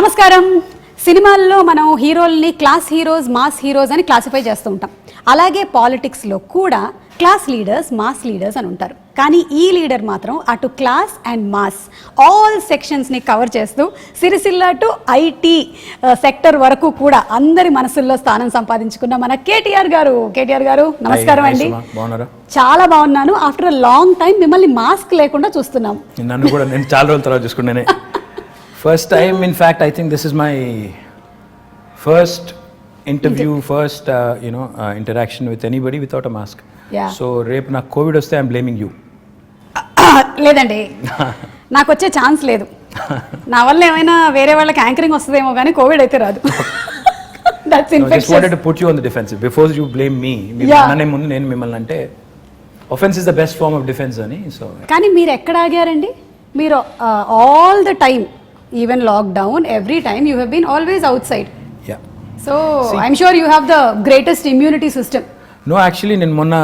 నమస్కారం. సినిమాల్లో మనం హీరోల్ని క్లాస్ హీరోస్, మాస్ హీరోస్ అని క్లాసిఫై చేస్తూ ఉంటాం. అలాగే పాలిటిక్స్లో కూడా క్లాస్ లీడర్స్, మాస్ లీడర్స్ అని ఉంటారు. కానీ ఈ లీడర్ మాత్రం అటు క్లాస్ అండ్ మాస్ ఆల్ సెక్షన్స్ని కవర్ చేస్తూ సిరిసిల్ల టు ఐటీ సెక్టర్ వరకు కూడా అందరి మనసుల్లో స్థానం సంపాదించుకున్న మన కేటీఆర్ గారు నమస్కారం అండి. చాలా బాగున్నాను. ఆఫ్టర్ అ లాంగ్ టైం మిమ్మల్ని మాస్క్ లేకుండా చూస్తున్నాం. నన్ను కూడా నేను చాలా రోజుల తర్వాత చూసుకున్నానే. First time, in fact, I think this is my first interview, first interaction with anybody without a mask. Yeah. So, రేపు నాకు కోవిడ్ వస్తే ఐఎమ్ బ్లేమింగ్ యూ. లేదండి, నాకు వచ్చే ఛాన్స్ లేదు. నా వల్ల ఏమైనా వేరే వాళ్ళకి యాంకరింగ్ వస్తుందేమో కానీ కోవిడ్ అయితే రాదు. That's infectious. Just wanted to put you on the defensive before you blame me. అనే ముందు నేను మిమ్మల్ని అంటే offense is the best form of defense అని. సో కానీ మీరు ఎక్కడ ఆగారండి? మీరు all the time, even lockdown, every time you have been always outside. Yeah. So I'm sure you have the greatest immunity system. No, actually నేను మొన్న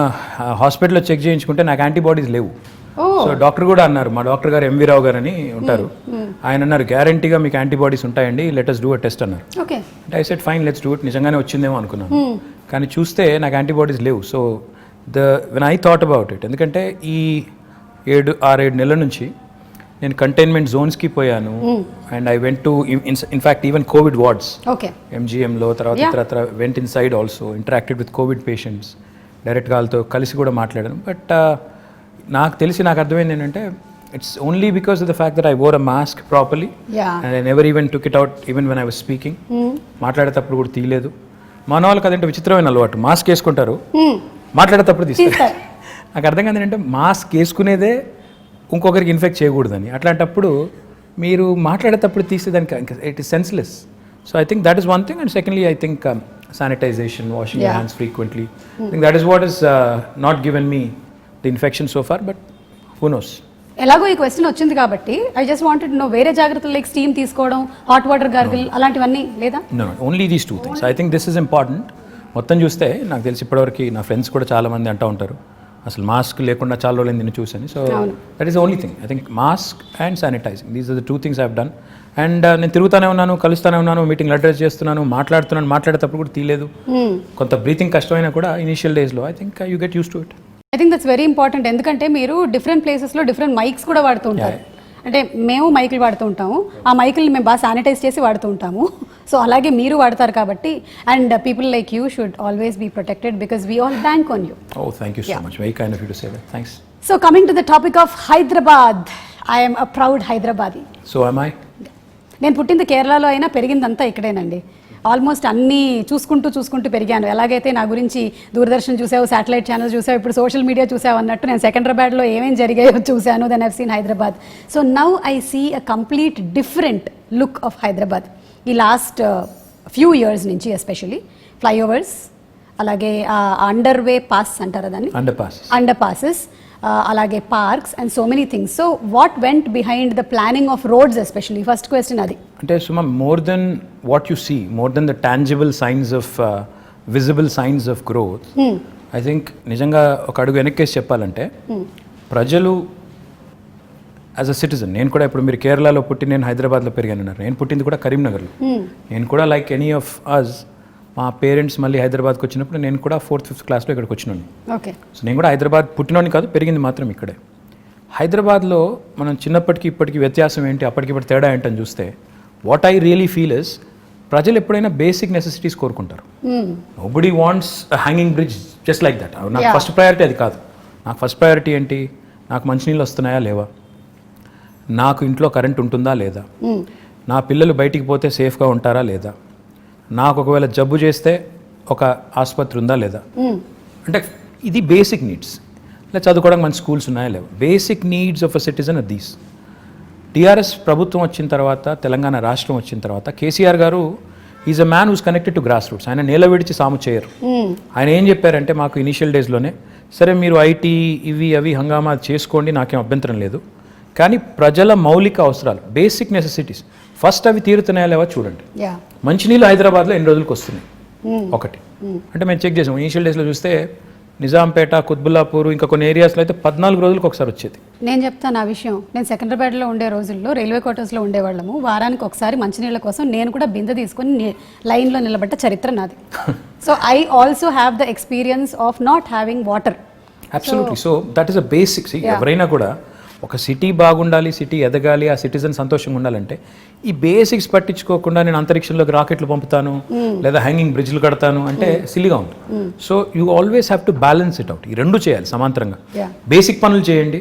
హాస్పిటల్లో check చేయించుకుంటే నాకు యాంటీబాడీస్ లేవు. సో డాక్టర్ కూడా అన్నారు, మా డాక్టర్ గారు ఎంవి రావు గారు అని ఉంటారు, ఆయన అన్నారు గ్యారంటీగా మీకు యాంటీబాడీస్ ఉంటాయండి, let us do a test అన్నారు. Okay, I said fine, let's do it. నిజంగానే వచ్చిందేమో అనుకున్నాను, కానీ చూస్తే నాకు యాంటీబాడీస్ లేవు. So when I thought about it, ఎందుకంటే ఈ 6-7 నెలల నుంచి నేను కంటైన్మెంట్ జోన్స్కి పోయాను. And I went to in fact even covid wards, ఎంజిఎంలో, తర్వాత ఇతరత్ర went inside also, interacted with covid patients, డైరెక్ట్గా వాళ్ళతో కలిసి కూడా మాట్లాడాను. బట్ నాకు అర్థమైంది ఏంటంటే it's only because of the fact that I wore a mask properly and I never even took it out even when I was speaking. మాట్లాడేటప్పుడు కూడా తీయలేదు. మన వాళ్ళకి అదంటే విచిత్రమైన అలవాటు, మాస్క్ వేసుకుంటారు, మాట్లాడేటప్పుడు తీస్తారు. నాకు అర్థం కాదు ఏంటంటే మాస్క్ వేసుకునేదే ఇంకొకరికి ఇన్ఫెక్ట్ చేయకూడదని, అట్లాంటప్పుడు మీరు మాట్లాడేటప్పుడు తీస్తే దానికి it is senseless. So I think that is one thing. And secondly I think sanitisation, washing your hands frequently, I think that is what is not given me the infection so far, but who knows. ఎలాగో ఈ question వచ్చింది కాబట్టి I just wanted no, వేరే జాగ్రత్తలు like steam తీసుకోవడం, hot water gargle అలాంటివన్నీ లేదా? No, only these 2 things. I think this is important. మొత్తం చూస్తే నాకు తెలిసి ఇప్పటివరకు నా ఫ్రెండ్స్ కూడా చాలా మంది అంటూ ఉంటారు అసలు మాస్క్ లేకుండా చాలా రోజులు నేను చూసాను. So that is only thing. I think mask and sanitising, these are the 2 things I have done. And నేను తిరుగుతూనే ఉన్నాను, కలుస్తూనే ఉన్నాను, మీటింగ్లు అడ్రస్ చేస్తున్నాను, మాట్లాడేటప్పుడు కూడా తీయలేదు. కొంత బ్రీతింగ్ కష్టమైనా కూడా ఇనిషియల్ డేస్లో I think you get use to it. I think that's very important. ఎందుకంటే మీరు డిఫరెంట్ ప్లేసెస్లో డిఫరెంట్ మైక్స్ కూడా వాడుతూ ఉంటారు. అంటే మేము మైకులు వాడుతూ ఉంటాము, ఆ మైకులు మేము బాగా శానిటైజ్ చేసి వాడుతూ ఉంటాము. సో అలాగే మీరు వాడతారు కాబట్టి, and people like you should always be protected because we all bank on you. Oh, thank you so much. Very kind of you to say that. Thanks. So coming to the topic of Hyderabad, I am a proud Hyderabadi. So am I. నేను పుట్టింది కేరళలో అయినా పెరిగిందంతా ఇక్కడేనండి. Almost అన్నీ చూసుకుంటూ పెరిగాను. ఎలాగైతే నా గురించి దూరదర్శన్ చూసావు, శాటిలైట్ ఛానల్ చూసావు, ఇప్పుడు సోషల్ మీడియా చూసావు అన్నట్టు నేను సెకండ్రాబాద్లో ఏమేమి జరిగాయో చూశాను. Then I've seen Hyderabad. So now I see a complete different look of Hyderabad. ఈ లాస్ట్ ఫ్యూ ఇయర్స్ నుంచి ఎస్పెషలీ ఫ్లైఓవర్స్, అలాగే అండర్వే పాస్ అంటారు దాన్ని, అండర్ పాసెస్, అలాగే parks and so many things. So what went behind the planning of roads especially? First question అది. అంటే Suma, more than what you see, more than the tangible signs of visible signs of growth, I think నిజంగా ఒక అడుగు వెనక్కేసి చెప్పాలంటే ప్రజలు as a citizen, నేను కూడా ఇప్పుడు మీరు కేరళలో పుట్టి నేను హైదరాబాద్లో పెరిగానన్నారు, నేను పుట్టింది కూడా కరీంనగర్లో. నేను కూడా లైక్ ఎనీ ఆఫ్ అస్, మా పేరెంట్స్ మళ్ళీ హైదరాబాద్కి వచ్చినప్పుడు నేను కూడా 4th, 5th క్లాస్లో ఇక్కడికి వచ్చినాను. ఓకే. సో నేను కూడా హైదరాబాద్ పుట్టినోని కాదు, పెరిగింది మాత్రం ఇక్కడే. హైదరాబాద్లో మనం చిన్నప్పటికి ఇప్పటికి వ్యత్యాసం ఏంటి, అప్పటికిప్పటి తేడా ఏంటని చూస్తే what I really feel is, ప్రజలు ఎప్పుడైనా బేసిక్ నెసెసిటీస్ కోరుకుంటారు. Nobody wants hanging bridge just like that. నాకు ఫస్ట్ ప్రయారిటీ అది కాదు. నాకు ఫస్ట్ ప్రయారిటీ ఏంటి, నాకు మంచినీళ్ళు వస్తున్నాయా లేవా, నాకు ఇంట్లో కరెంట్ ఉంటుందా లేదా, నా పిల్లలు బయటికి పోతే సేఫ్గా ఉంటారా లేదా, నాకు ఒకవేళ జబ్బు చేస్తే ఒక ఆసుపత్రి ఉందా లేదా. అంటే ఇది బేసిక్ నీడ్స్. ఇలా చదువుకోవడానికి మంచి స్కూల్స్ ఉన్నాయా లేవా, basic needs of a citizen are these. TRS ప్రభుత్వం వచ్చిన తర్వాత, తెలంగాణ రాష్ట్రం వచ్చిన తర్వాత, KCR garu is a man who's connected to grass roots. ఆయన నేల విడిచి సాము చేయరు. ఆయన ఏం చెప్పారంటే మాకు ఇనిషియల్ డేస్లోనే, సరే మీరు ఐటీ ఇవి అవి హంగామా చేసుకోండి, నాకేం అభ్యంతరం లేదు, కానీ ప్రజల మౌలిక అవసరాలు, బేసిక్ నెసెసిటీస్ ఫస్ట్ అవి తీరుతున్నాయా లేవా చూడండి. మంచినీళ్ళు హైదరాబాద్లో ఎన్ని రోజులకు వస్తున్నాయి ఒకటి. అంటే మేము చెక్ చేసాం, ఇనిషియల్ డేస్లో చూస్తే నిజాంపేట, కుత్బుల్లాపూర్ ఇంకా కొన్ని ఏరియాస్లో అయితే 14 రోజులకు ఒకసారి వచ్చేది. నేను చెప్తాను ఆ విషయం. నేను సెకండ్రాబాద్లో ఉండే రోజుల్లో రైల్వే క్వార్టర్స్లో ఉండేవాళ్ళము. వారానికి ఒకసారి మంచినీళ్ళ కోసం నేను కూడా బిందె తీసుకొని లైన్లో నిలబడ్డ చరిత్ర నాది. So I also have the experience of not having water. Absolutely. So that is a basics. ఎవరైనా కూడా ఒక సిటీ బాగుండాలి, సిటీ ఎదగాలి, ఆ సిటిజన్ సంతోషంగా ఉండాలంటే ఈ బేసిక్స్ పట్టించుకోకుండా నేను అంతరిక్షంలోకి రాకెట్లు పంపుతాను లేదా హ్యాంగింగ్ బ్రిడ్జ్లు కడతాను అంటే సిల్లీగా ఉంది. So you always have to balance it out. ఈ రెండు చేయాలి సమాంతరంగా. బేసిక్ పనులు చేయండి.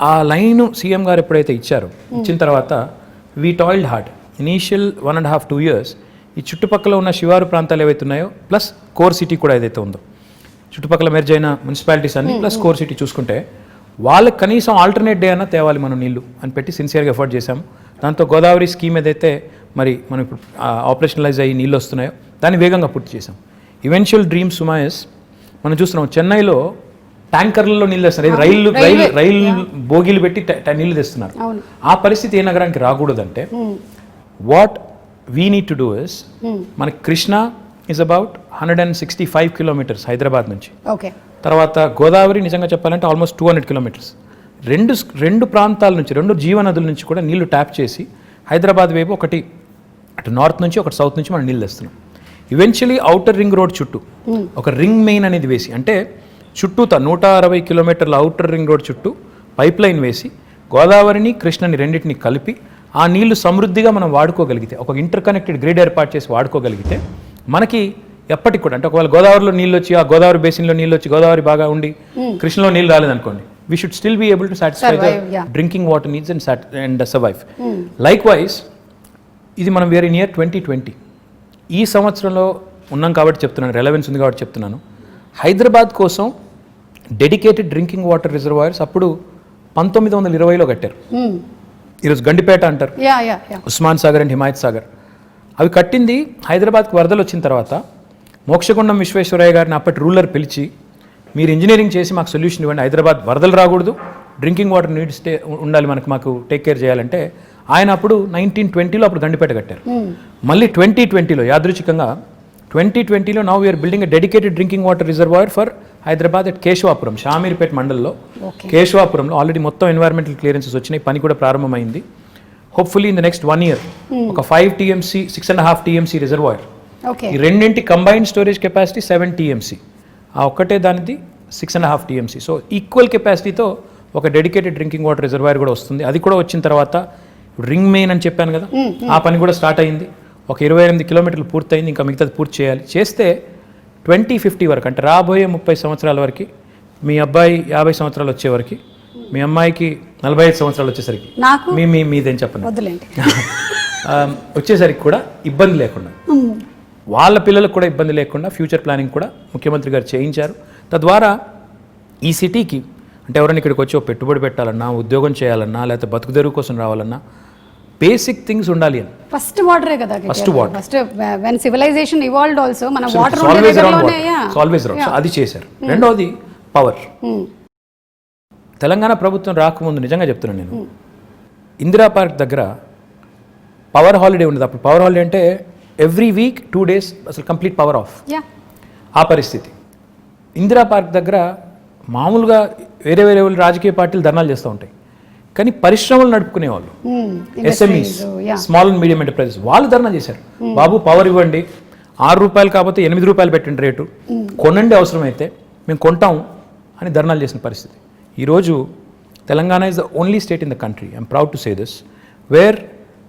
ఆ లైన్ సీఎం గారు ఎప్పుడైతే ఇచ్చారో, ఇచ్చిన తర్వాత we toiled hard. Initial 1.5-2 years ఈ చుట్టుపక్కల ఉన్న శివారు ప్రాంతాలు ఏవైతే ఉన్నాయో ప్లస్ కోర్ సిటీ కూడా ఏదైతే ఉందో, చుట్టుపక్కల మెర్జ్ అయిన మున్సిపాలిటీస్ అన్ని ప్లస్ కోర్ సిటీ చూసుకుంటే వాళ్ళకి కనీసం ఆల్టర్నేట్ డే అన్నా తేవాలి మనం నీళ్లు అని పెట్టి సిన్సియర్గా ఎఫర్ట్ చేశాము. దాంతో గోదావరి స్కీమ్ ఏదైతే మరి మనం ఇప్పుడు ఆపరేషనలైజ్ అయ్యి నీళ్ళు వస్తున్నాయో దాన్ని వేగంగా పూర్తి చేశాం. ఈవెన్చువల్ డ్రీమ్ సుమాయస్ మనం చూస్తున్నాం. చెన్నైలో ట్యాంకర్లలో నీళ్ళు తెస్తున్నారు. రైలు బోగీలు పెట్టి నీళ్లు తెస్తున్నారు. ఆ పరిస్థితి ఏ నగరానికి రాకూడదంటే what we need to do is, మనకి Krishna is about 165 kilometers Hyderabad నుంచి. తర్వాత గోదావరి నిజంగా చెప్పాలంటే ఆల్మోస్ట్ 200 kilometers. రెండు ప్రాంతాల నుంచి, రెండు జీవనదుల నుంచి కూడా నీళ్లు ట్యాప్ చేసి హైదరాబాద్ వైపు ఒకటి అటు నార్త్ నుంచి ఒకటి సౌత్ నుంచి మనం నీళ్ళు తెస్తున్నాం. ఈవెన్చువలీ అవుటర్ రింగ్ రోడ్ చుట్టూ ఒక రింగ్ మెయిన్ అనేది వేసి, అంటే చుట్టూతా 160 kilometers అవుటర్ రింగ్ రోడ్ చుట్టూ పైప్ లైన్ వేసి గోదావరిని కృష్ణని రెండింటిని కలిపి ఆ నీళ్లు సమృద్ధిగా మనం వాడుకోగలిగితే, ఒక ఇంటర్ కనెక్టెడ్ గ్రిడ్ ఏర్పాటు చేసి వాడుకోగలిగితే మనకి ఎప్పటికి కూడా, అంటే ఒకవేళ గోదావరిలో నీళ్ళు వచ్చి ఆ గోదావరి బేసిన్లో నీళ్ళు వచ్చి గోదావరి బాగా ఉండి కృష్ణలో నీళ్ళు రాలేదనుకోండి, we should still be able to satisfy the drinking water needs and survive. Likewise ఇది మనం వేరే నియర్ 2020 ఈ సంవత్సరంలో ఉన్నాం కాబట్టి చెప్తున్నాను, రెలవెన్స్ ఉంది కాబట్టి చెప్తున్నాను. హైదరాబాద్ కోసం డెడికేటెడ్ డ్రింకింగ్ వాటర్ రిజర్వాయర్స్ అప్పుడు 1920లో కట్టారు. ఈరోజు గండిపేట అంటారు, ఉస్మాన్ సాగర్ అండ్ హిమాయత్ సాగర్. అవి కట్టింది హైదరాబాద్కి వరదలు వచ్చిన తర్వాత. మోక్షగుండం విశ్వేశ్వరయ్య గారిని అప్పటి రూలర్ పిలిచి, మీరు ఇంజనీరింగ్ చేసి మాకు సొల్యూషన్ ఇవ్వండి, హైదరాబాద్ వరదలు రాకూడదు, డ్రింకింగ్ వాటర్ నీడ్స్ ఉండాలి, మాకు టేక్ కేర్ చేయాలంటే ఆయన అప్పుడు 1920లో అప్పుడు గండిపేట కట్టారు. మళ్ళీ 2020లో యాదృచ్ఛికంగా 2020లో now we are building a dedicated drinking water reservoir for Hyderabad at Keshavapuram, Shamirpet మండల్లో కేశవాపురంలో. ఆల్రెడీ మొత్తం ఎన్వైరన్మెంటల్ క్లియరెన్సెస్ వచ్చినాయి, పని కూడా ప్రారంభమైంది. Hopefully in the next 1 year ఒక 5 TMC 6.5 TMC రిజర్వాయర్. ఈ రెండింటి కంబైన్డ్ స్టోరేజ్ కెపాసిటీ 7 TMC, ఆ ఒక్కటే దానిది 6.5 TMC. సో ఈక్వల్ కెపాసిటీతో ఒక డెడికేటెడ్ డ్రింకింగ్ వాటర్ రిజర్వాయర్ కూడా వస్తుంది. అది కూడా వచ్చిన తర్వాత రింగ్ మెయిన్ అని చెప్పాను కదా, ఆ పని కూడా స్టార్ట్ అయింది. ఒక 28 kilometers పూర్తయింది, ఇంకా మిగతాది పూర్తి చేయాలి. చేస్తే 2050 వరకు, అంటే రాబోయే 30 సంవత్సరాల వరకు, మీ అబ్బాయి 50 సంవత్సరాలు వచ్చేవరకు, మీ అమ్మాయికి 45 సంవత్సరాలు వచ్చేసరికి, మీదేం చెప్పండి వచ్చేసరికి కూడా ఇబ్బంది లేకుండా, వాళ్ళ పిల్లలకు కూడా ఇబ్బంది లేకుండా ఫ్యూచర్ ప్లానింగ్ కూడా ముఖ్యమంత్రి గారు చేయించారు. తద్వారా ఈ సిటీకి, అంటే ఎవరైనా ఇక్కడికి వచ్చి పెట్టుబడి పెట్టాలన్నా, ఉద్యోగం చేయాలన్నా, లేకపోతే బతుకుదెరువు కోసం రావాలన్నా బేసిక్ థింగ్స్ ఉండాలి అని. ఫస్ట్ వాటరే కదా, first water. First when civilisation evolved also మన వాటర్ ఆల్వేస్ రౌండ్. అది చేశారు. రెండోది పవర్. తెలంగాణ ప్రభుత్వం రాకముందు నిజంగా చెప్తున్నాను నేను, ఇందిరా పార్క్ దగ్గర పవర్ హాలిడే ఉండదు. అప్పుడు పవర్ హాలిడే అంటే ఎవ్రీ వీక్ 2 days అసలు కంప్లీట్ పవర్ ఆఫ్. ఆ పరిస్థితి. ఇందిరా పార్క్ దగ్గర మామూలుగా వేరే వాళ్ళు రాజకీయ పార్టీలు ధర్నాలు చేస్తూ ఉంటాయి, కానీ పరిశ్రమలు నడుపుకునే వాళ్ళు, SMEs, small and medium enterprises, వాళ్ళు ధర్నా చేశారు. బాబు పవర్ ఇవ్వండి, 6 రూపాయలు కాకపోతే 8 రూపాయలు పెట్టండి రేటు, కొనండి అవసరమైతే, మేము కొంటాం అని ధర్నాలు చేసిన పరిస్థితి. ఈరోజు Telangana is the only state in the country, I'm proud to say this, where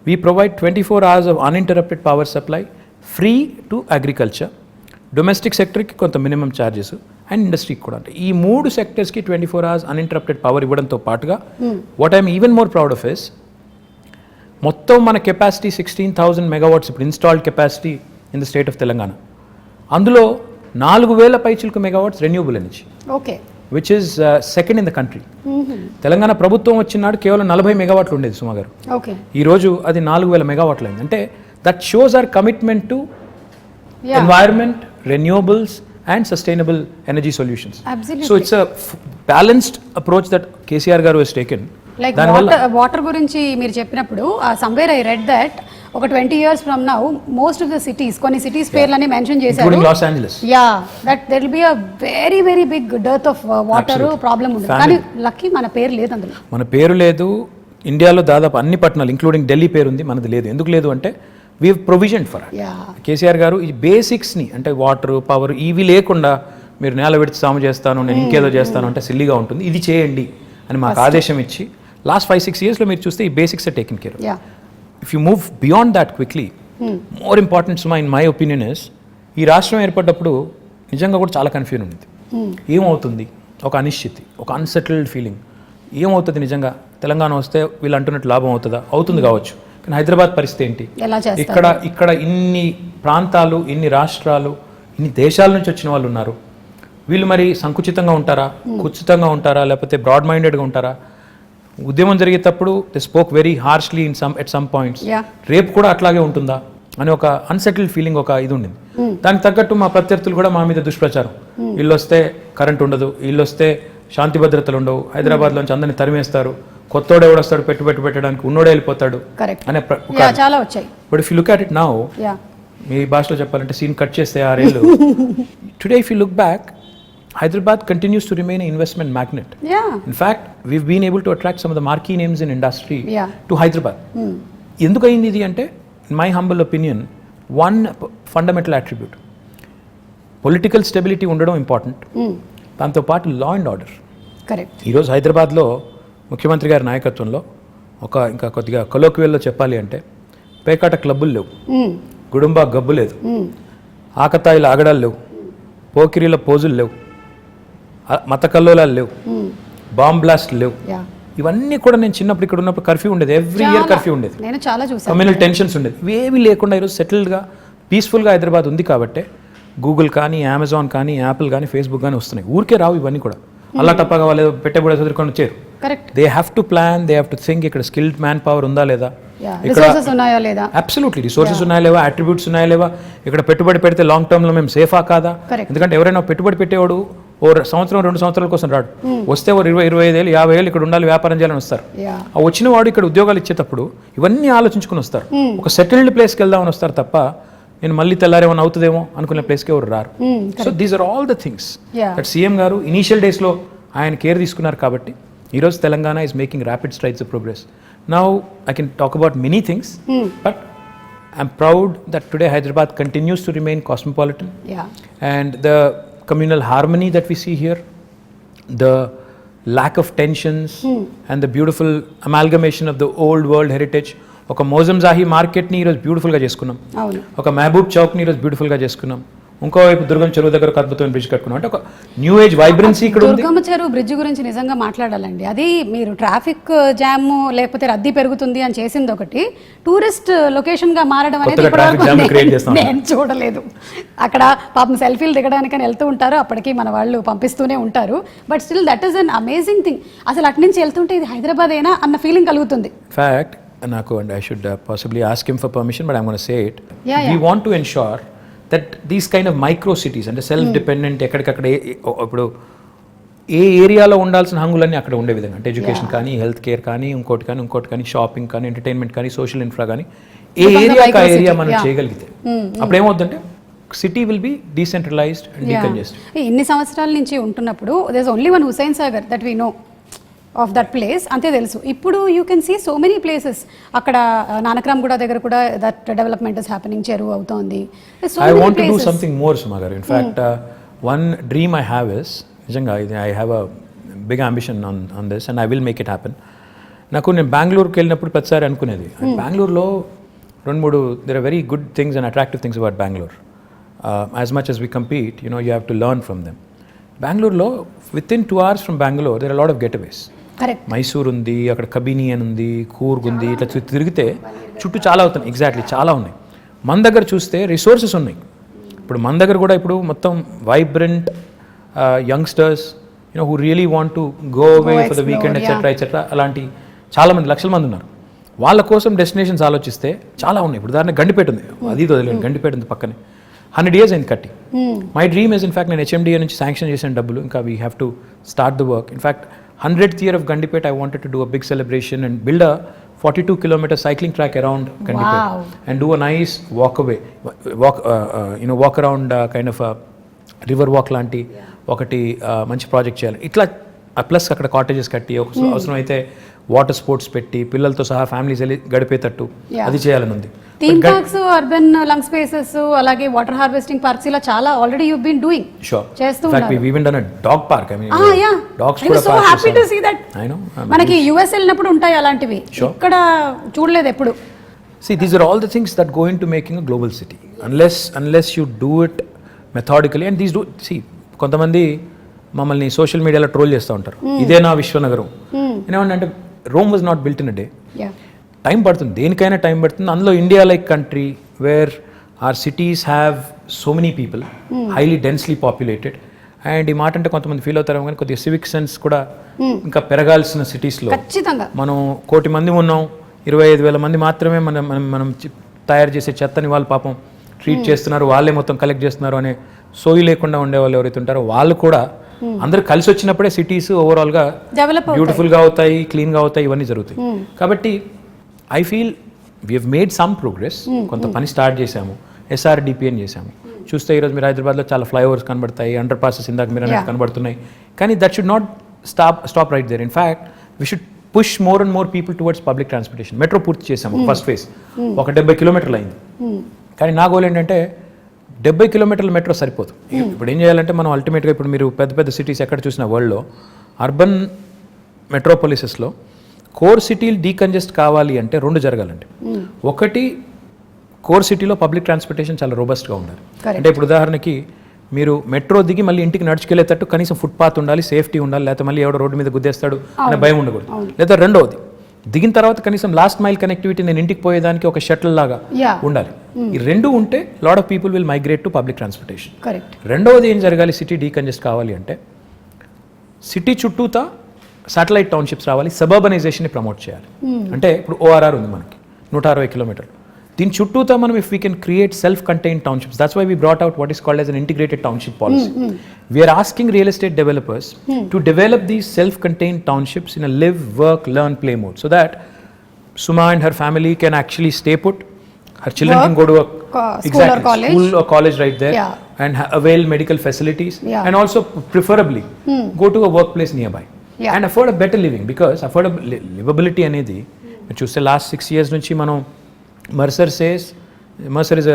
we provide 24 hours of uninterrupted power supply free to agriculture, domestic sectorకి కొంత మినిమం ఛార్జెస్ అండ్ ఇండస్ట్రీకి కూడా. అంటే ఈ 3 సెక్టర్స్కి 24 hours uninterrupted పవర్ ఇవ్వడంతో పాటుగా what I'm even more proud of is, మొత్తం మన capacity 16,000 megawatts ఇప్పుడు installed capacity in the state of Telangana. అందులో 4,000 పైచిలకు megawatts renewable energy, which is second in the country. Telangana ప్రభుత్వం వచ్చినాడు కేవలం 40 megawatts ఉండేది సుమా గారు, ఈరోజు అది 4,000 megawatts అయింది. అంటే that shows our commitment to environment, renewables and sustainable energy solutions. So it's a balanced approach that KCR గారు హస్ టేకెన్. లైక్ వాటర్ గురించి మీరు చెప్పినప్పుడు సమ్వేర్ ఐ రెడ్ దట్ ఒక 20 years from now most of the cities, కొన్ని cities పేర్లని mention చేశారు, including Los Angeles. Ya, that there will be a very very big dearth of water problem ఉంది. కానీ lucky మన పేరు లేదు అందులో. మన పేరు లేదు. ఇండియాలో దాదాపు అన్ని పట్టణాలు ఇంక్లూడింగ్ ఢిల్లీ పేరు ఉంది, మనది లేదు. ఎందుకు లేదు అంటే we provision for it. KCR గారు ఈ బేసిక్స్ని, అంటే వాటర్, పవర్, ఇవి లేకుండా మీరు నేల విడిచి సాము చేస్తాను, నేను ఇంకేదో చేస్తాను అంటే సిల్లీగా ఉంటుంది, ఇది చేయండి అని మాకు ఆదేశం ఇచ్చి లాస్ట్ 5-6 yearsలో మీరు చూస్తే ఈ basics are taken care. If you move beyond that quickly, more important సుమా ఇన్ మై ఒపీనియన్ ఇస్, ఈ రాష్ట్రం ఏర్పడ్డప్పుడు నిజంగా కూడా చాలా కన్ఫ్యూజన్ ఉంది. ఏమవుతుంది, ఒక అనిశ్చితి, ఒక అన్సెటిల్డ్ ఫీలింగ్, ఏమవుతుంది నిజంగా తెలంగాణ వస్తే వీళ్ళు అంటున్నట్టు లాభం అవుతుందా, అవుతుంది కావచ్చు, కానీ హైదరాబాద్ పరిస్థితి ఏంటి, ఇక్కడ ఇన్ని ప్రాంతాలు, ఇన్ని రాష్ట్రాలు, ఇన్ని దేశాల నుంచి వచ్చిన వాళ్ళు ఉన్నారు, వీళ్ళు మరి సంకుచితంగా ఉంటారా, కుచితంగా ఉంటారా, లేకపోతే బ్రాడ్ మైండెడ్గా ఉంటారా? ఉద్యమం జరిగేటప్పుడు they spoke very harshly at some points, రేపు కూడా అట్లాగే ఉంటుందా అని ఒక అన్సెటిల్డ్ ఫీలింగ్, ఒక ఇది ఉండింది. దానికి తగ్గట్టు మా ప్రత్యర్థులు కూడా మా మీద దుష్ప్రచారం, వీళ్ళు వస్తే కరెంట్ ఉండదు, వీళ్ళు వస్తే శాంతి భద్రతలు ఉండవు, హైదరాబాద్లోంచి అందరినీ తరిమేస్తారు, కొత్తోడు ఎవడు వస్తాడు పెట్టుబడి పెట్టడానికి, ఉన్నోడే వెళ్ళిపోతాడు అనే చాలా వచ్చాయి. But if you look at it now, మీ భాషలో చెప్పాలంటే సీన్ కట్ చేస్తే 6 ఏళ్ళు, today if you look back, Hyderabad continues to remain an investment magnet. In fact, we've been able to attract some of the marquee names in industry to Hyderabad. ఎందుకు అయింది ఇది అంటే, in my humble opinion, one fundamental attribute, political stability ఉండడం important, దాంతో పాటు law and order. Correct. ఈరోజు హైదరాబాద్లో ముఖ్యమంత్రి గారి నాయకత్వంలో ఇంకా కొద్దిగా కొలోక్వియల్లో చెప్పాలి అంటే, పేకాట క్లబ్బులు లేవు, గుడుంబా గబ్బు లేదు, ఆకతాయిల ఆగడాలు లేవు, పోకిరీల పోజులు లేవు, మత కల్లోలాలు లేవు, బాంబ్ బ్లాస్ట్ లేవు. ఇవన్నీ కూడా నేను చిన్నప్పుడు ఇక్కడ ఉన్నప్పుడు కర్ఫ్యూ ఉండేది, ఎవ్రీ ఇయర్ కర్ఫ్యూ ఉండేది, కమ్యూనల్ టెన్షన్స్ ఉండేది, ఇవేవి లేకుండా ఈరోజు సెటిల్డ్గా పీస్ఫుల్గా హైదరాబాద్ ఉంది. కాబట్టి గూగుల్ కానీ, అమెజాన్ కానీ, యాపిల్ కానీ, ఫేస్బుక్ కానీ వస్తున్నాయి. ఊరికే రావు ఇవన్నీ కూడా, అల్లా టప్పగా వాళ్ళు పెట్టబడే చదువుకొని వచ్చారు. They have to plan, they have to think, ఇక్కడ స్కిల్డ్ మ్యాన్ పవర్ ఉందా లేదా, అబ్సల్యూట్లీ రిసోర్సెస్ ఉన్నాయా లేవా, అట్రిబ్యూట్స్ ఉన్నాయా లేవా, ఇక్కడ పెట్టుబడి పెడితే లాంగ్ టర్మ్లో మేము సేఫా కాదా. ఎందుకంటే ఎవరైనా పెట్టుబడి పెట్టేవాడు ఓ సంవత్సరం 2 సంవత్సరాల కోసం రాడు, వస్తే ఓ 20-25 ఏళ్ళు 50 ఏళ్ళు ఇక్కడ ఉండాలి, వ్యాపారం చేయాలని వస్తారు. ఆ వచ్చిన వాడు ఇక్కడ ఉద్యోగాలు ఇచ్చేటప్పుడు ఇవన్నీ ఆలోచించుకుని వస్తారు, ఒక సెటిల్డ్ ప్లేస్కి వెళ్దామని వస్తారు తప్ప నేను మళ్ళీ తెల్లారేమన్నా అవుతుందేమో అనుకునే ప్లేస్కి ఎవరు రారు. So these are all the things that CM garu initial డేస్లో ఆయన కేర్ తీసుకున్నారు. కాబట్టి ఈరోజు Telangana is making rapid strides of progress. Now I can talk about many things, but I'm proud that today Hyderabad continues to remain cosmopolitan. And the communal harmony that we see here, the lack of tensions, and the beautiful amalgamation of the old world heritage. ఒక మోజంజాహి మార్కెట్ని ఈరోజు బ్యూటిఫుల్గా చేసుకున్నాం, ఒక మహబూబ్ చౌక్ని ఈరోజు బ్యూటిఫుల్గా చేసుకున్నాం, ఇంకోవైపు దుర్గం చెరువు దగ్గర ఒక అద్భుతమైన బ్రిడ్జ్ కట్టుకున్నాం. అంటే ఒక న్యూ ఏజ్ వైబ్రెన్సీ ఇక్కడ ఉంది. దుర్గం చెరువు బ్రిడ్జ్ గురించి నిజంగా మాట్లాడాలండి. అది మీరు ట్రాఫిక్ జామ్ లేకపోతే రద్దీ పెరుగుతుంది అని చేసింది ఒకటి, టూరిస్ట్ లొకేషన్ గా మారడం అనేది నేను చూడలేదు. అక్కడ పాపం సెల్ఫీలు దిగడానికని వెళ్తూ ఉంటారు, అప్పటికి మన వాళ్ళు పంపిస్తూనే ఉంటారు. But still that is an amazing thing. అసలు అటు నుంచి వెళ్తుంటే ఇది హైదరాబాద్ అయినా అన్న ఫీలింగ్ కలుగుతుంది. ఫ్యాక్ట్ నాకు, and I should possibly ask him for permission, but I am gonna say it. We want to ensure that these kind of micro cities, అంటే సెల్ఫ్ డిపెండెంట్, ఎక్కడికక్కడ ఇప్పుడు ఏ ఏరియాలో ఉండాల్సిన హంగులన్నీ అక్కడ ఉండే విధంగా, అంటే ఎడ్యుకేషన్ కానీ, హెల్త్ కేర్ కానీ, ఇంకోటి కానీ, షాపింగ్ కానీ, ఎంటర్టైన్మెంట్ కానీ, సోషల్ ఇన్ఫ్రా కానీ, ఏ ఏరియాకి ఆ ఏరియా మనం చేయగలిగితే అప్పుడు ఏమవుతుందంటే city will be decentralized and decongested. ఇన్ని సంవత్సరాల నుంచి ఉంటున్నప్పుడు there is only one Hussain Sagar that we know of that place, అంతే తెలుసు. ఇప్పుడు you can see so many places. అక్కడ నానక్రామ్ గూడ దగ్గర కూడా దట్ డెవలప్మెంట్ ఇస్ హ్యాపెనింగ్, చెరువు అవుతోంది. I want to do something more Suma గారు. In fact one dream I have is, నిజంగా I have a big ambition on this and I will make it happen. నాకు నేను బెంగళూరుకి వెళ్ళినప్పుడు ప్రతిసారి అనుకునేది, బెంగళూరులో 2-3 there are very good things and attractive things about Bangalore. As much as we compete, you know, you have to learn from them. Bangalore, within 2 hours from Bangalore, there are a lot of getaways. Mysore ఉంది, అక్కడ కబిని అని ఉంది, కూర్గ్ ఉంది, ఇట్లా తిరిగితే చుట్టూ చాలా అవుతున్నాయి. ఎగ్జాక్ట్లీ చాలా ఉన్నాయి. మన దగ్గర చూస్తే రిసోర్సెస్ ఉన్నాయి. ఇప్పుడు మన దగ్గర కూడా ఇప్పుడు మొత్తం vibrant youngsters, you know who really want to go away for the weekend etcetera అలాంటి చాలామంది, లక్షల మంది ఉన్నారు. వాళ్ళ కోసం డెస్టినేషన్స్ ఆలోచిస్తే చాలా ఉన్నాయి. ఇప్పుడు ఉదాహరణ గండిపేట ఉంది, అది వదిలేదు, గండిపేట ఉంది పక్కనే, 100 years అయింది కట్టి. మై డ్రీమ్ ఇస్ ఇన్ఫ్యాక్ట్ నేను HMDA నుంచి శాంక్షన్ చేసిన డబ్బులు, ఇంకా we have to start the work. In fact 100th year of Gandipet, I wanted to do a big celebration and build a 42 kilometer cycling track around Kandipur and do a nice walk around kind of a river walk లాంటి ఒకటి మంచి project చేయాలి. ఇట్లా plus అక్కడ cottages కట్టి అవసరం అయితే water sports పెట్టి పిల్లలతో సహా ఫ్యామిలీస్ వెళ్ళి గడిపేటట్టు అది చేయాలని ఉంది. Theme parks, urban lung spaces, అలాగే వాటర్ హార్వెస్టింగ్ పార్క్స్ ఇలా చాలా already you been doing. Sure. చేస్తూ in fact we even done a dog park. I mean dogs కూడా so happy to see that. I know మనకి యుఎస్ వెళ్ళినప్పుడు ఉంటాయి అలాంటివి, ఇక్కడ చూడలేదు ఎప్పుడు. See, these are all the things that go into making a global city. Unless you do it methodically, and కొంతమంది మమ్మల్ని సోషల్ మీడియాలో ట్రోల్ చేస్తూ ఉంటారు, ఇదే నా విశ్వనగరం. ఏమంటే Rome was not built in a day. Time పడుతుంది, దేనికైనా టైం పడుతుంది. అందులో India like country where are cities have so many people, highly densely populated. And ఈ మాట అంటే కొంతమంది ఫీల్ అవుతారు కానీ కొద్దిగా సివిక్ సెన్స్ కూడా ఇంకా పెరగాల్సిన సిటీస్లో మనం 1 కోటి మంది ఉన్నాం, 25,000 మంది మాత్రమే మనం తయారు చేసే చెత్తని వాళ్ళు పాపం ట్రీట్ చేస్తున్నారు, వాళ్ళే మొత్తం కలెక్ట్ చేస్తున్నారు అనే సోయి లేకుండా ఉండే వాళ్ళు ఎవరైతే ఉంటారో వాళ్ళు కూడా అందరూ కలిసి వచ్చినప్పుడే సిటీస్ ఓవరాల్గా బ్యూటిఫుల్గా అవుతాయి, క్లీన్గా అవుతాయి, ఇవన్నీ జరుగుతాయి. కాబట్టి I feel we have made some progress. కొంత పని స్టార్ట్ చేశాము, SRDP అని చేశాము. చూస్తే ఈరోజు మీరు హైదరాబాద్లో చాలా ఫ్లైఓవర్స్ కనబడతాయి, అండర్ పాసెస్ ఇందాక మీరు అనేది కనబడుతున్నాయి. కానీ that should not stop right there. In fact we should push more and more people towards public transportation. Metro పూర్తి చేసాము, ఫస్ట్ ఫేజ్ ఒక 70 కిలోమీటర్లు అయింది. కానీ నా గోల్ ఏంటంటే 70 కిలోమీటర్ల మెట్రో సరిపోదు. ఇప్పుడు ఏం చేయాలంటే మనం అల్టిమేట్గా ఇప్పుడు మీరు పెద్ద సిటీస్ ఎక్కడ చూసినా వరల్డ్లో అర్బన్ మెట్రోపాలిసెస్లో కోర్ సిటీలు డీకంజెస్ట్ కావాలి అంటే 2 జరగాలండి. ఒకటి, కోర్ సిటీలో పబ్లిక్ ట్రాన్స్పోర్టేషన్ చాలా రోబస్ట్గా ఉండాలి. అంటే ఇప్పుడు ఉదాహరణకి మీరు మెట్రో దిగి మళ్ళీ ఇంటికి నడుచుకెళ్ళేటట్టు కనీసం ఫుట్పాత్ ఉండాలి, సేఫ్టీ ఉండాలి, లేకపోతే మళ్ళీ ఎవడో రోడ్డు మీద గుద్దేస్తాడు అనే భయం ఉండకూడదు. లేదా రెండవది, దిగిన తర్వాత కనీసం లాస్ట్ మైల్ కనెక్టివిటీ, నేను ఇంటికి పోయేదానికి ఒక షటిల్ లాగా ఉండాలి. ఈ 2 ఉంటే lot of people will migrate to public transportation. రెండవది ఏం జరగాలి, సిటీ డీకంజెస్ట్ కావాలి అంటే సిటీ చుట్టూతా శాటిలైట్ టౌన్షిప్స్ రావాలి, సబర్బనైజేషన్ని ప్రమోట్ చేయాలి. అంటే ఇప్పుడు ORR ఉంది మనకి 160 కిలోమీటర్లు, దీని చుట్టూతా మనం if we can create self contained townships, that's why we brought out what is called as an integrated township policy. We're asking real estate developers to develop these self contained townships in a live, work, learn, play mode, so that Suma and her family can actually stay put, her children can go to a school or college right there, and avail medical facilities, and also preferably go to a workplace nearby, and afford a better living, because livability అనేది మీరు చూస్తే last 6 years నుంచి మనం Mercer is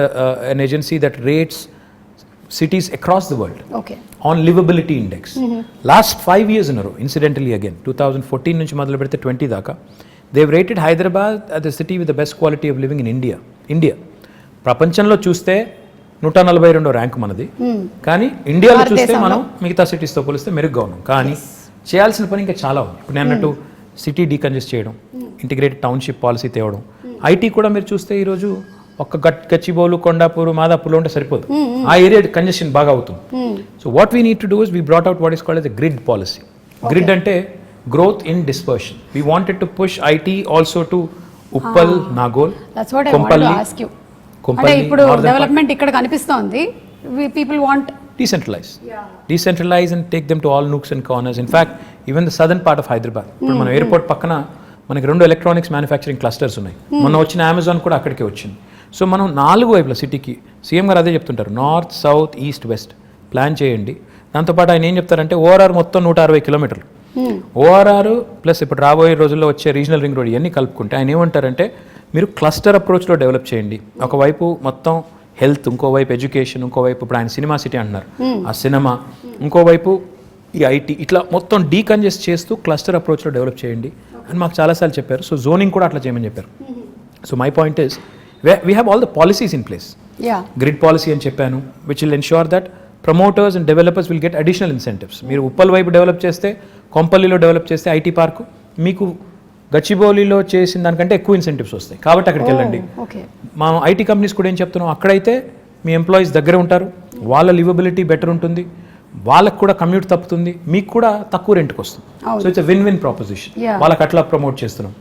an agency that rates cities across the world on livability index. Last 5 years in a row, incidentally again 2014 నుంచి మొదలు పెడితే 20 దాకా they've rated Hyderabad as the city with the best quality of living in India. ప్రపంచంలో చూస్తే 142వ rank మనది, కానీ ఇండియాలో చూస్తే మనం మిగతా సిటీస్తో పోలిస్తే మెరుగ్గా ఉన్నాం. కానీ చేయాల్సిన పని ఇంకా చాలా ఉంది. ఇప్పుడు నేను అన్నట్టు సిటీ డీకంజెస్ట్ చేయడం, ఇంటిగ్రేటెడ్ టౌన్షిప్ పాలసీ తేవడం, ఐటీ కూడా మీరు చూస్తే ఈరోజు ఒక్క గచ్చిబౌలు, కొండాపూర్, మాదాపూర్లో ఉంటే సరిపోదు, ఆ ఏరియా కంజెషన్ బాగా అవుతుంది. So what we need to do is we brought out what is called as a grid policy. Grid అంటే growth in dispersion. We wanted to push IT also to Uppal, Nagole, Kompally. ఇప్పుడు డెవలప్మెంట్ ఇక్కడ కనిపిస్తోంది. People want decentralize and take them to all nooks and corners. In fact, even the southern part of Hyderabad, ఇప్పుడు మన airport పక్కన మనకి 2 electronics manufacturing clusters ఉన్నాయి. మొన్న వచ్చిన అమెజాన్ కూడా అక్కడికే వచ్చింది. సో మనం 4 వైపుల సిటీకి సీఎం గారు అదే చెప్తుంటారు, north, south, east, west plan చేయండి. దాంతోపాటు ఆయన ఏం చెప్తారంటే ORR మొత్తం 160 కిలోమీటర్లు, ORR ప్లస్ ఇప్పుడు రాబోయే రోజుల్లో వచ్చే రీజనల్ రింగ్ రోడ్ ఇవన్నీ కలుపుకుంటే ఆయన ఏమంటారంటే మీరు క్లస్టర్ అప్రోచ్లో డెవలప్ చేయండి. ఒకవైపు మొత్తం హెల్త్, ఇంకోవైపు ఎడ్యుకేషన్, ఇంకోవైపు ఇప్పుడు ఆయన సినిమా సిటీ అంటున్నారు, ఆ సినిమా, ఇంకోవైపు ఈ ఐటీ, ఇట్లా మొత్తం డీకంజెస్ట్ చేస్తూ క్లస్టర్ అప్రోచ్లో డెవలప్ చేయండి అని మాకు చాలాసార్లు చెప్పారు. సో జోనింగ్ కూడా అట్లా చేయమని చెప్పారు. So my point is we have all the policies in place. Grid policy అని చెప్పాను, which will ensure that promoters and developers will get additional incentives. మీరు ఉప్పల్ వైపు డెవలప్ చేస్తే, కొంపల్లిలో డెవలప్ చేస్తే ఐటీ పార్కు, మీకు గచ్చిబౌలిలో చేసిన దానికంటే ఎక్కువ ఇన్సెంటివ్స్ వస్తాయి. కాబట్టి అక్కడికి వెళ్ళండి. మా ఐటీ కంపెనీస్ కూడా ఏం చెప్తున్నాం, అక్కడైతే మీ ఎంప్లాయీస్ దగ్గర ఉంటారు, వాళ్ళ లివబిలిటీ బెటర్ ఉంటుంది, వాళ్ళకు కూడా కమ్యూట్ తప్పుతుంది, మీకు కూడా తక్కువ రెంట్కి వస్తుంది. So it's win proposition. వాళ్ళకి అట్లా ప్రమోట్ చేస్తున్నాం.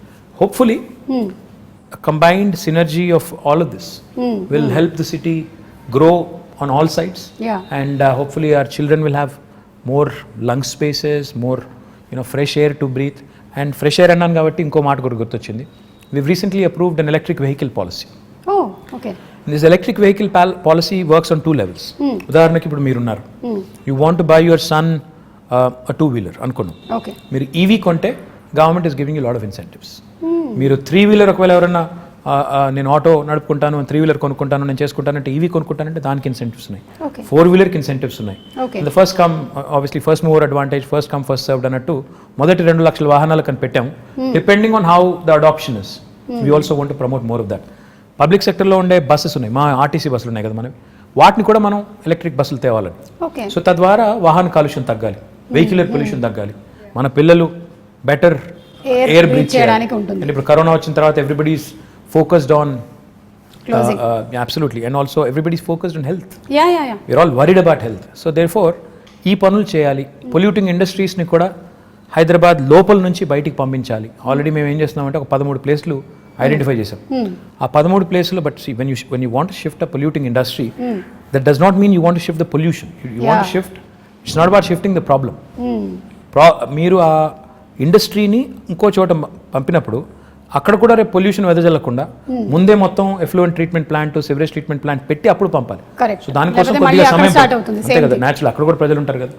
Hopefully combined synergy of all of this will help the city grow on all sides, and hopefully our children will have more lung spaces, more fresh air to breathe. And fresh air అన్నాను కాబట్టి ఇంకో మాట కూడా గుర్తొచ్చింది, we've recently approved an electric vehicle policy. Oh okay. This electric vehicle policy works on two levels. ఉదాహరణకి ఇప్పుడు మీరున్నారు, you want to buy your son a two-wheeler అనుకున్నాం. ఓకే. మీరు ఈవీ కొంటే government is giving you lot of incentives. మీరు 3-wheeler ఒకవేళ ఎవరన్నా నేను ఆటో నడుపుకుంటాను, 3-wheeler కొనుక్కుంటాను, నేను చేసుకుంటానంటే ఈవీ కొనుక్కుంటానంటే దానికి ఇన్సెంటివ్స్ ఉన్నాయి, 4-wheelerకి ఇన్సెంటివ్స్ ఉన్నాయి. The first come obviously first mover advantage, first come first served అన్నట్టు మొదటి 2 లక్షల వాహనాలు కని పెట్టాము. Depending on how the adoption is, we also want to promote more of that. Public సెక్టర్లో ఉండే బస్సెస్ ఉన్నాయి, మా ఆర్టీసీ బస్సులు ఉన్నాయి కదా మనవి, వాటిని కూడా మనం ఎలక్ట్రిక్ బస్సులు తేవాలని. సో తద్వారా వాహన కాలుష్యం తగ్గాలి, వెహిక్యులర్ పొల్యూషన్ తగ్గాలి, మన పిల్లలు బెటర్ ఎయిర్ బ్రీత్ చేయడానికి ఉంటుంది. ఇప్పుడు కరోనా వచ్చిన తర్వాత everybody's focused on absolutely, and also everybody's focused on health. We are all worried about health. So therefore ఈ పనులు చేయాలి. పొల్యూటింగ్ ఇండస్ట్రీస్ని కూడా హైదరాబాద్ లోపల నుంచి బయటికి పంపించాలి. ఆల్రెడీ మేము ఏం చేస్తున్నామంటే ఒక 13 ప్లేస్లు ఐడెంటిఫై చేసాం. ఆ 13 ప్లేస్లో but see when you want to shift a polluting industry, that does not mean you want to shift the pollution. You want to shift, it's not about shifting the problem. మీరు ఆ ఇండస్ట్రీని ఇంకో చోట పంపినప్పుడు అక్కడ కూడా రేపు పొల్యూషన్ వెదజల్లకుండా ముందే మొత్తం effluent treatment plant, sewerage treatment plant పెట్టి అప్పుడు పంపాలి. సో దానికోసం కొద్దిగా సమయం అంతే కదా, న్యాచురల్ అక్కడ కూడా ప్రజలు ఉంటారు కదా.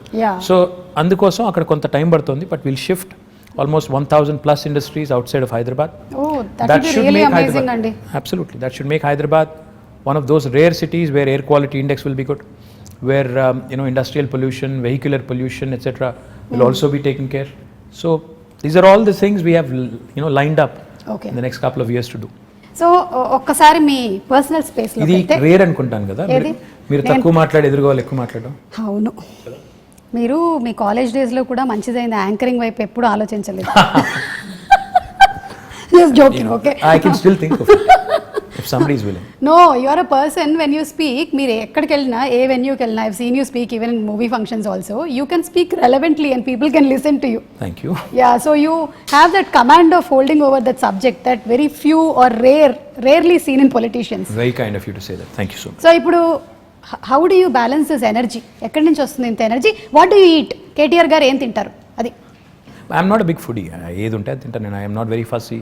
సో అందుకోసం అక్కడ కొంత టైం పడుతుంది. But will shift almost 1,000 plus industries outside of Hyderabad. Oh, that should really make amazing, Andi. Absolutely, that should make Hyderabad one of those rare cities where air quality index will be good, where industrial pollution, vehicular pollution, etc. will also be taken care. So these are all the things we have lined up in the next couple of years to do. So ఒక్కసారి మీ personal space లో ఇది rare అనుకుంటాను కదా, మీరు తక్కువ మాట్లాడి ఎదురుగా ఎక్కువ మాట్లాడడం. అవును, మీరు మీ కాలేజ్ డేస్లో కూడా మంచిదైంది, యాంకరింగ్ వైపు ఎప్పుడు ఆలోచించలేదు. Just joking, okay? I can still think of it if somebody is willing. No, you are a person when you speak, మీరు ఎక్కడికి వెళ్ళినా, ఏ వెన్యూకి వెళ్ళినా, I've seen you speak even in movie functions also, you can speak relevantly and people can listen to you. Thank you. Yeah, so you have that command of holding over that subject that very few or rarely seen in politicians. Very kind of you to say that. Thank you so much. So ఇప్పుడు how do you balance this energy? ఎక్కడి నుంచి వస్తుంది ఇంత energy? What do you eat? KTR garu ఏం తింటారు? అది I'm not a big foodie. ఏది ఉంటే అది తింటాను నేను. I'm not very fussy.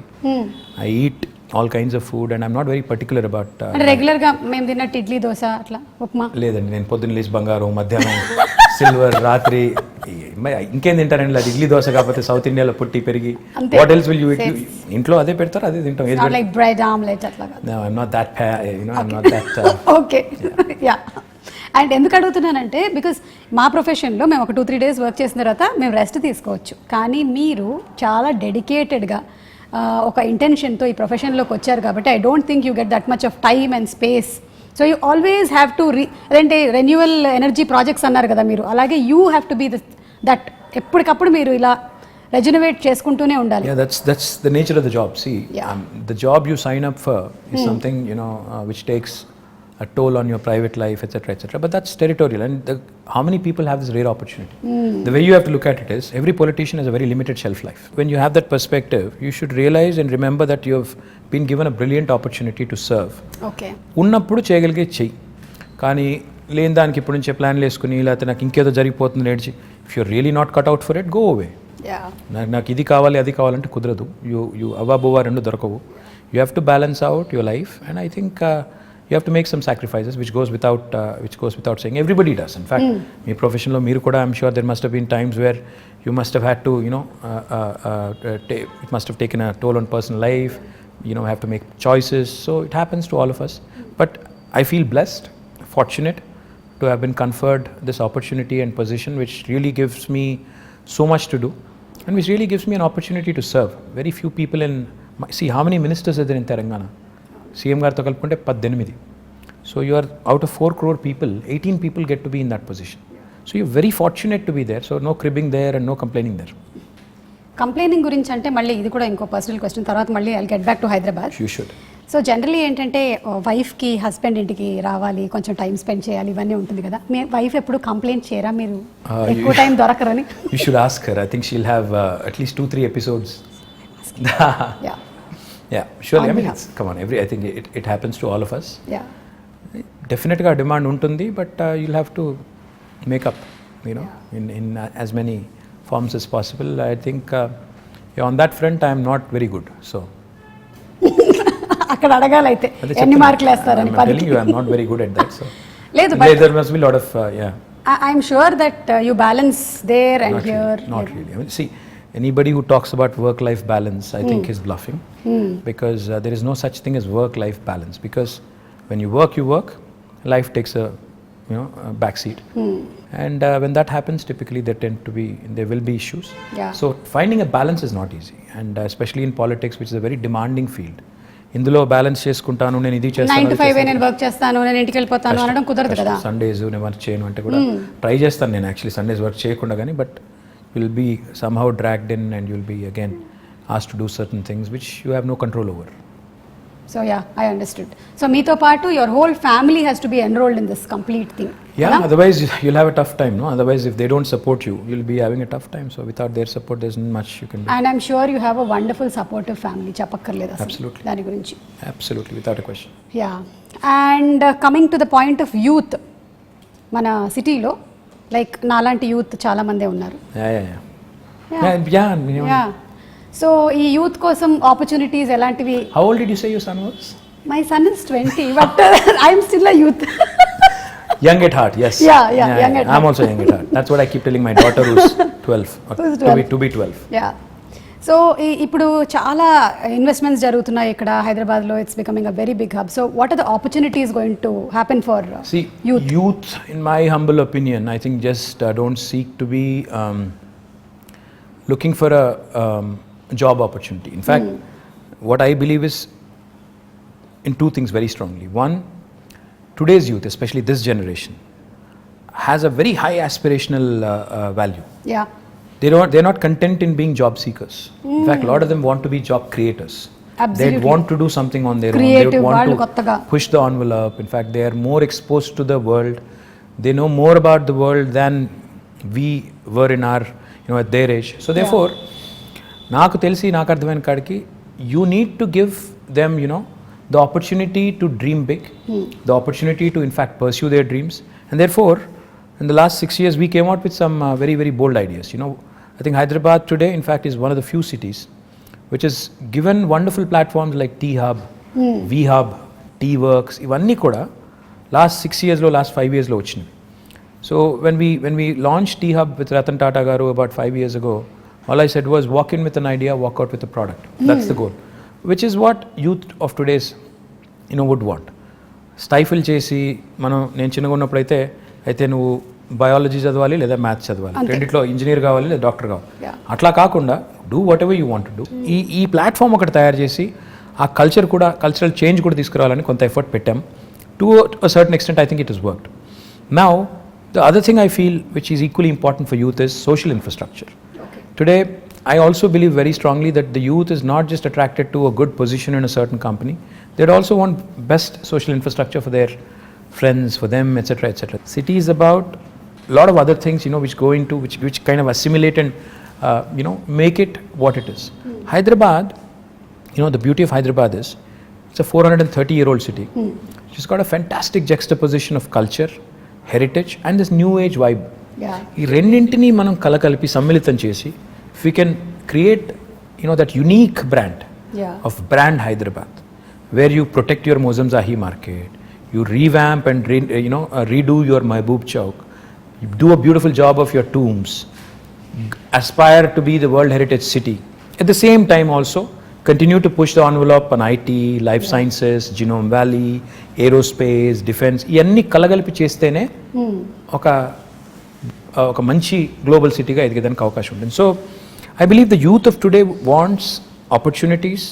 I eat all kinds of food and I'm not very particular about. అంటే రెగ్యులర్గా మేము తిన్నట్టు ఇడ్లీ, దోశ, అట్లా ఉప్మా లేదండి. నేను పొద్దున్న లేచి బంగారం, మధ్యాహ్నం సిల్వర్, రాత్రి ఇంకేం తింటారండి? అది ఇడ్లీ దోశ కాకపోతే సౌత్ ఇండియాలో పుట్టి పెరిగి what else will you eat? ఇంట్లో అదే పెడతారు, అదే తింటాం. లైక్ బ్రెడ్ ఆమ్లెట్ అట్లా కాదు. No, I'm not that I'm not that okay. Yeah. And ఎందుకు అడుగుతున్నానంటే బికాస్ మా ప్రొఫెషన్లో మేము ఒక 2-3 days వర్క్ చేసిన తర్వాత మేము రెస్ట్ తీసుకోవచ్చు, కానీ మీరు చాలా డెడికేటెడ్గా ఒక ఇంటెన్షన్తో ఈ ప్రొఫెషన్లోకి వచ్చారు కాబట్టి I don't think you get that much of time and space. So you always have to అదేంటే రెన్యువల్ ఎనర్జీ ప్రాజెక్ట్స్ అన్నారు కదా మీరు, అలాగే you have to be that ఎప్పటికప్పుడు మీరు ఇలా రెజనరేట్ చేసుకుంటూనే ఉండాలి. Yeah, that's the nature of the job. See, the job you sign up for is something which takes a toll on your private life, etc. But that's territorial, and how many people have this rare opportunity? The way you have to look at it is every politician has a very limited shelf life. When you have that perspective, you should realize and remember that you have been given a brilliant opportunity to serve. Okay. ఉన్నప్పుడు చేయగలిగే చెయ్యి, కానీ లేని దానికి ఇప్పుడు నుంచే ప్లాన్లు వేసుకుని లేకపోతే నాకు ఇంకేదో జరిగిపోతుంది నేర్చి, if you're really not cut out for it, go away. నాకు ఇది కావాలి అది కావాలంటే కుదరదు. యూ అవ్వబోవా రెండు దొరకవు. You have to balance out your life, and I think you have to make some sacrifices, which goes without saying. Everybody does. In fact, my profession lo meeru kuda, I'm sure there must have been times where you must have had to it must have taken a toll on personal life, have to make choices. So it happens to all of us, but I feel blessed, fortunate to have been conferred this opportunity and position which really gives me so much to do and which really gives me an opportunity to serve. Very few people see how many ministers are there in Telangana. CM గారితో కలుపుకుంటే 18. So you are out of 4 crore people, 18 people get to be in that position. So you're very fortunate to be there. So no cribbing there and no complaining there. Complaining గురించి అంటే మళ్ళీ ఇది కూడా ఇంకో personal question, తర్వాత మళ్ళీ I'll get back to Hyderabad. You should. So generally ఏంటంటే వైఫ్కి హస్బెండ్ ఇంటికి రావాలి, కొంచెం టైం స్పెండ్ చేయాలి, ఇవన్నీ ఉంటుంది కదా. మీ వైఫ్ ఎప్పుడు కంప్లైంట్ చేయరా మీరు ఎక్కువ time దొరకరని? You should ask her. I think she'll have at least 2-3 episodes. Yeah, surely. I mean, come on, I think it happens to all of us. Yeah. Definitely demand untundi, but you'll have to make up, in as many forms as possible. I think on that front I am not very good. So అక్కడ అడగాలైతే ఎన్ని మార్కులు వేస్తారని. I'm not very good at that. So లేదు, there must be a lot of yeah. I'm sure that you balance there and Not here. really, not really. I mean, see, anybody who talks about work-life balance, I think is bluffing, because there is no such thing as work-life balance. Because when you work, life takes a backseat, and when that happens, typically there will be issues. Yeah. So finding a balance is not easy, and especially in politics, which is a very demanding field. ఇందులో balance చేసుకుంటాను, నేను ఇది 9 to 5 నేను work చేస్తాను, నేను ఇంటికి వెళ్ళిపోతాను అనడం కుదరదు కదా. సండేస్ నేను వర్క్ చేయను అంటే కూడా ట్రై చేస్తాను నేను యాక్చువల్లీ సండేస్ వర్క్ చేయకుండా కానీ, but will be somehow dragged in and you'll be again asked to do certain things which you have no control over. So yeah, I understood. So మీతో పాటు your whole family has to be enrolled in this complete thing. Yeah, otherwise you'll have a tough time, no? Otherwise if they don't support you, you'll be having a tough time. So without their support, there's not much you can do. And I'm sure you have a wonderful supportive family. చెప్పక్కర్లేదు అసలు Absolutely. దాని గురించి. Absolutely, without a question. Yeah. And coming to the point of youth, మన సిటీలో like నాలాంటి youth చాలా మందే ఉన్నారు. Yeah. సో ఈ యూత్ కోసం ఆపర్చునిటీస్ ఎలాంటివి? How old did you say your son was? My son is 20, but I'm still a youth. Young at heart, yes. Yeah, young at I'm heart. also young at heart. That's what I keep telling my daughter who's 12. Who's 12. To be 12. Yeah. So ఇప్పుడు చాలా investments జరుగుతున్నాయి ఇక్కడ హైదరాబాద్లో. It's becoming a very big hub. So what are the opportunities going to happen for youth, in my humble opinion, I think just don't seek to be looking for a job opportunity. In fact, what I believe is in two things very strongly. One, today's youth, especially this generation, has a very high aspirational value. Yeah. They're not content in being job seekers. In fact, a lot of them want to be job creators. Absolutely. They want to do something on their Creative, own. They want to kottaga. push the envelope. In fact, they are more exposed to the world. They know more about the world than we were in our, at their age. So therefore, నాకు తెలిసి నాకు అర్థమైన కాడికి you need to give them, the opportunity to dream big, the opportunity to in fact pursue their dreams. And therefore, in the last 6 years, we came out with some very, very bold ideas. I think Hyderabad today, in fact, is one of the few cities which has given wonderful platforms like T-Hub, V-Hub, T-Works, ఇవన్నీ కూడా last 6 years లో, last 5 years లో వచ్చినాయి. So when we launched T-Hub with Ratan Tata garu about 5 years ago, all I said was walk in with an idea, walk out with a product. That's the goal, which is what youth of today's would want. Stifle చేసి నేను చిన్నగా ఉన్నప్పుడు అయితే నువ్వు biology చదవాలి లేదా maths చదవాలి, రెండిట్లో ఇంజనీర్ కావాలి లేదా డాక్టర్ కావాలి, అట్లా కాకుండా do what ever you want to do. ఈ ప్లాట్ఫామ్ ఒకటి తయారు చేసి ఆ కల్చరల్ చేంజ్ కూడా తీసుకురావాలని కొంత ఎఫర్ట్ పెట్టాం. To a certain extent I think it is worked. Now the other thing I feel which is equally important for youth is social infrastructure. Today, I also believe very strongly that the youth is not just attracted to a good position in a certain company, they'd also want best social infrastructure for their friends, for them, etc., etc. City is about a lot of other things, which kind of assimilate and, make it what it is. Hyderabad, the beauty of Hyderabad is, it's a 430-year-old city. It's got a fantastic juxtaposition of culture, heritage, and this new age vibe. ఈ రెండింటినీ మనం కలకలిపి సమ్మిళితం చేసి if we can create that unique brand of brand Hyderabad, where you protect your Mozamzahi market, you revamp and redo your Mehboob Chowk, you do a beautiful job of your tombs, aspire to be the World Heritage City, at the same time also continue to push the envelope on IT, life sciences, Genome Valley, aerospace, defense, ఇవన్నీ కలగలిపి చేస్తేనే ఒక మంచి global సిటీగా ఎదిగేదానికి అవకాశం ఉంటుంది. So I believe the youth of today wants opportunities.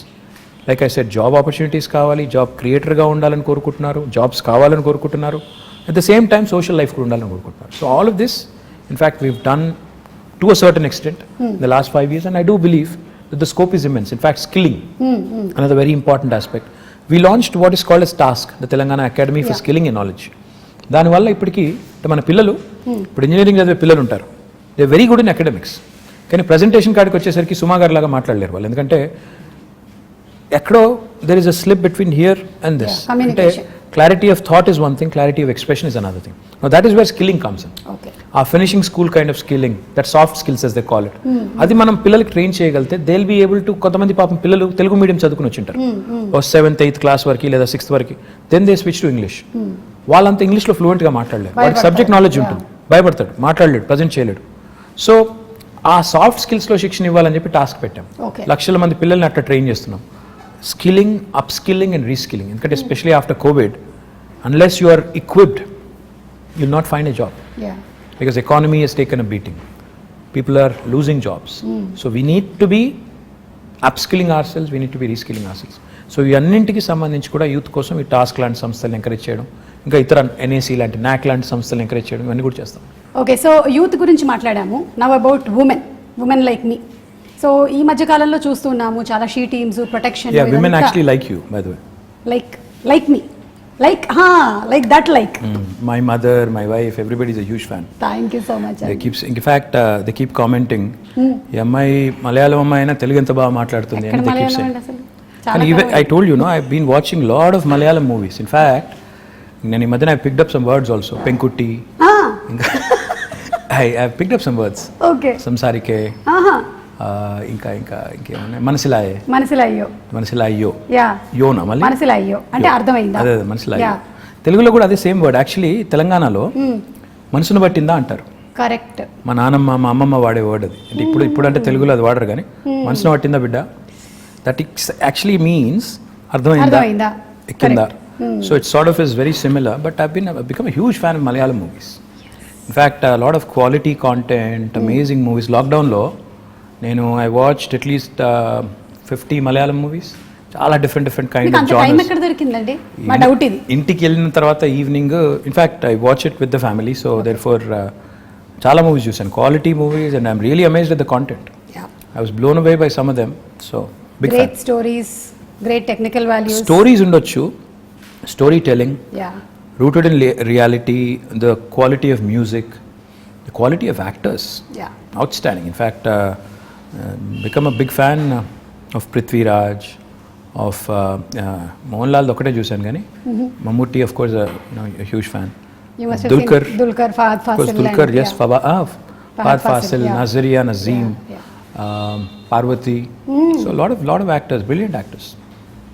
Like I said, job opportunities కావాలి, job క్రియేటర్గా ఉండాలని కోరుకుంటున్నారు, జాబ్స్ కావాలని కోరుకుంటున్నారు, at the same time social life కూడా ఉండాలని కోరుకుంటున్నారు. So all of this in fact weave done to a certain extent in the last 5 years, and I do believe that the scope is immense. In fact, skilling, another very important aspect. We launched what is called as TASK, the Telangana Academy for Skilling and Knowledge. దానివల్ల ఇప్పటికీ మన పిల్లలు, ఇప్పుడు engineering చదివే పిల్లలు ఉంటారు, they very good in academics, కానీ presentation కాడికి వచ్చేసరికి సుమా గారి లాగా మాట్లాడలేరు వాళ్ళు. ఎందుకంటే ఎక్కడో there is a slip between here and this. అంటే clarity of thought is one thing, clarity of expression is another thing. That is where skilling comes in. ఆ finishing school kind of skilling, that soft skills as they call it, అది మనం పిల్లలకి train చేయగలిగితే they will be able to. కొంతమంది పాపం పిల్లలు Telugu medium చదువుకుని వచ్చింటారు ఓ 7th 8th class వరకు లేదా 6th వరకు, then they switch to English. వాళ్ళంతా ఇంగ్లీష్లో ఫ్లూయెంట్గా మాట్లాడలేరు, వాడికి సబ్జెక్ట్ నాలెడ్జ్ ఉంటుంది, భయపడతాడు, మాట్లాడలేడు, ప్రజెంట్ చేయలేడు. సో ఆ సాఫ్ట్ స్కిల్స్లో శిక్షణ ఇవ్వాలని చెప్పి టాస్క్ పెట్టాం. లక్షల మంది పిల్లల్ని అట్లా ట్రైన్ చేస్తున్నాం. Skilling, up skilling and reskilling. ఎందుకంటే especially after covid, unless you are equipped, you will not find a job. Because economy has taken a beating. People are losing jobs. So we need to be upskilling ourselves, we need to be reskilling ourselves. So ఈ అన్నింటికి సంబంధించి కూడా youth కోసం ఈ task లాంటి సంస్థలను encourage చేయడం, ఇంకా ఇతర NAC లాంటి NAC లాంటి సంస్థలను ఎంకరేజ్ చేయడం, ఇవన్నీ కూడా చేస్తాం. ఓకే, సో యూత్ గురించి మాట్లాడాము. Now about women like me. So ఈ మధ్య కాలంలో చూస్తున్నాము చాలా she teams, protection. Yeah, women actually like you, by the way. Like me. Like that. My mother, my wife, everybody is a huge fan. Thank you so much. In fact, they keep commenting, ఈ అమ్మాయి మలయాళం అమ్మాయి అయినా తెలుగు ఎంత బాగా మాట్లాడుతుంది అని they keep saying. And even I told you, no, I've been watching lot of Malayalam movies. In fact, నేను ఈ మధ్యన I picked up some words also. Penkutti. I've picked up some words. Okay. Samsarike. ఇంకా ఇంకేమన్నా మనసిలాయ్యో యోనా మళ్ళీ మనసిలాయ్యో అంటే అర్థమైందా? అదే మనసిలాయ్యో. తెలుగులో కూడా అదే సేమ్ వర్డ్. యాక్చువల్లీ తెలంగాణలో మనసును పట్టిందా అంటారు. కరెక్ట్. మా నాన్నమ్మ మా అమ్మమ్మ వాడే వర్డ్ అది. అంటే ఇప్పుడు అంటే తెలుగులో అది వాడరు, కానీ మనసును పట్టిందా బిడ్డ, దట్ ఇట్స్ యాక్చువల్లీ మీన్స్ అర్థమైందా, ఎక్కిందా. So it's sort of is very similar, but I become a huge fan of Malayalam movies. In fact, a lot of quality content, amazing movies. లాక్డౌన్లో నేను I watched at least 50 Malayalam movies, చాలా different kind of genres. ఎక్కడ దొరికిందండి? మా doubt ఇది. ఇంటికి వెళ్ళిన తర్వాత evening, in fact I watch it with the family, so therefore చాలా మూవీస్ చూసాను, quality movies, and I'm really amazed at the content. I was blown away by some of them. So big fan. Great stories, great technical values. Stories ఉండొచ్చు, story telling, rooted in reality, the quality of music, the quality of actors, outstanding. In fact, become a big fan of Prithviraj, of Mohanlal ఒకటే చూశాను, కానీ Mammootty of course a huge fan. You must have Dulquer, Fahad Fasil. Dulquer, yes, Fahad Fasil, Nazaria, Nazeem, Parvati. So a lot of actors, brilliant actors.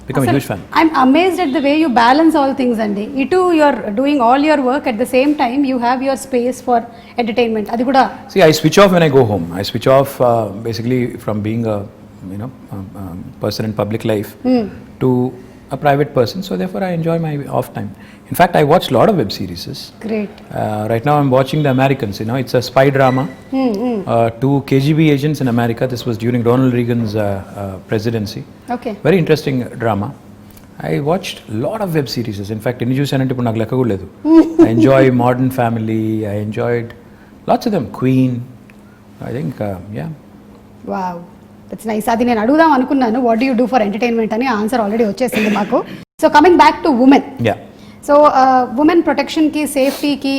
Become a huge fan. I'm amazed at the way you balance all things, andi. Itu you're doing all your work at the same time you have your space for entertainment. Adi kuda. See, I switch off when I go home. I switch off basically from being a person in public life to a private person. So therefore I enjoy my off time. In fact, I watch a lot of web series. Great. Right now I'm watching The Americans. It's a spy drama. 2 KGB agents in America. This was during Ronald Reagan's presidency. Okay. Very interesting drama. I watched a lot of web series. In fact, ఎన్ని చూసానంటే ఇప్పుడు నాకు లెక్క కూడా లేదు. I enjoy Modern Family. I enjoyed lots of them. Queen. I think, yeah. Wow. That's nice. అది నేను అడుగుదాం అనుకున్నాను, what do you do for entertainment అని. ఆన్సర్ ఆల్రెడీ వచ్చేసింది మాకు. So coming back to women. Yeah. So women ప్రొటెక్షన్కి, సేఫ్టీకి,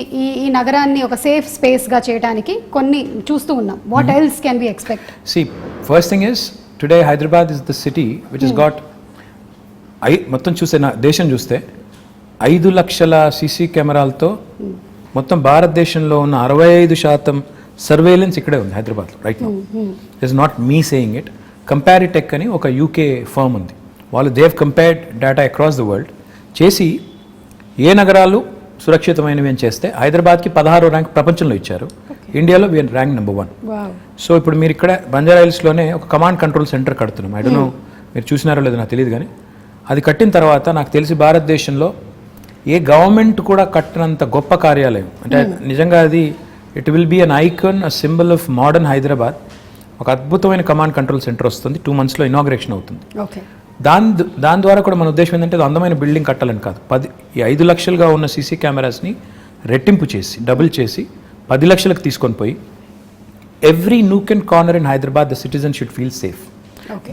ఈ నగరాన్ని ఒక సేఫ్ స్పేస్గా చేయడానికి కొన్ని చూస్తూ ఉన్నాం. What else can be expect? See, first thing is, today Hyderabad is the city which has got, మొత్తం చూస్తే దేశం చూస్తే 5 లక్షల సీసీ కెమెరాలతో మొత్తం భారతదేశంలో ఉన్న 65% సర్వేలెన్స్ ఇక్కడే ఉంది హైదరాబాద్లో right now. It's not me saying it. Comparitech అని ఒక UK ఫర్మ్ ఉంది, వాళ్ళు they've compared data across the world చేసి ఏ నగరాలు సురక్షితమైనవి అని చేస్తే హైదరాబాద్కి 16వ ర్యాంక్ ప్రపంచంలో ఇచ్చారు. ఇండియాలో వీఆర్ ర్యాంక్ నెంబర్ 1. సో ఇప్పుడు మీరు ఇక్కడ బంజారా హిల్స్లోనే ఒక కమాండ్ కంట్రోల్ సెంటర్ కడుతున్నాం. ఐ డోంట్ నో మీరు చూసినారో లేదో నాకు తెలియదు, కానీ అది కట్టిన తర్వాత నాకు తెలిసి భారతదేశంలో ఏ గవర్నమెంట్ కూడా కట్టినంత గొప్ప కార్యాలయం. అంటే నిజంగా అది it will be an icon, a symbol of modern Hyderabad. ఒక అద్భుతమైన కమాండ్ కంట్రోల్ సెంటర్ వస్తుంది, 2 monthsలో ఇనాగ్రేషన్ అవుతుంది. దాని ద్వారా కూడా మన ఉద్దేశం ఏంటంటే అది అందమైన బిల్డింగ్ కట్టాలని కాదు, 5 లక్షలుగా ఉన్న సీసీ కెమెరాస్ని రెట్టింపు చేసి, డబుల్ చేసి 10 లక్షలకు తీసుకొని పోయి every nook and corner in Hyderabad the citizen should feel safe.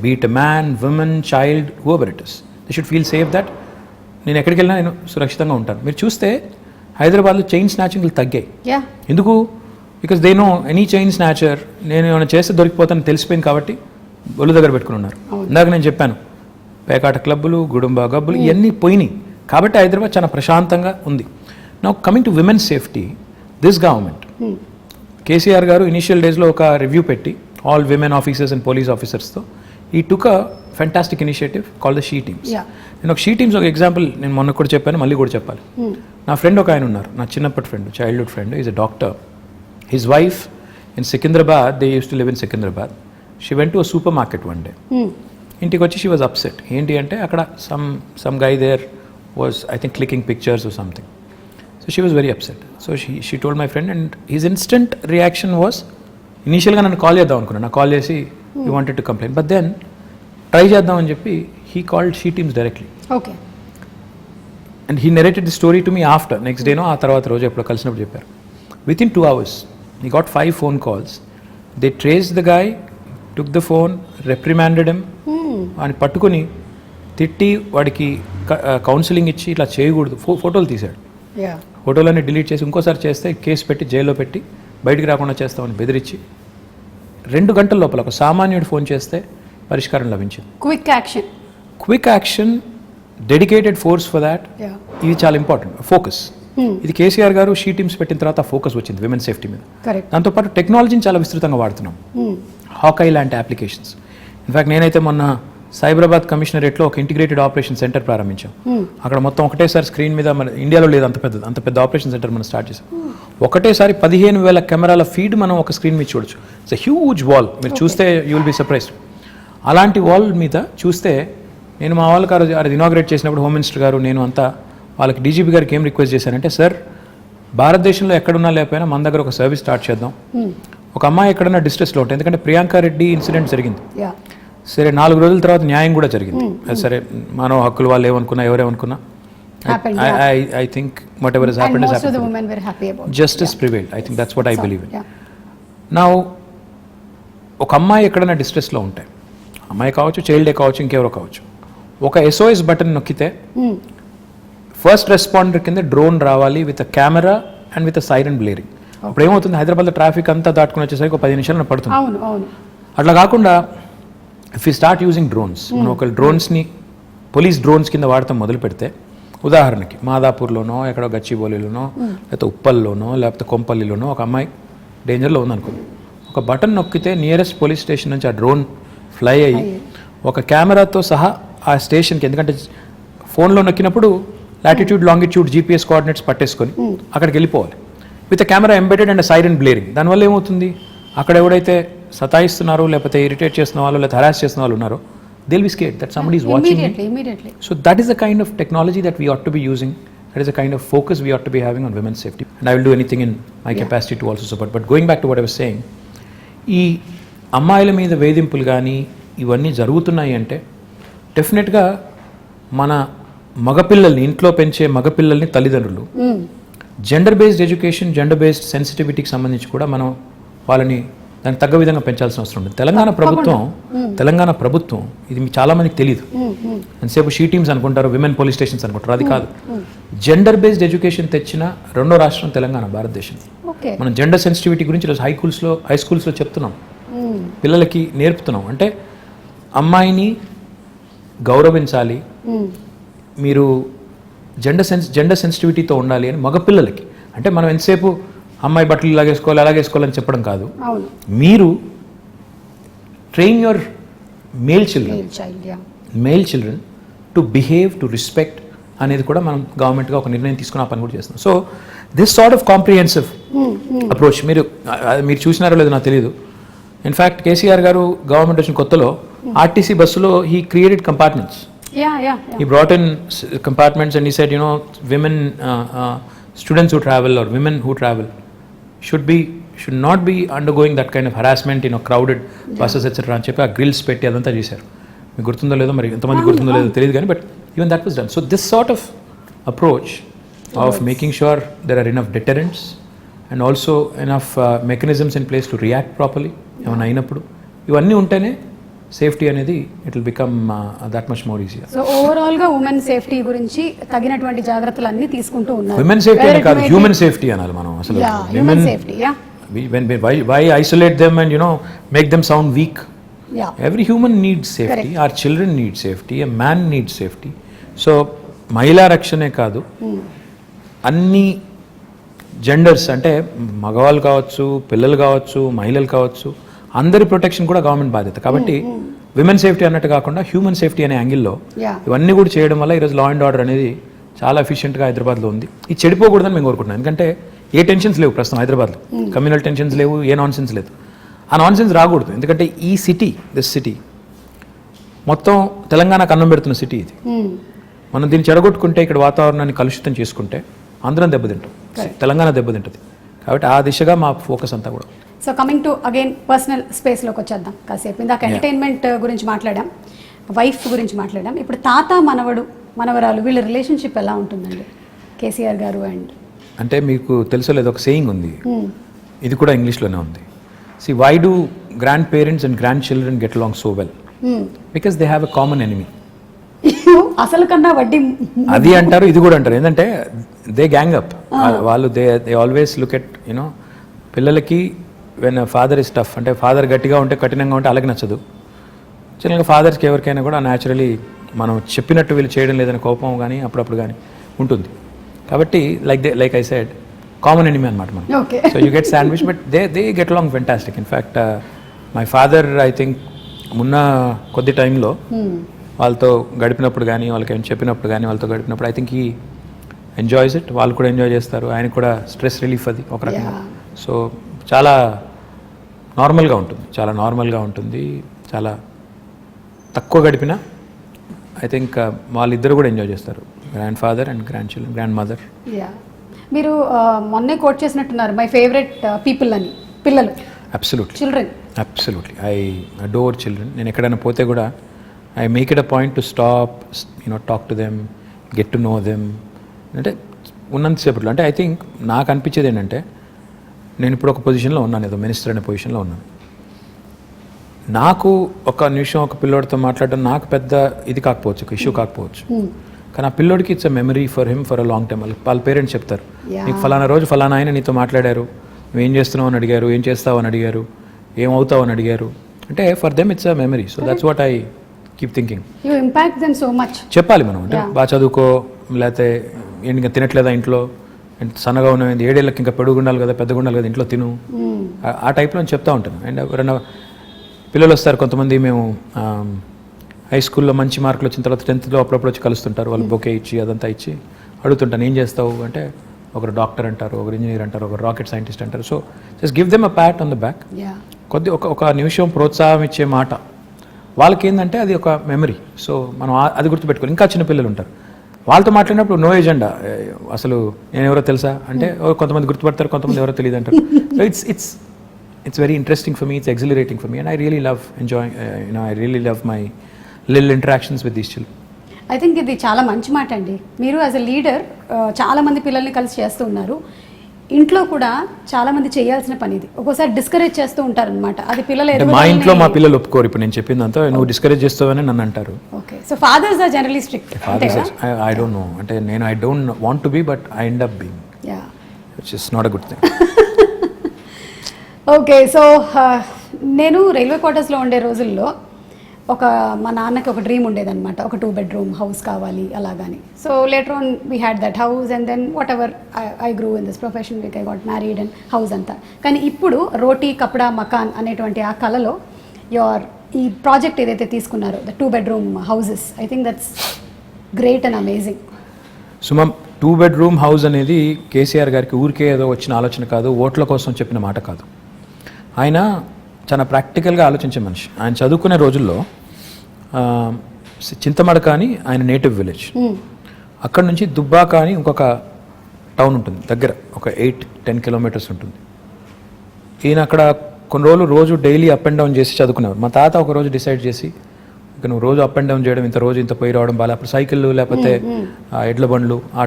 Be it man, women, child, whoever it is, they should feel safe that నేను ఎక్కడికి వెళ్ళినా నేను సురక్షితంగా ఉంటాను. మీరు చూస్తే హైదరాబాద్లో చైన్ స్నాచింగ్లు తగ్గాయి. ఎందుకు? Because they know any chain snatcher నేను ఏమైనా చేస్తే దొరికిపోతాను తెలిసిపోయింది కాబట్టి ఒళ్ళు దగ్గర పెట్టుకుని ఉన్నారు. ఇందాక నేను చెప్పాను, పేకాట క్లబ్బులు, గుడుంబా గబ్బులు ఇవన్నీ పోయినాయి కాబట్టి హైదరాబాద్ చాలా ప్రశాంతంగా ఉంది. Now coming to women safety, this government KCR garu initial డేస్లో ఒక రివ్యూ పెట్టి all women officers and police ఆఫీసర్స్తో ఈ took a fantastic initiative call the she teams. నేను ఒక షీ టీమ్స్ ఒక ఎగ్జాంపుల్ నేను మొన్న కూడా చెప్పాను, మళ్ళీ కూడా చెప్పాలి. నా ఫ్రెండ్ ఒక ఆయన ఉన్నారు, నా చిన్నప్పటి friend, childhood friend, is a doctor. His wife in Secunderabad, they use to live in Secunderabad. She went to a supermarket one day. ఇంటికి వచ్చి షీ వాజ్ అప్సెట్. ఏంటి అంటే అక్కడ some guy there was I think clicking pictures or something. So she was very upset. So she told my friend and his instant reaction was, ఇనీషియల్గా నన్ను call చేద్దాం అనుకున్నాను, నాకు కాల్ చేసి you wanted to complaint, but then try చేద్దామని చెప్పి he called she teams directly. Okay. And he narrated the story to me after, next డేనో ఆ తర్వాత రోజు ఎప్పుడో కలిసినప్పుడు చెప్పారు. With in 2 hours he got 5 phone calls. They traced the guy, took the phone, reprimanded him, అని పట్టుకుని తిట్టి వాడికి కౌన్సిలింగ్ ఇచ్చి ఇట్లా చేయకూడదు, ఫోటోలు తీశాడు. ఫోటోలన్నీ డిలీట్ చేసి ఇంకోసారి చేస్తే కేసు పెట్టి జైల్లో పెట్టి బయటికి రాకుండా చేస్తామని బెదిరించి 2 గంటల లోపల ఒక సామాన్యుడు ఫోన్ చేస్తే పరిష్కారం లభించింది. Quick action, dedicated force for that. ఇది చాలా ఇంపార్టెంట్. ఫోకస్, ఇది కేసీఆర్ గారు షీ టీమ్స్ పెట్టిన తర్వాత ఫోకస్ వచ్చింది విమెన్ సేఫ్టీ మీద. దాంతోపాటు టెక్నాలజీని చాలా విస్తృతంగా వాడుతున్నాం, హాకై లాంటి అప్లికేషన్స్. ఇన్ఫాక్ట్ నేనైతే మొన్న సైబరాబాద్ కమిషనరేట్లో ఒక ఇంటిగ్రేటెడ్ ఆపరేషన్ సెంటర్ ప్రారంభించాం. అక్కడ మొత్తం ఒకటేసారి స్క్రీన్ మీద, మన ఇండియాలో లేదు అంత పెద్ద ఆపరేషన్ సెంటర్ మనం స్టార్ట్ చేసాం. ఒకటేసారి 15,000 కెమెరాల ఫీడ్ మనం ఒక స్క్రీన్ మీద చూడొచ్చు. ఇట్స్ ఎ హ్యూజ్ వాల్, మీరు చూస్తే యూ విల్ బి సర్ప్రైజ్డ్. అలాంటి వాల్ మీద చూస్తే నేను మా వాళ్ళకి అది ఇనాగ్రేట్ చేసినప్పుడు హోమ్ మినిస్టర్ గారు నేను అంతా వాళ్ళకి డీజీపీ గారికి ఏం రిక్వెస్ట్ చేశానంటే, సార్ భారతదేశంలో ఎక్కడున్నా లేకపోయినా మన దగ్గర ఒక సర్వీస్ స్టార్ట్ చేద్దాం. ఒక అమ్మాయి ఎక్కడన్నా డిస్ట్రెస్లో ఉంటుంది, ఎందుకంటే ప్రియాంక రెడ్డి ఇన్సిడెంట్ జరిగింది, సరే 4 రోజుల తర్వాత న్యాయం కూడా జరిగింది. సరే మానవ హక్కులు వాళ్ళు ఏమనుకున్నా ఎవరేమనుకున్నా, I think whatever is happened is happened, justice prevailed. I think that's what I believe in. Now ఒక అమ్మాయి ఎక్కడైనా డిస్ట్రెస్లో ఉంటాయి, అమ్మాయి కావచ్చు, చైల్డే కావచ్చు, ఇంకెవరో కావచ్చు, ఒక SOS బటన్ నొక్కితే ఫస్ట్ రెస్పాండర్ కింద డ్రోన్ రావాలి with a camera and with a siren blaring. అప్పుడు ఏమవుతుంది, హైదరాబాద్లో ట్రాఫిక్ అంతా దాటుకుని వచ్చేసరికి ఒక 10 నిమిషాలు పడుతుంది. అట్లా కాకుండా if you start using drones, మనం ఒక డ్రోన్స్ని పోలీస్ డ్రోన్స్ కింద వాడటం మొదలు పెడితే, ఉదాహరణకి మాదాపూర్లోనో ఎక్కడో గచ్చిబౌలిలోనో లేకపోతే ఉప్పల్లోనో లేకపోతే కొంపల్లిలోనో ఒక అమ్మాయి డేంజర్లో ఉందనుకో, ఒక బటన్ నొక్కితే నియరెస్ట్ పోలీస్ స్టేషన్ నుంచి ఆ డ్రోన్ ఫ్లై అయ్యి ఒక కెమెరాతో సహా ఆ స్టేషన్కి, ఎందుకంటే ఫోన్లో నొక్కినప్పుడు లాటిట్యూడ్ లాంగిట్యూడ్ GPS కోఆర్డినేట్స్ పట్టేసుకొని అక్కడికి వెళ్ళిపోవాలి with camera embedded and siren blaring. దానివల్ల ఏమవుతుంది, అక్కడ ఎవడైతే సతాయిస్తున్నారో లేకపోతే ఇరిటేట్ చేస్తున్న వాళ్ళు లేకపోతే హరాస్ చేస్తున్న వాళ్ళు ఉన్నారో, they will be scared that somebody is watching. So that is the kind of technology that we ought to be using. That is the kind of focus we ought to be having on women's safety. And I will do anything in my capacity to also support. But going back to what I was saying, ఈ అమ్మాయిల మీద వేధింపులు కానీ ఇవన్నీ జరుగుతున్నాయి అంటే డెఫినెట్గా మన మగపిల్లల్ని, ఇంట్లో పెంచే మగపిల్లల్ని తల్లిదండ్రులు gender based education, gender based సెన్సిటివిటీకి సంబంధించి కూడా మనం వాళ్ళని దానికి తగ్గ విధంగా పెంచాల్సిన అవసరం ఉంది. తెలంగాణ ప్రభుత్వం ఇది చాలా మందికి తెలియదు. ఎంతసేపు షీ టీమ్స్ అనుకుంటారు, విమెన్ పోలీస్ స్టేషన్స్ అనుకుంటారు, అది కాదు. జెండర్ బేస్డ్ ఎడ్యుకేషన్ తెచ్చిన 2వ రాష్ట్రం తెలంగాణ, భారతదేశం. మనం జెండర్ సెన్సిటివిటీ గురించి ఈరోజు హై స్కూల్స్లో చెప్తున్నాం, పిల్లలకి నేర్పుతున్నాం. అంటే అమ్మాయిని గౌరవించాలి, మీరు జెండర్ సెన్సిటివిటీతో ఉండాలి అని మగపిల్లలకి. అంటే మనం ఎంతసేపు అమ్మాయి బట్టలు అలాగేసుకోవాలని చెప్పడం కాదు. మీరు train your male children to behave, to respect అనేది కూడా మనం గవర్నమెంట్గా ఒక నిర్ణయం తీసుకుని ఆ పని కూడా చేస్తున్నాం. So this sort of comprehensive approach మీరు చూసినారో లేదో నాకు తెలియదు. ఇన్ఫ్యాక్ట్ కేసీఆర్ గారు గవర్నమెంట్ వచ్చిన కొత్తలో ఆర్టీసీ బస్సులో he created compartments. He brought in compartments and he said, women, students who travel or women who travel should not be undergoing that kind of harassment in crowded buses etc. అని చెప్పి ఆ grills పెట్టి అదంతా చేశారు. మీకు గుర్తుందో లేదో, మరి ఎంతమంది గుర్తుందో లేదో తెలియదు కానీ, but even that was done. So this sort of approach of making sure there are enough deterrents and also enough mechanisms in place to react properly ఏమైనా అయినప్పుడు, ఇవన్నీ ఉంటేనే సేఫ్టీ అనేది it will become that much more easy. So overall గా women safety గురించి తగినటువంటి జాగ్రత్తలు అన్ని తీసుకుంటూ ఉన్నారు. ఉమెన్ సేఫ్టీ అనే కాదు, హ్యూమన్ సేఫ్టీ అనాలి మనం అసలు. Human safety, why isolate them and make them sound weak? Every human needs safety. Our children need safety, a man needs safety. So మహిళా రక్షణే కాదు, అన్ని జెండర్స్ అంటే మగవాళ్ళు కావచ్చు, పిల్లలు కావచ్చు, మహిళలు కావచ్చు, అందరి ప్రొటెక్షన్ కూడా గవర్నమెంట్ బాధ్యత. కాబట్టి విమెన్ సేఫ్టీ అన్నట్టు కాకుండా హ్యూమన్ సేఫ్టీ అనే యాంగిల్లో ఇవన్నీ కూడా చేయడం వల్ల ఈరోజు లా అండ్ ఆర్డర్ అనేది చాలా ఎఫిషియెంట్గా హైదరాబాద్లో ఉంది. ఇది చెడిపోకూడదని మేము కోరుకుంటున్నాం. ఎందుకంటే ఏ టెన్షన్స్ లేవు ప్రస్తుతం హైదరాబాద్లో, కమ్యూనల్ టెన్షన్స్ లేవు, ఏ నాన్సెన్స్ లేదు. ఆ నాన్సెన్స్ రాకూడదు. ఎందుకంటే ఈ దిస్ సిటీ మొత్తం తెలంగాణకు అన్నం పెడుతున్న సిటీ ఇది. మనం దీన్ని చెడగొట్టుకుంటే, ఇక్కడ వాతావరణాన్ని కలుషితం చేసుకుంటే అందరం దెబ్బతింటాం, తెలంగాణ దెబ్బతింటుంది. కాబట్టి ఆ దిశగా మా ఫోకస్ అంతా కూడా. So coming to again personal స్పేస్లోకి వచ్చేద్దాం కాసేపు. ఇందాక ఎంటర్టైన్మెంట్ గురించి మాట్లాడాం, వైఫ్ గురించి మాట్లాడాం. ఇప్పుడు తాత మనవడు మనవరాలు వీళ్ళ రిలేషన్షిప్ ఎలా ఉంటుందండి కేసీఆర్ గారు అండ్? అంటే మీకు తెలుసో లేదు, ఒక సేయింగ్ ఉంది, ఇది కూడా ఇంగ్లీష్లోనే ఉంది. See why do grandparents and grandchildren get along so well? Because they have a common enemy. అసలు కన్నా వడ్డీ అది అంటారు, ఇది కూడా అంటారు. ఏంటంటే దే గ్యాంగ్ అప్. వాళ్ళు they always look at you know, పిల్లలకి వెన్ ఫాదర్ ఇస్ టఫ్, అంటే ఫాదర్ గట్టిగా ఉంటే కఠినంగా ఉంటే అలాగే నచ్చదు. చిన్నగా ఫాదర్స్కి ఎవరికైనా కూడా న్యాచురలీ మనం చెప్పినట్టు వీళ్ళు చేయడం లేదని కోపం కానీ అప్పుడప్పుడు కానీ ఉంటుంది. కాబట్టి like I said, common enemy అనమాట మనం. So you get sandwich, but they get along fantastic. In fact my father I think మొన్న కొద్ది టైంలో వాళ్ళతో గడిపినప్పుడు కానీ, వాళ్ళకి ఏమైనా చెప్పినప్పుడు కానీ, వాళ్ళతో గడిపినప్పుడు I think he enjoys it. వాళ్ళు కూడా ఎంజాయ్ చేస్తారు, ఆయన కూడా స్ట్రెస్ రిలీఫ్ అది ఒక రకంగా. సో చాలా నార్మల్గా ఉంటుంది, చాలా నార్మల్గా ఉంటుంది. చాలా తక్కువ గడిపినా ఐ థింక్ వాళ్ళిద్దరు కూడా ఎంజాయ్ చేస్తారు, grand father and grand children, grand mother. మీరు మొన్నే కోట్ చేసినట్టున్నారు, మై ఫేవరెట్ పీపుల్ అని. పిల్లలు absolutely, children absolutely, I adore children. నేను ఎక్కడైనా పోతే కూడా I make it a point to stop, talk to them, get to know them. అంటే ఉన్నంతసేపట్లో అంటే ఐ థింక్ నాకు అనిపించేది ఏంటంటే, నేను ఇప్పుడు ఒక పొజిషన్లో ఉన్నాను, ఏదో మినిస్టర్ అనే పొజిషన్లో ఉన్నాను. నాకు ఒక నిమిషం ఒక పిల్లోడితో మాట్లాడడం నాకు పెద్ద ఇది కాకపోవచ్చు, ఒక ఇష్యూ కాకపోవచ్చు. కానీ ఆ పిల్లోడికి it's a memory for him for a long time. వాళ్ళ పేరెంట్స్ చెప్తారు, నీకు ఫలానా రోజు ఫలానా ఆయన నీతో మాట్లాడారు, నువ్వేం చేస్తున్నావు అని అడిగారు, ఏం చేస్తావు అని అడిగారు, ఏమవుతావు అని అడిగారు. అంటే for them it's a memory. So that's what I keep thinking. You impact them so much. చెప్పాలి మనం, అంటే బాగా చదువుకో, లేకపోతే ఇంకా తినట్లేదా ఇంట్లో, సన్నగా ఉన్నది 7 ఏళ్ళకి ఇంకా పెరుగుండాలి కదా, పెద్దగా ఉండాలి కదా, ఇంట్లో తిను, ఆ టైప్లో చెప్తూ ఉంటాను. అండ్ ఎవరైనా పిల్లలు వస్తారు కొంతమంది, మేము హై స్కూల్లో మంచి మార్కులు వచ్చిన తర్వాత 10th అప్పుడప్పుడు వచ్చి కలుస్తుంటారు, వాళ్ళు బొకే ఇచ్చి అదంతా ఇచ్చి అడుగుతుంటాను, ఏం చేస్తావు అంటే, ఒకరు డాక్టర్ అంటారు, ఒకరు ఇంజనీర్ అంటారు, ఒకరు రాకెట్ సైంటిస్ట్ అంటారు. So just give them a Pat on the back. ఒక నిమిషం ప్రోత్సాహం ఇచ్చే మాట వాళ్ళకి ఏంటంటే అది ఒక మెమరీ. సో మనం అది గుర్తుపెట్టుకోవాలి. ఇంకా చిన్న పిల్లలు ఉంటారు, వాళ్ళతో మాట్లాడినప్పుడు నో ఎజెండా, అసలు నేను ఎవరో తెలుసా అంటే కొంతమంది గుర్తుపడతారు, కొంతమంది ఎవరో తెలియదు అంటారు. So it's very interesting for me, it's exhilarating for me, and I really love enjoying, I really love my little interactions with these children. I think ఇది చాలా మంచి మాట అండి. మీరు యాజ్ అ లీడర్ చాలా మంది పిల్లల్ని కలిసి చేస్తూ ఉన్నారు. ఇంట్లో కూడా చాలా మంది చేయాల్సిన పని ఇది. ఒక్కోసారి డిస్కరేజ్ చేస్తూ ఉంటారు అనమాట. అది పిల్లలు మా ఇంట్లో మా పిల్లలు ఒప్పుకోరు. ఇప్పుడు నేను చెప్పిందంతా నువ్వు డిస్కరేజ్ చేస్తావని నన్ను అంటారు. Okay, so fathers are generally strict. I don't know, అంటే నేను I don't want to be, but I end up being, which is not a good thing. Okay, so నేను రైల్వే క్వార్టర్స్లో ఉండే రోజుల్లో మా నాన్నకి ఒక డ్రీమ్ ఉండేదన్నమాట, ఒక 2 bedroom హౌస్ కావాలి అలాగని. So later on we had that house and then whatever I grew in this profession, which I got married and house అంతా. కానీ ఇప్పుడు రోటీ కప్డా మకాన్ అనేటువంటి ఆ కళలో ఈ ప్రాజెక్ట్ ఏదైతే తీసుకున్నారో, the 2 bedroom houses, I think that's great and amazing. సుమం, 2 bedroom హౌస్ అనేది కేసీఆర్ గారికి ఊరికే ఏదో వచ్చిన ఆలోచన కాదు, ఓట్ల కోసం చెప్పిన మాట కాదు. ఆయన చాలా ప్రాక్టికల్గా ఆలోచించే మనిషి. ఆయన చదువుకునే రోజుల్లో చింతమడక అని ఆయన నేటివ్ విలేజ్, అక్కడ నుంచి దుబ్బాక అని ఇంకొక టౌన్ ఉంటుంది దగ్గర, ఒక 8-10 kilometers ఉంటుంది. ఈయన అక్కడ కొన్ని రోజులు రోజు డైలీ అప్ అండ్ డౌన్ చేసి చదువుకునేవారు. మా తాత ఒక రోజు డిసైడ్ చేసి, ఇక నువ్వు రోజు అప్ అండ్ డౌన్ చేయడం, ఇంత పోయి రావడం బాగా, అప్పుడు సైకిళ్ళు లేకపోతే ఎడ్ల బండ్లు, ఆ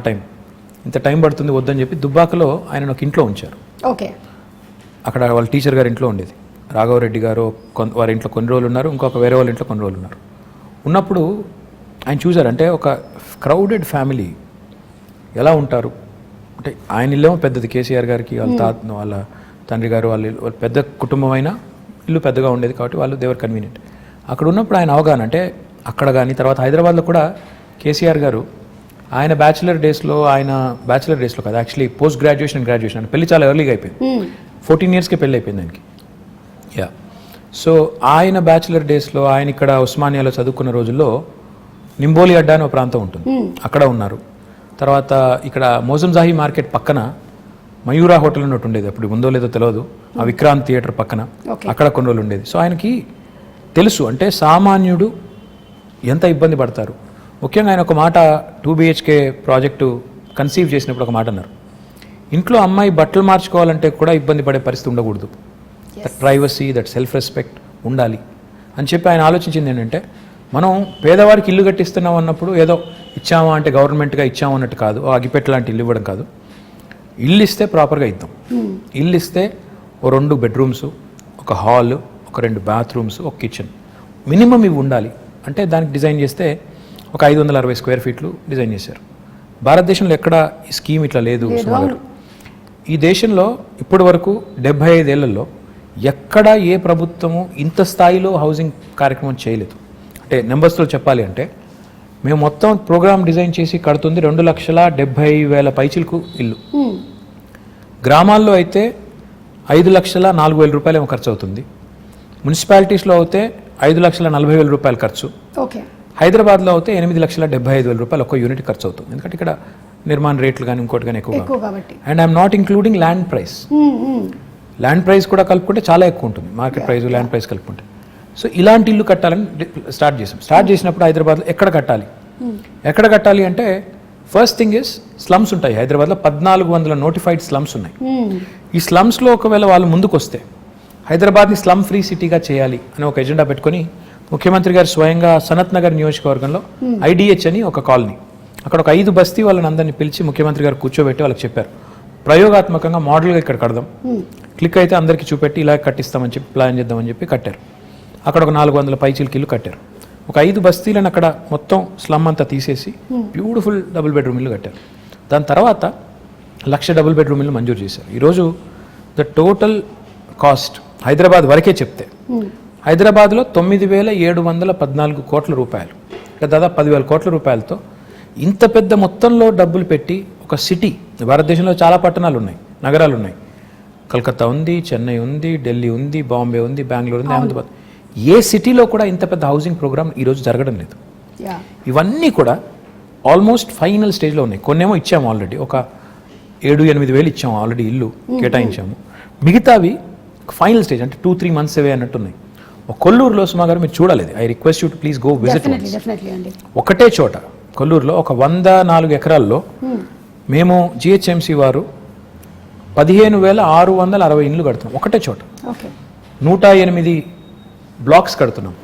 ఇంత టైం పడుతుంది వద్దని చెప్పి దుబ్బాకలో ఆయన ఒక ఇంట్లో ఉంచారు. ఓకే, అక్కడ వాళ్ళ టీచర్ గారి ఇంట్లో ఉండేది. రాఘవరెడ్డి గారు వారి ఇంట్లో కొన్ని రోజులు ఉన్నారు, ఇంకొక వేరే వాళ్ళ ఇంట్లో కొన్ని రోజులు ఉన్నారు. ఉన్నప్పుడు ఆయన చూసారంటే ఒక క్రౌడెడ్ ఫ్యామిలీ ఎలా ఉంటారు అంటే, ఆయన ఇల్లేమో పెద్దది, కేసీఆర్ గారికి వాళ్ళ తండ్రి గారు వాళ్ళ పెద్ద కుటుంబం అయినా ఇల్లు పెద్దగా ఉండేది కాబట్టి వాళ్ళు దేవర్ కన్వీనియంట్. అక్కడ ఉన్నప్పుడు ఆయన అవగాహన అంటే, అక్కడ కానీ తర్వాత హైదరాబాద్లో కూడా కేసీఆర్ గారు ఆయన బ్యాచిలర్ డేస్లో కాదు, actually post graduation and graduation అంటే పెళ్లి చాలా ఎర్లీగా అయిపోయింది. 14 ఇయర్స్కి పెళ్ళి అయిపోయింది ఆయనకి. యా, సో ఆయన బ్యాచిలర్ డేస్లో ఆయన ఇక్కడ ఉస్మానియాలో చదువుకున్న రోజుల్లో నింబోలి అడ్డా అనే ఒక ప్రాంతం ఉంటుంది, అక్కడ ఉన్నారు. తర్వాత ఇక్కడ మోజంజాహి మార్కెట్ పక్కన మయూరా హోటల్ అని ఒకటి ఉండేది, అప్పుడు ఉందో లేదో తెలియదు, ఆ విక్రాంత్ థియేటర్ పక్కన, అక్కడ కొన్ని రోజులు ఉండేది. సో ఆయనకి తెలుసు అంటే సామాన్యుడు ఎంత ఇబ్బంది పడతారు. ముఖ్యంగా ఆయన ఒక మాట 2 BHK ప్రాజెక్టు కన్సీవ్ చేసినప్పుడు ఒక మాట అన్నారు, ఇంట్లో అమ్మాయి బట్టలు మార్చుకోవాలంటే కూడా ఇబ్బంది పడే పరిస్థితి ఉండకూడదు, that privacy, that self respect ఉండాలి అని చెప్పి ఆయన ఆలోచించింది ఏంటంటే, మనం పేదవారికి ఇల్లు కట్టిస్తున్నాం అన్నప్పుడు ఏదో ఇచ్చామా అంటే గవర్నమెంట్గా ఇచ్చాము అన్నట్టు కాదు, అగిపెట్ట లాంటి ఇల్లు ఇవ్వడం కాదు, ఇల్లు ఇస్తే ప్రాపర్గా ఇద్దాం. ఇల్లు ఇస్తే ఓ 2 బెడ్రూమ్స్, ఒక హాల్, ఒక 2 బాత్రూమ్స్, ఒక కిచెన్ మినిమం ఇవి ఉండాలి అంటే దానికి డిజైన్ చేస్తే ఒక 560 స్క్వేర్ ఫీట్లు డిజైన్ చేశారు. భారతదేశంలో ఎక్కడ ఈ స్కీమ్ ఇట్లా లేదు సుమారు. ఈ దేశంలో ఇప్పటి వరకు 75 ఏళ్లలో ఎక్కడ ఏ ప్రభుత్వము ఇంత స్థాయిలో హౌసింగ్ కార్యక్రమం చేయలేదు. అంటే నెంబర్స్తో చెప్పాలి అంటే మేము మొత్తం ప్రోగ్రామ్ డిజైన్ చేసి కడుతుంది 2,70,000 పైచిలకు ఇల్లు. గ్రామాల్లో అయితే 5,04,000 రూపాయలు ఏమో ఖర్చు అవుతుంది. మున్సిపాలిటీస్లో అయితే 5,40,000 రూపాయలు ఖర్చు. హైదరాబాద్లో అయితే 8,75,000 రూపాయలు ఒక్క యూనిట్ ఖర్చు అవుతుంది, ఎందుకంటే ఇక్కడ నిర్మాణ రేట్లు కానీ ఇంకోటి కానీ ఎక్కువ. And I'm not including land price. Land price కూడా కలుపుకుంటే చాలా ఎక్కువ ఉంటుంది, మార్కెట్ ప్రైస్ ల్యాండ్ ప్రైస్ కలుపుకుంటే. సో ఇలాంటి ఇల్లు కట్టాలని స్టార్ట్ చేసినప్పుడు హైదరాబాద్లో ఎక్కడ కట్టాలి అంటే ఫస్ట్ థింగ్ ఇస్ స్లమ్స్ ఉంటాయి. హైదరాబాద్లో 1400 నోటిఫైడ్ స్లమ్స్ ఉన్నాయి. ఈ స్లమ్స్లో ఒకవేళ వాళ్ళు ముందుకు వస్తే హైదరాబాద్ని స్లమ్ ఫ్రీ సిటీగా చేయాలి అని ఒక ఎజెండా పెట్టుకొని ముఖ్యమంత్రి గారు స్వయంగా సనత్ నగర్ నియోజకవర్గంలో IDH అని ఒక కాలనీ, అక్కడ ఒక 5 బస్తీ వాళ్ళని అందరినీ పిలిచి ముఖ్యమంత్రి గారు కూర్చోబెట్టి వాళ్ళకి చెప్పారు, ప్రయోగాత్మకంగా మోడల్గా ఇక్కడ కడదాం, క్లిక్ అయితే అందరికీ చూపెట్టి ఇలా కట్టిస్తామని చెప్పి ప్లాన్ చేద్దామని చెప్పి కట్టారు. అక్కడ ఒక 400 పైచీలకి ఇల్లు కట్టారు. ఒక 5 బస్తీలను అక్కడ మొత్తం స్లమ్ అంతా తీసేసి బ్యూటిఫుల్ డబుల్ బెడ్రూమ్ ఇల్లు కట్టారు. దాని తర్వాత 1,00,000 డబుల్ బెడ్రూమ్ ఇల్లు మంజూరు చేశారు. ఈరోజు ద టోటల్ కాస్ట్ హైదరాబాద్ వరకే చెప్తే హైదరాబాద్లో 9,714 కోట్ల రూపాయలు, అంటే దాదాపు 10,000 కోట్ల రూపాయలతో ఇంత పెద్ద మొత్తంలో డబ్బులు పెట్టి ఒక సిటీ, భారతదేశంలో చాలా పట్టణాలు ఉన్నాయి, నగరాలు ఉన్నాయి, కలకత్తా ఉంది, చెన్నై ఉంది, ఢిల్లీ ఉంది, బాంబే ఉంది, బెంగళూరు ఉంది, అహ్మదాబాద్, ఏ సిటీలో కూడా ఇంత పెద్ద హౌసింగ్ ప్రోగ్రామ్ ఈరోజు జరగడం లేదు. ఇవన్నీ కూడా ఆల్మోస్ట్ ఫైనల్ స్టేజ్లో ఉన్నాయి. కొన్నేమో ఇచ్చాము ఆల్రెడీ, ఒక 7-8 వేలు ఇచ్చాము ఆల్రెడీ, ఇల్లు కేటాయించాము. మిగతావి ఫైనల్ స్టేజ్ అంటే 2-3 months అవే అన్నట్టు ఉన్నాయి. కొల్లూరులో సుమా గారు మీరు చూడాలి, I request you to please go visit. ఒకటే చోట కొల్లూరులో ఒక 104 ఎకరాల్లో మేము GHMC వారు 15,660 ఇండ్లు కడుతున్నాం. ఒకటే చోట 108 బ్లాక్స్ కడుతున్నాం.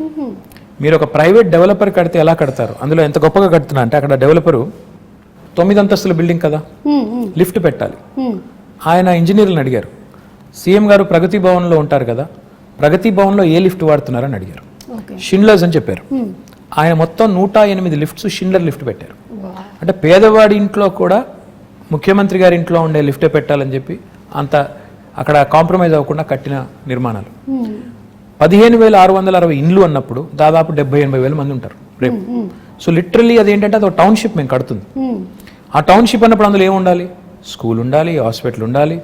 మీరు ఒక ప్రైవేట్ డెవలపర్ కడితే ఎలా కడతారు, అందులో ఎంత గొప్పగా కడుతున్నా అంటే అక్కడ డెవలపరు 9 అంతస్తుల బిల్డింగ్ కదా, లిఫ్ట్ పెట్టాలి. ఆయన ఇంజనీర్లను అడిగారు, సీఎం గారు ప్రగతి భవన్లో ఉంటారు కదా, ప్రగతి భవన్లో ఏ లిఫ్ట్ వాడుతున్నారని అడిగారు. షిండ్లర్స్ అని చెప్పారు. ఆయన మొత్తం 108 లిఫ్ట్స్ షిండ్లర్ లిఫ్ట్ పెట్టారు. అంటే పేదవాడి ఇంట్లో కూడా ముఖ్యమంత్రి గారి ఇంట్లో ఉండే లిఫ్టే పెట్టాలని చెప్పి అంత అక్కడ కాంప్రమైజ్ అవ్వకుండా కట్టిన నిర్మాణాలు. 15,660 ఇండ్లు అన్నప్పుడు దాదాపు 70-80 వేల మంది ఉంటారు రేపు. సో లిటరల్లీ అదేంటంటే అది ఒక టౌన్షిప్ మేము కడుతుంది. ఆ టౌన్షిప్ అన్నప్పుడు అందులో ఏముండాలి, స్కూల్ ఉండాలి, హాస్పిటల్ ఉండాలి,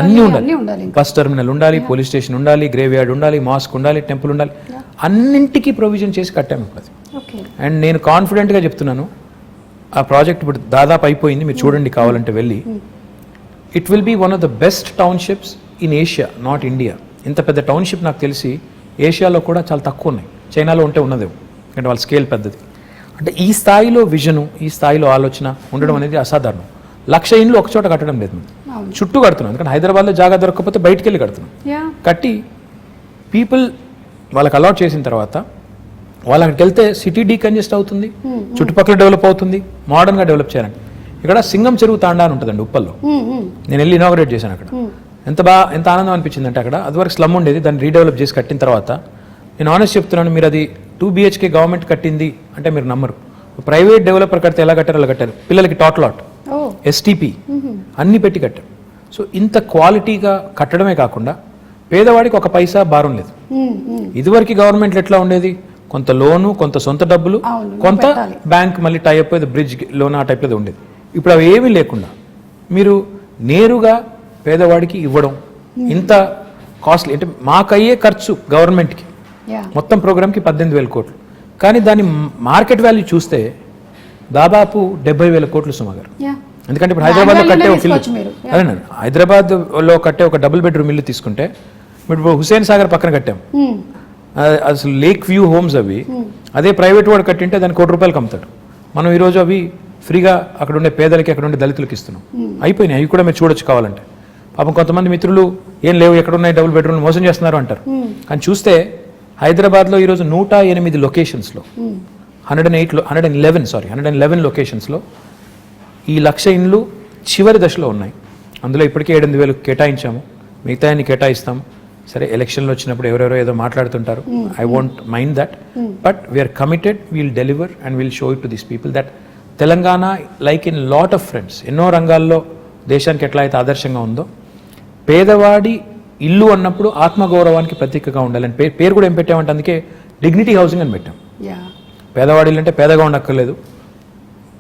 అన్నీ ఉండాలి, బస్ టెర్మినల్ ఉండాలి, పోలీస్ స్టేషన్ ఉండాలి, గ్రేవ్ యార్డ్ ఉండాలి, మాస్క్ ఉండాలి, టెంపుల్ ఉండాలి, అన్నింటికీ ప్రొవిజన్ చేసి కట్టాము అది. అండ్ నేను కాన్ఫిడెంట్గా చెప్తున్నాను, ఆ ప్రాజెక్ట్ ఇప్పుడు దాదాపు అయిపోయింది, మీరు చూడండి కావాలంటే వెళ్ళి. It will be one of the best townships in Asia, not India. ఇంత పెద్ద టౌన్షిప్ నాకు తెలిసి ఏషియాలో కూడా చాలా తక్కువ ఉన్నాయి, చైనాలో ఉంటే ఉన్నదేమో, ఎందుకంటే వాళ్ళ స్కేల్ పెద్దది. అంటే ఈ స్థాయిలో విజను, ఈ స్థాయిలో ఆలోచన ఉండడం అనేది అసాధారణం. 1,00,000 ఇండ్లు ఒక చోట కట్టడం లేదు, చుట్టూ కడుతున్నాం. ఎందుకంటే హైదరాబాద్లో జాగా దొరకకపోతే బయటికి వెళ్ళి కడుతున్నాం. కట్టి పీపుల్ వాళ్ళకి అలాట్ చేసిన తర్వాత వాళ్ళకి వెళ్తే సిటీ డీకంజెస్ట్ అవుతుంది, చుట్టుపక్కల డెవలప్ అవుతుంది, మోడర్న్గా డెవలప్ చేయాలని. ఇక్కడ సింగం చెరువు తాండా అని ఉంటుందండి ఉప్పల్లో, నేను వెళ్ళి ఇనాగరేట్ చేశాను అక్కడ. ఎంత ఆనందం అనిపించింది అంటే అక్కడ అదివరకు స్లమ్ ఉండేది, దాన్ని రీడెవలప్ చేసి కట్టిన తర్వాత నేను ఆనెస్ట్ చెప్తున్నాను, మీరు అది 2 BHK గవర్నమెంట్ కట్టింది అంటే మీరు నమ్మరు. ప్రైవేట్ డెవలపర్ కడితే ఎలా కట్టారు అలా కట్టారు. పిల్లలకి టాట్లాట్, STP అన్నీ పెట్టి కట్టారు. సో ఇంత క్వాలిటీగా కట్టడమే కాకుండా పేదవాడికి ఒక పైసా భారం లేదు. ఇదివరకు గవర్నమెంట్లు ఎట్లా ఉండేది, కొంత లోను, కొంత సొంత డబ్బులు, అవును, కొంత పెట్టాలి. బ్యాంక్ మళ్ళీ టైప్ అయితే బ్రిడ్జ్ లోన్ ఆ టైప్లో ఉండేది. ఇప్పుడు అవి ఏమీ లేకుండా మీరు నేరుగా పేదవాడికి ఇవ్వడం ఇంత కాస్ట్లీ. అంటే మాకయ్యే ఖర్చు గవర్నమెంట్కి యా మొత్తం ప్రోగ్రామ్కి 18,000 కోట్లు, కానీ దాని మార్కెట్ వాల్యూ చూస్తే దాదాపు 70,000 కోట్లు సుమా గారు. యా ఎందుకంటే ఇప్పుడు హైదరాబాద్లో కట్టే ఒక ఇల్లు, తీసుకోవచ్చు మీరు. అదేనండి, హైదరాబాద్లో కట్టే ఒక డబుల్ బెడ్రూమ్ ఇల్లు తీసుకుంటే ఇప్పుడు హుసేన్ సాగర్ పక్కన కట్టాం, అసలు లేక్ వ్యూ హోమ్స్ అవి. అదే ప్రైవేట్ వాడు కట్టింటే దాన్ని ₹1,00,00,000 అమ్ముతాడు. మనం ఈరోజు అవి ఫ్రీగా అక్కడ ఉండే పేదలకి, అక్కడ ఉండే దళితులకి ఇస్తున్నాం. అయిపోయినాయి, అవి కూడా మీరు చూడొచ్చు కావాలంటే. పాపం కొంతమంది మిత్రులు ఏం లేవు, ఎక్కడ ఉన్నాయి డబుల్ బెడ్రూమ్, మోసం చేస్తున్నారు అంటారు. కానీ చూస్తే హైదరాబాద్లో ఈరోజు 108 లొకేషన్స్లో 111 లొకేషన్స్లో ఈ 1,00,000 ఇండ్లు చివరి దశలో ఉన్నాయి. అందులో ఇప్పటికే 8,000 కేటాయించాము, మిగతా అన్ని కేటాయిస్తాము. సరే, ఎలక్షన్లు వచ్చినప్పుడు ఎవరెవరో ఏదో మాట్లాడుతుంటారు, I won't mind that, but we are committed, we'll deliver and we'll show it to these people that Telangana like in lot of friends ఎన్నో రంగాల్లో దేశానికి ఎట్లా అయితే ఆదర్శంగా ఉందో, పేదవాడి ఇల్లు అన్నప్పుడు ఆత్మగౌరవానికి ప్రతీకగా ఉండాలని పేరు కూడా ఏం పెట్టామంటే అందుకే డిగ్నిటీ హౌసింగ్ అని పెట్టాం. యా పేదవాడి ఇల్లు అంటే పేదగా ఉండక్కర్లేదు,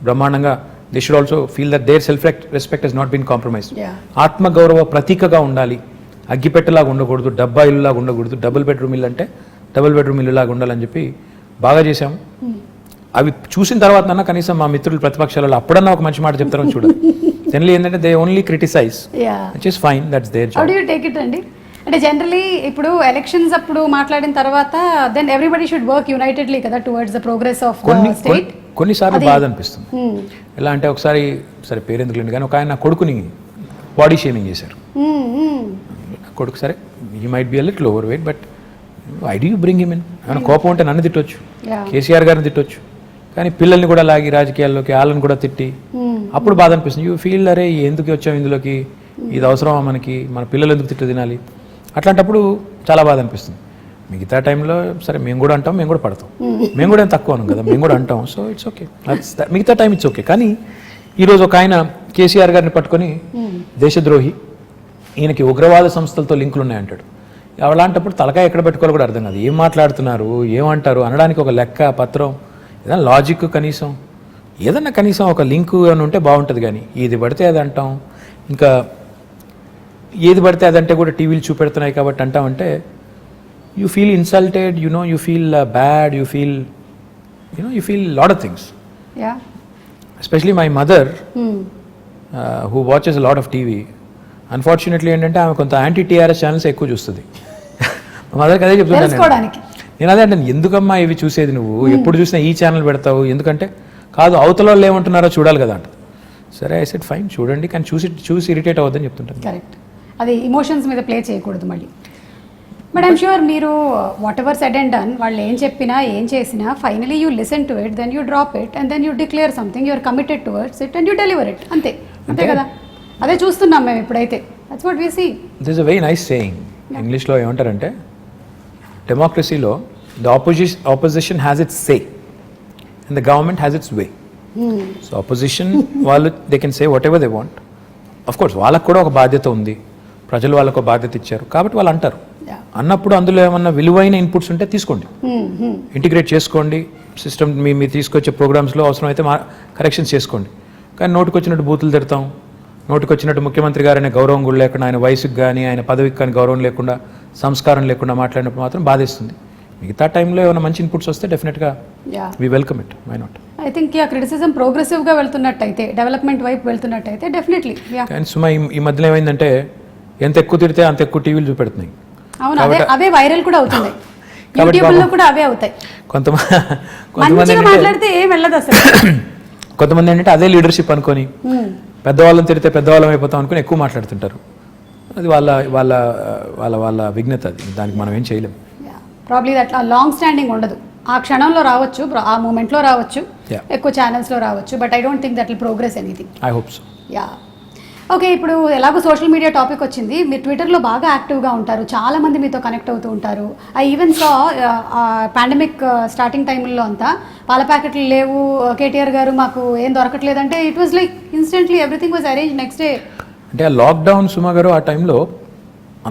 బ్రహ్మాండంగా they should also feel that their self respect has not been compromised. యా ఆత్మగౌరవ ప్రతీకగా ఉండాలి, అగ్గిపెట్టలాగా ఉండకూడదు, డబ్బా ఇల్లులాగా ఉండకూడదు, డబుల్ బెడ్రూమ్ ఇల్లు అంటే డబుల్ బెడ్రూమ్ ఇల్లులాగా ఉండాలని చెప్పి బాగా చేశాము. అవి చూసిన తర్వాత అన్న కనీసం మా మిత్రులు ప్రతిపక్షాలలో అప్పుడన్నా ఒక మంచి మాట చెప్తారని చూడాలి. జనరలీ ఏంటంటే they only criticize, yeah which is fine, that's their how job. Do you take it అండి? అంటే జనరలీ ఇప్పుడు ఎలక్షన్స్ అప్పుడు మాట్లాడిన తర్వాత then everybody should work unitedly కదా towards the progress of state. కొన్నిసార్లు బాధ అనిపిస్తుంది. ఎలా అంటే ఒకసారి, సరే పేరెందుకు లేండి, కానీ ఒక ఆయన నా కొడుకుని బాడీ షేమింగ్ చేశారు. కొడుకు సరే, he might be a little over weight, but I do you bring him in? ఏమైనా కోపం ఉంటే నన్ను తిట్టొచ్చు, కేసీఆర్ గారిని తిట్టొచ్చు, కానీ పిల్లల్ని కూడా లాగి రాజకీయాల్లోకి వాళ్ళని కూడా తిట్టి అప్పుడు బాధ అనిపిస్తుంది. యూ ఫీల్ అరే ఎందుకు వచ్చాం ఇందులోకి, ఇది అవసరమా మనకి, మన పిల్లలు ఎందుకు తిట్టు తినాలి, అట్లాంటప్పుడు చాలా బాధ అనిపిస్తుంది. మిగతా టైంలో సరే మేము కూడా అంటాం, మేము కూడా పడతాం, మేము కూడా ఏం తక్కువ అనం కదా, మేము కూడా అంటాం, సో ఇట్స్ ఓకే, మిగతా టైం ఇట్స్ ఓకే. కానీ ఈరోజు ఒక ఆయన కేసీఆర్ గారిని పట్టుకొని దేశద్రోహి, ఈయనకి ఉగ్రవాద సంస్థలతో లింకులు ఉన్నాయంటాడు. అలాంటప్పుడు తలకాయ ఎక్కడ పెట్టుకోవాలో కూడా అర్థం కాదు, ఏం మాట్లాడుతున్నారు, ఏమంటారు అనడానికి ఒక లెక్క పత్రం, ఏదైనా లాజిక్ కనీసం, ఏదన్నా కనీసం ఒక లింకు అని ఉంటే బాగుంటుంది. కానీ ఏది పడితే అది అంటాం, ఇంకా ఏది పడితే అదంటే కూడా టీవీలు చూపెడుతున్నాయి కాబట్టి అంటామంటే you feel insulted, you feel bad, you feel lot of things. Yeah especially my mother who watches lot of TV, unfortunately ఏంటంటే ఆమె కొంత యాంటీ టీఆర్ఎస్ ఛానల్స్ ఎక్కువ చూస్తుంది. మా మదర్కి అదే చెప్తున్నాను నేను, అదే అంటే ఎందుకమ్మా ఇవి చూసేది నువ్వు, ఎప్పుడు చూసినా ఈ ఛానల్ పెడతావు, ఎందుకంటే కాదు అవతల వాళ్ళు ఏమంటున్నారో చూడాలి కదా అంట. సరే ఐ సెడ్ ఫైన్ చూడండి, కానీ చూసి ఇరిటేట్ అవ్వద్దని చెప్తుంటాను. కరెక్ట్, అది ఇమోషన్స్ మీద ప్లే చేయకూడదు మళ్ళీ. బట్ ఐమ్ షూర్ మీరు whatever said and done, వాళ్ళు ఏం చెప్పినా ఏం చేసినా finally you listen to it, then you drop it and then you declare something, you're committed towards it and you deliver it. అంతే కదా, అదే చూస్తున్నాం మేము ఇప్పుడైతే. That's what we see. This a very nice saying. ఇంగ్లీష్లో ఏమంటారంటే డెమోక్రసీలో the opposition has its say and the government has its way. So opposition వాళ్ళు they can say what ever they want. Of course వాళ్ళకు కూడా ఒక బాధ్యత ఉంది, ప్రజలు వాళ్ళకు ఒక బాధ్యత ఇచ్చారు కాబట్టి వాళ్ళు అంటారు. అన్నప్పుడు అందులో ఏమన్నా విలువైన ఇన్పుట్స్ ఉంటే తీసుకోండి, ఇంటిగ్రేట్ చేసుకోండి, సిస్టమ్ మీరు తీసుకొచ్చే ప్రోగ్రామ్స్లో అవసరమైతే కరెక్షన్స్ చేసుకోండి. కానీ నోటికి వచ్చినట్టు బూతులు తిడతాం, నోటికి వచ్చినట్టు ముఖ్యమంత్రి గారు అనే గౌరవం కూడా లేకుండా, ఆయన వయసుకి కానీ ఆయన పదవికి కానీ గౌరవం లేకుండా, సంస్కారం లేకుండా మాట్లాడినప్పుడు మాత్రం బాధేస్తుంది. మిగతా టైంలో ఏమైనా మంచి ఇన్పుట్స్ వస్తే డెఫినెట్గా we welcome it, why not. I think criticism ప్రోగ్రెసివ్గా వెళ్తున్నట్టయితే, డెవలప్మెంట్ వైపు వెళ్తున్నట్టయితే డెఫినెట్లీ. కానీ సుమా ఈ మధ్యలో ఏమైందంటే ఎంత ఎక్కువ తిడితే అంత ఎక్కువ టీవీలు చూపెడుతున్నాయి. అవును, అవే వైరల్ కూడా అవుతున్నాయి, యూట్యూబ్లో కూడా అవే అవుతాయి. కొంతమంది మాట్లాడితే ఏం వెళ్ళదు అసలు. కొంతమంది ఏంటంటే అదే లీడర్షిప్ అనుకొని పెద్దవాళ్ళని తిడితే పెద్దవాళ్ళం అయిపోతాం అనుకుని ఎక్కువ మాట్లాడుతుంటారు. అది వాళ్ళ వాళ్ళ వాళ్ళ వాళ్ళ విఘ్నత, అది దానికి మనం ఏం చేయలేం. ప్రాబ్లీ అట్లా లాంగ్ స్టాండింగ్ ఉండదు, ఆ క్షణంలో రావచ్చు, ఆ మూమెంట్లో రావచ్చు, ఎక్కువ ఛానల్స్లో రావచ్చు, but I don't think that will progress anything. I hope so. Yeah okay, ఇప్పుడు ఎలాగో సోషల్ మీడియా టాపిక్ వచ్చింది, మీరు ట్విట్టర్లో బాగా యాక్టివ్గా ఉంటారు, చాలామంది మీతో కనెక్ట్ అవుతూ ఉంటారు. I even saw pandemic starting టైంలో అంతా పాల ప్యాకెట్లు లేవు, కేటీఆర్ గారు మాకు ఏం దొరకట్లేదంటే it was like instantly everything was arrange next day. అంటే ఆ లాక్డౌన్ సుమా గారు ఆ టైంలో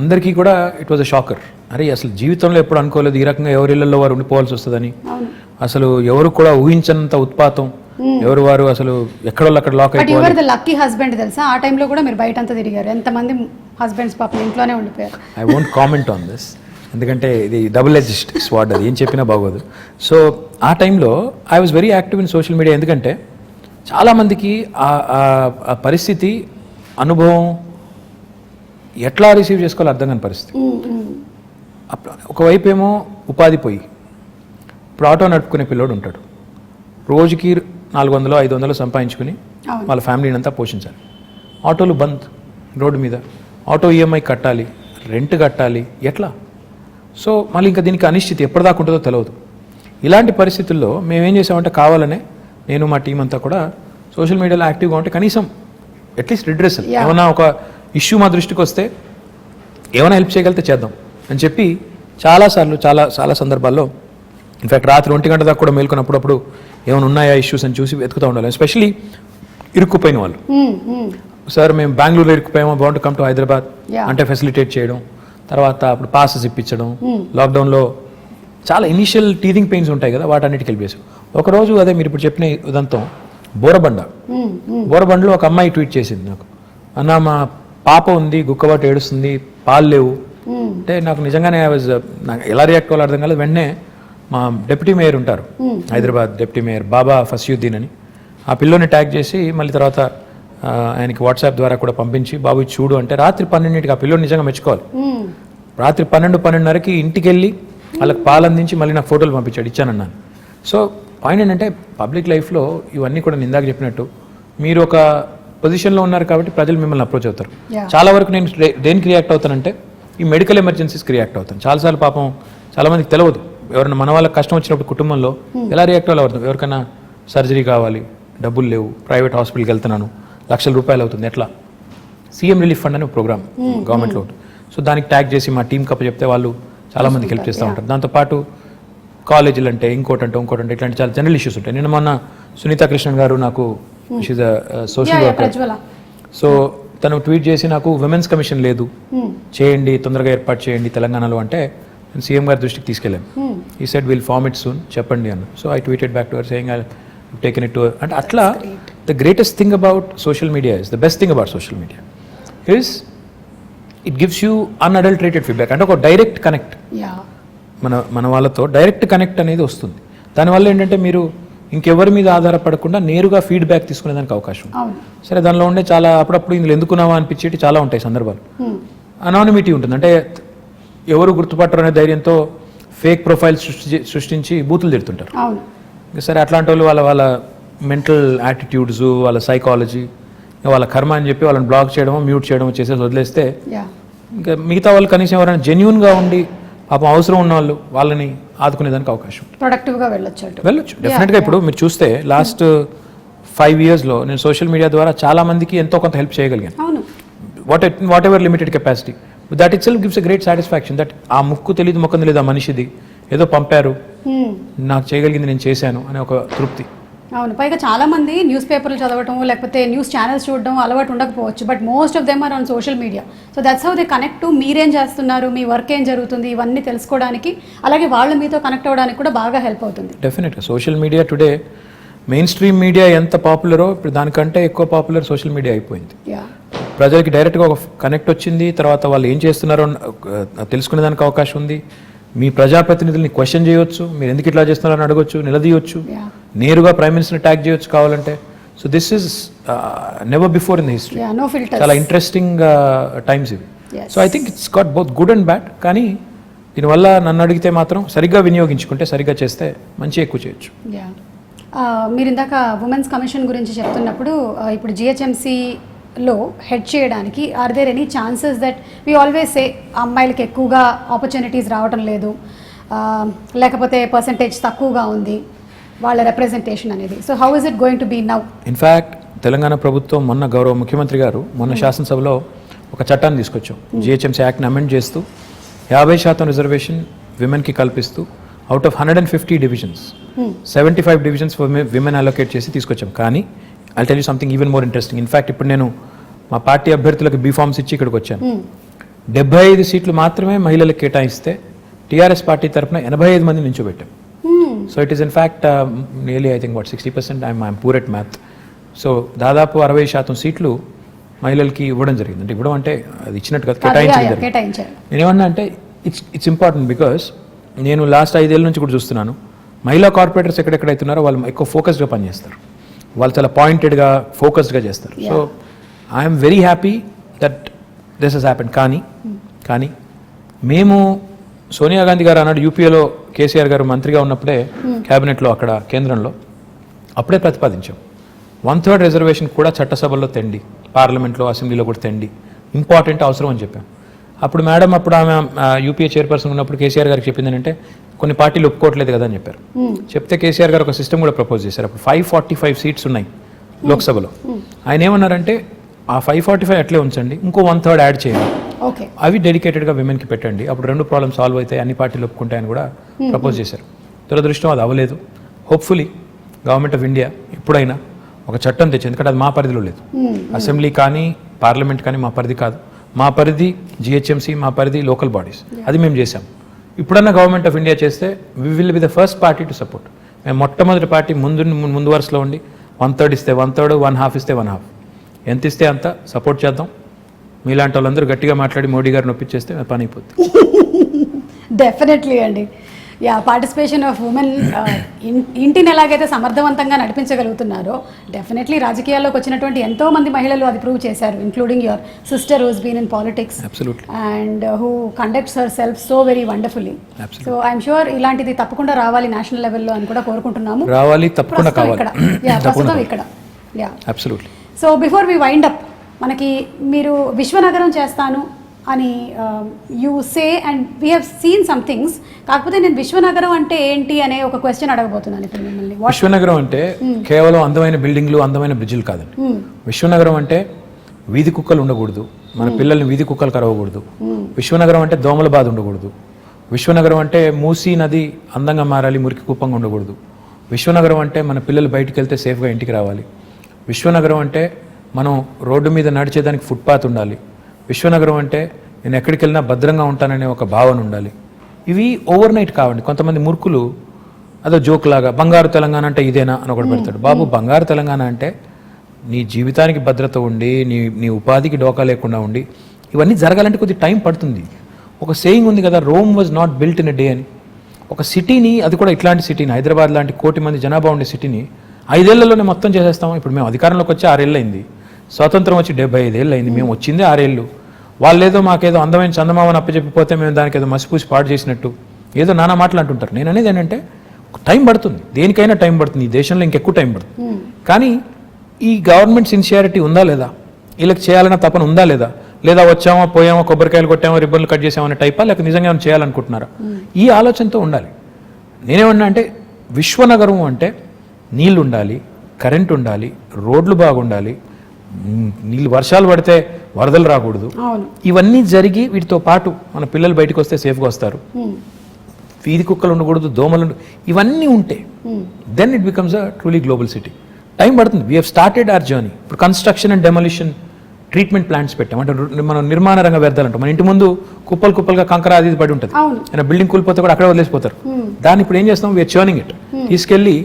అందరికీ కూడా ఇట్ వాజ్ అ షాకర్. అరే అసలు జీవితంలో ఎప్పుడు అనుకోలేదు ఈ రకంగా ఎవరి ఇళ్లలో వారు ఉండిపోవాల్సి వస్తుందని. అవును. అసలు ఎవరు కూడా ఊహించనంత ఉత్పాతం, ఎవరు వారు అసలు ఎక్కడో అక్కడ లాక్ బట్ అయిపోవాలి. యువర్ ద లక్కీ హస్బెండ్ తెలుసా, ఆ టైంలో కూడా మీరు బయట అంతా తిరిగారు. ఎంతమంది హస్బెండ్స్ పాపం ఇంట్లోనే ఉండిపోయారు. I won't comment on this, ఎందుకంటే ఇది డబుల్ ఎడ్జ్డ్ స్వార్డ్, అది ఏం చెప్పినా బాగోదు. సో ఆ టైంలో I was very active in social media. ఎందుకంటే చాలామందికి ఆ పరిస్థితి, అనుభవం ఎట్లా రిసీవ్ చేసుకోవాలో అర్థం కాని పరిస్థితి. ఒకవైపు ఏమో ఉపాధి పోయి, ఇప్పుడు ఆటో నడుపుకునే పిల్లోడు ఉంటాడు, రోజుకి 400-500 సంపాదించుకుని వాళ్ళ ఫ్యామిలీని అంతా పోషించాలి. ఆటోలు బంద్ రోడ్డు మీద, ఆటో ఈఎంఐ కట్టాలి, రెంట్ కట్టాలి, ఎట్లా? సో మళ్ళీ ఇంకా దీనికి అనిశ్చితి ఎప్పటిదాకా ఉంటుందో తెలియదు. ఇలాంటి పరిస్థితుల్లో మేమేం చేసామంటే కావాలనే నేను మా టీం అంతా కూడా సోషల్ మీడియాలో యాక్టివ్గా ఉంటే కనీసం అట్లీస్ట్ రిడ్రెసల్, ఏమైనా ఒక ఇష్యూ మా దృష్టికి వస్తే ఏమైనా హెల్ప్ చేయగలిగితే చేద్దాం అని చెప్పి చాలాసార్లు చాలా సందర్భాల్లో, ఇన్ఫ్యాక్ట్ రాత్రి 1 గంట దాకా కూడా మేల్కొన్నప్పుడు ఏమైనా ఉన్నాయా ఇష్యూస్ అని చూసి వెతుకుతూ ఉండాలి. ఎస్పెషలీ ఇరుక్కుపోయిన వాళ్ళు, సార్ మేము బెంగళూరులో ఇరుక్కుపోయామో, బాగుంటు కమ్ టు హైదరాబాద్ అంటే ఫెసిలిటేట్ చేయడం, తర్వాత అప్పుడు పాసెస్ ఇప్పించడం, లాక్డౌన్లో చాలా ఇనీషియల్ టీథింగ్ పెయిన్స్ ఉంటాయి కదా, వాటన్నిటికి హెల్ప్ చేసాం. ఒకరోజు అదే మీరు ఇప్పుడు చెప్పిన ఉదంతం, బోరబండలో ఒక అమ్మాయి ట్వీట్ చేసింది నాకు, అన్న మా పాప ఉంది, గుక్కబాటు ఏడుస్తుంది, పాలు లేవు అంటే నాకు నిజంగానే నాకు ఎలా రియాక్ట్ అవ్వాలో అర్థం కాలేదు. వెంటనే మా డిప్యూటీ మేయర్ ఉంటారు హైదరాబాద్, డిప్యూటీ మేయర్ బాబా ఫస్యుద్దీన్ అని, ఆ పిల్లోని ట్యాగ్ చేసి మళ్ళీ తర్వాత ఆయనకి వాట్సాప్ ద్వారా కూడా పంపించి, బాబు చూడు అంటే రాత్రి 12ంటికి ఆ పిల్లోని నిజంగా మెచ్చుకోవాలి. రాత్రి 12-12:30కి ఇంటికి వెళ్ళి వాళ్ళకి పాలు అందించి మళ్ళీ నాకు ఫోటోలు పంపించాడు, ఇచ్చానన్నాను. సో పాయింట్ ఏంటంటే పబ్లిక్ లైఫ్లో ఇవన్నీ కూడా నేను ఇందాక చెప్పినట్టు మీరు ఒక పొజిషన్లో ఉన్నారు కాబట్టి ప్రజలు మిమ్మల్ని అప్రోచ్ అవుతారు. చాలా వరకు నేను దేనికి రియాక్ట్ అవుతానంటే ఈ మెడికల్ ఎమర్జెన్సీస్కి రియాక్ట్ అవుతాను. చాలాసార్లు పాపం చాలామందికి తెలియదు, ఎవరైనా మన వాళ్ళకి కష్టం వచ్చినప్పుడు కుటుంబంలో ఎలా రియాక్ట్ అవ్వాలి, ఎవరికైనా సర్జరీ కావాలి, డబ్బులు లేవు, ప్రైవేట్ హాస్పిటల్కి వెళ్తున్నాను, లక్షల రూపాయలు అవుతుంది, ఎట్లా? సీఎం రిలీఫ్ ఫండ్ అనే ప్రోగ్రామ్ గవర్నమెంట్లో ఉంటుంది. సో దానికి ట్యాగ్ చేసి మా టీం కప్ప చెప్తే వాళ్ళు చాలామందికి హెల్ప్ చేస్తూ ఉంటారు. దాంతోపాటు కాలేజీలు అంటే ఇంకోటంటే ఇట్లాంటి చాలా జనరల్ ఇష్యూస్ ఉంటాయి. నేను మొన్న సునీతా కృష్ణన్ గారు నాకు, షీజ్ సోషల్ వర్కర్, సో తను ట్వీట్ చేసి నాకు విమెన్స్ కమిషన్ లేదు, చేయండి, తొందరగా ఏర్పాటు చేయండి తెలంగాణలో అంటే నేను సీఎం గారి దృష్టికి తీసుకెళ్ళాను. ఈ said will form it soon, చెప్పండి అన్న. So I tweeted back to her saying I taken it to, అంటే అట్లా the greatest thing about social media is, the best thing about social media is it gives you unadulterated feedback. అంటే ఒక direct connect, మన వాళ్ళతో direct connect అనేది వస్తుంది. దానివల్ల ఏంటంటే మీరు ఇంకెవరి మీద ఆధారపడకుండా నేరుగా ఫీడ్బ్యాక్ తీసుకునేదానికి అవకాశం. సరే దానిలో ఉండే చాలా అప్పుడప్పుడు ఇందులో ఎందుకున్నావా అనిపించేటి చాలా ఉంటాయి సందర్భాలు. అనానిమిటీ ఉంటుంది, అంటే ఎవరు గుర్తుపట్టరు అనే ధైర్యంతో ఫేక్ ప్రొఫైల్ సృష్టించి బూతులు తిడుతుంటారు. సరే అట్లాంటి వాళ్ళు వాళ్ళ మెంటల్ యాటిట్యూడ్స్, వాళ్ళ సైకాలజీ, వాళ్ళ కర్మ అని చెప్పి వాళ్ళని బ్లాక్ చేయడమో మ్యూట్ చేయడమో చేసేసి వదిలేస్తే ఇంకా మిగతా వాళ్ళు కనీసం ఎవరైనా జెన్యూన్గా ఉండి పాపం అవసరం ఉన్న వాళ్ళు వాళ్ళని ఆదుకునేదానికి అవకాశం, ప్రొడక్టివ్గా వెళ్ళొచ్చు డెఫినెట్గా. ఇప్పుడు మీరు చూస్తే లాస్ట్ 5 yearsలో నేను సోషల్ మీడియా ద్వారా చాలా మందికి ఎంతో కొంత హెల్ప్ చేయగలిగాను. What ever limited capacity, that it self gives a great satisfaction that ఆ ముక్కు తెలియదు ముఖం తెలియదు ఆ మనిషిది, ఏదో పంపారు, నాకు చేయగలిగింది నేను చేశాను అనే ఒక తృప్తి. అవును, పైగా చాలా మంది న్యూస్ పేపర్లు చదవటం లేకపోతే న్యూస్ ఛానల్స్ చూడడం అలవాటు ఉండకపోవచ్చు, but most of them are on social media. So that's how they connect to మీరేం చేస్తున్నారు, మీ వర్క్ ఏం జరుగుతుంది, ఇవన్నీ తెలుసుకోవడానికి, అలాగే వాళ్ళు మీతో కనెక్ట్ అవ్వడానికి కూడా బాగా హెల్ప్ అవుతుంది. డెఫినెట్గా social media today main stream media ఎంత పాపులరో ఇప్పుడు దానికంటే ఎక్కువ పాపులర్ సోషల్ మీడియా అయిపోయింది. ప్రజలకి డైరెక్ట్గా ఒక కనెక్ట్ వచ్చింది, తర్వాత వాళ్ళు ఏం చేస్తున్నారో తెలుసుకునేదానికి అవకాశం ఉంది. మీ ప్రజాప్రతినిధుల్ని క్వశ్చన్ చేయొచ్చు, మీరు ఎందుకు ఇట్లా చేస్తున్నారని అడగొచ్చు, నిలదీయొచ్చు, నేరుగా ప్రైమ్ మినిస్టర్ని ట్యాగ్ చేయొచ్చు కావాలంటే. So this is never before in the history. చాలా ఇంట్రెస్టింగ్ టైమ్స్ ఇవి. So I think it's got both good and bad. కానీ దీనివల్ల నన్ను అడిగితే మాత్రం సరిగ్గా వినియోగించుకుంటే, సరిగ్గా చేస్తే మంచి ఎక్కువ చేయొచ్చు. మీరు ఇందాక ఉమెన్స్ కమిషన్ గురించి చెప్తున్నప్పుడు ఇప్పుడు జిహెచ్ఎంసీలో హెడ్ చేయడానికి are there any chances that we always say అమ్మాయిలకి ఎక్కువగా ఆపర్చునిటీస్ రావటం లేదు, లేకపోతే పర్సంటేజ్ తక్కువగా ఉంది వాళ్ళ రిప్రజెంటేషన్ అనేది. So how is it going to be now? In fact Telangana ప్రభుత్వం మొన్న గౌరవ ముఖ్యమంత్రి గారు మొన్న శాసనసభలో ఒక చట్టాన్ని తీసుకొచ్చాం, జిహెచ్ఎంసీ యాక్ట్ని అమెండ్ చేస్తూ 50% రిజర్వేషన్ విమెన్కి కల్పిస్తూ out of 150 divisions 75 divisions for women allocate చేసి తీసుకొచ్చాం. కానీ I'll tell you something even more interesting. In fact ఇప్పుడు నేను మా పార్టీ అభ్యర్థులకు బీ ఫార్మ్స్ ఇచ్చి ఇక్కడికి వచ్చాను. 75 సీట్లు మాత్రమే మహిళలకు కేటాయిస్తే టీఆర్ఎస్ పార్టీ తరఫున 85 మంది నించోబెట్టాం. So it is in fact nearly I think 60%. I'm poor at math. So దాదాపు 60% సీట్లు మహిళలకి ఇవ్వడం జరిగింది. అంటే ఇవ్వడం అంటే అది ఇచ్చినట్టు కాదు, కేటాయించడం జరిగింది. నేనేమన్నా అంటే ఇట్స్ ఇంపార్టెంట్ బికాస్ నేను లాస్ట్ 5 ఏళ్ళ నుంచి కూడా చూస్తున్నాను, మహిళా కార్పొరేటర్స్ ఎక్కడెక్కడైతున్నారో వాళ్ళు ఎక్కువ ఫోకస్డ్గా పనిచేస్తారు, వాళ్ళు చాలా పాయింటెడ్గా ఫోకస్డ్గా చేస్తారు. So I'm very happy that this has happen. కానీ మేము సోనియా గాంధీ గారు అన్నాడు యూపీఏలో కేసీఆర్ గారు మంత్రిగా ఉన్నప్పుడే క్యాబినెట్లో అక్కడ కేంద్రంలో అప్పుడే ప్రతిపాదించాం 1/3 రిజర్వేషన్ కూడా చట్టసభల్లో తెండి, పార్లమెంట్లో అసెంబ్లీలో కూడా తెండి, ఇంపార్టెంట్ అవసరం అని చెప్పాం. అప్పుడు మేడం అప్పుడు ఆమె యూపీఏ చైర్పర్సన్ ఉన్నప్పుడు కేసీఆర్ గారికి చెప్పింది ఏంటంటే కొన్ని పార్టీలు ఒప్పుకోవట్లేదు కదా అని చెప్పారు. చెప్తే కేసీఆర్ గారు ఒక సిస్టమ్ కూడా ప్రపోజ్ చేశారు. అప్పుడు 545 సీట్స్ ఉన్నాయి లోక్సభలో. ఆయన ఏమన్నారంటే ఆ 545 అట్లే ఉంచండి, ఇంకో 1/3 యాడ్ చేయండి, అవి డెడికేటెడ్గా విమెన్కి పెట్టండి, అప్పుడు 2 ప్రాబ్లమ్స్ సాల్వ్ అవుతాయి, అన్ని పార్టీలు ఒప్పుకుంటాయని కూడా ప్రపోజ్ చేశారు. దురదృష్టం అది అవ్వలేదు. హోప్ఫుల్లీ గవర్నమెంట్ ఆఫ్ ఇండియా ఎప్పుడైనా ఒక చట్టం తెచ్చింది, ఎందుకంటే అది మా పరిధిలో లేదు. అసెంబ్లీ కానీ పార్లమెంట్ కానీ మా పరిధి కాదు. మా పరిధి జిహెచ్ఎంసీ, మా పరిధి లోకల్ బాడీస్, అది మేము చేసాం. ఇప్పుడన్నా గవర్నమెంట్ ఆఫ్ ఇండియా చేస్తే we will be the first party to support. మేము మొట్టమొదటి పార్టీ ముందు వరుసలో ఉండి 1/3 ఇస్తే 1/3, 1/2 ఇస్తే 1/2, ఎంత ఇస్తే అంత సపోర్ట్ చేద్దాం. మీలాంటి వాళ్ళందరూ గట్టిగా మాట్లాడి మోడీ గారిని ఒప్పించేస్తే పని అయిపోతుంది. డెఫినెట్లీ అండి. పార్టిసిపేషన్ ఆఫ్ ఉమెన్ ఇంటిని ఎలాగైతే సమర్థవంతంగా నడిపించగలుగుతున్నారో డెఫినెట్లీ రాజకీయాల్లోకి వచ్చినటువంటి ఎంతో మంది మహిళలు అది ప్రూవ్ చేశారు, including your sister who's been in politics and who conducts herself so very wonderfully. So I'm sure ఇలాంటిది తప్పకుండా రావాలి నేషనల్ లెవెల్లో అని కూడా కోరుకుంటున్నాము. రావాలి, తప్పకుండా కావాలి. ప్రస్తుతం ఇక్కడ so before we wind up, మనకి మీరు విశ్వనగరం చేస్తాను అని you say and we have seen some things. కాకపోతే నేను విశ్వనగరం అంటే ఏంటి అనే ఒక క్వశ్చన్ అడగబోతున్నాను ఇప్పుడు మిమ్మల్ని. విశ్వనగరం అంటే కేవలం అందమైన బిల్డింగ్లు, అందమైన బ్రిడ్జిలు కాదండి. విశ్వనగరం అంటే వీధి కుక్కలు ఉండకూడదు, మన పిల్లల్ని వీధి కుక్కలు కరవకూడదు. విశ్వనగరం అంటే దోమల బాధ ఉండకూడదు. విశ్వనగరం అంటే మూసీ నది అందంగా మారాలి, మురికి కుప్పంగా ఉండకూడదు. విశ్వనగరం అంటే మన పిల్లలు బయటికి వెళ్తే సేఫ్గా ఇంటికి రావాలి. విశ్వనగరం అంటే మనం రోడ్డు మీద నడిచేదానికి ఫుట్పాత్ ఉండాలి. విశ్వనగరం అంటే నేను ఎక్కడికి వెళ్ళినా భద్రంగా ఉంటాననే ఒక భావన ఉండాలి. ఇవి ఓవర్ నైట్ కావండి. కొంతమంది మూర్ఖులు అదో జోక్ లాగా బంగారు తెలంగాణ అంటే ఇదేనా అని ఒకటి పెడతాడు. బాబు, బంగారు తెలంగాణ అంటే నీ జీవితానికి భద్రత ఉండి, నీ ఉపాధికి డోకా లేకుండా ఉండి, ఇవన్నీ జరగాలంటే కొద్ది టైం పడుతుంది. ఒక సేయింగ్ ఉంది కదా, Rome was not built in a day అని. ఒక సిటీని, అది కూడా ఇట్లాంటి సిటీని, హైదరాబాద్ లాంటి 1 కోటి మంది జనాభా ఉండే సిటీని 5 ఏళ్లలోనే మొత్తం చేసేస్తాము. ఇప్పుడు మేము అధికారంలోకి వచ్చి 6 ఏళ్ళు అయింది, స్వాతంత్రం వచ్చి 75 ఏళ్ళు అయింది, మేము వచ్చిందే 6 ఏళ్ళు. వాళ్ళేదో మాకేదో అందమైన చందమామని అప్పచెప్పిపోతే మేము దానికి ఏదో మసిపూసి పాడు చేసినట్టు ఏదో నానా మాటలు అంటుంటారు. నేను అనేది ఏంటంటే టైం పడుతుంది, దేనికైనా టైం పడుతుంది. ఈ దేశంలో ఇంకెక్కువ టైం పడుతుంది. కానీ ఈ గవర్నమెంట్ సిన్సియారిటీ ఉందా లేదా, వీళ్ళకి చేయాలన్న తపన ఉందా లేదా, లేదా వచ్చామో పోయామో కొబ్బరికాయలు కొట్టామో రిబ్బన్లు కట్ చేసామనే టైపా, లేక నిజంగా ఏమైనా చేయాలనుకుంటున్నారా, ఈ ఆలోచనతో ఉండాలి. నేనేమన్నా అంటే విశ్వనగరం అంటే నీళ్ళు ఉండాలి, కరెంట్ ఉండాలి, రోడ్లు బాగుండాలి, నీళ్ళు వర్షాలు పడితే వరదలు రాకూడదు. ఇవన్నీ జరిగి వీటితో పాటు మన పిల్లలు బయటకు వస్తే సేఫ్గా వస్తారు, వీధి కుక్కలు ఉండకూడదు, దోమలు ఇవన్నీ ఉంటే then it becomes a truly global city. Time పడుతుంది. We have started our journey. ఇప్పుడు construction and demolition treatment plants పెట్టాం. అంటే మనం నిర్మాణ రంగ వ్యర్థాలు అంటాం. మన ఇంటి ముందు కుప్పలుగా కంకర అది పడి ఉంటుంది, బిల్డింగ్ కూలిపోతే కూడా అక్కడే వదిలేసిపోతారు. దాన్ని ఇప్పుడు ఏం చేస్తాం, వీఆర్ చర్నింగ్ ఇట్. తీసుకెళ్ళి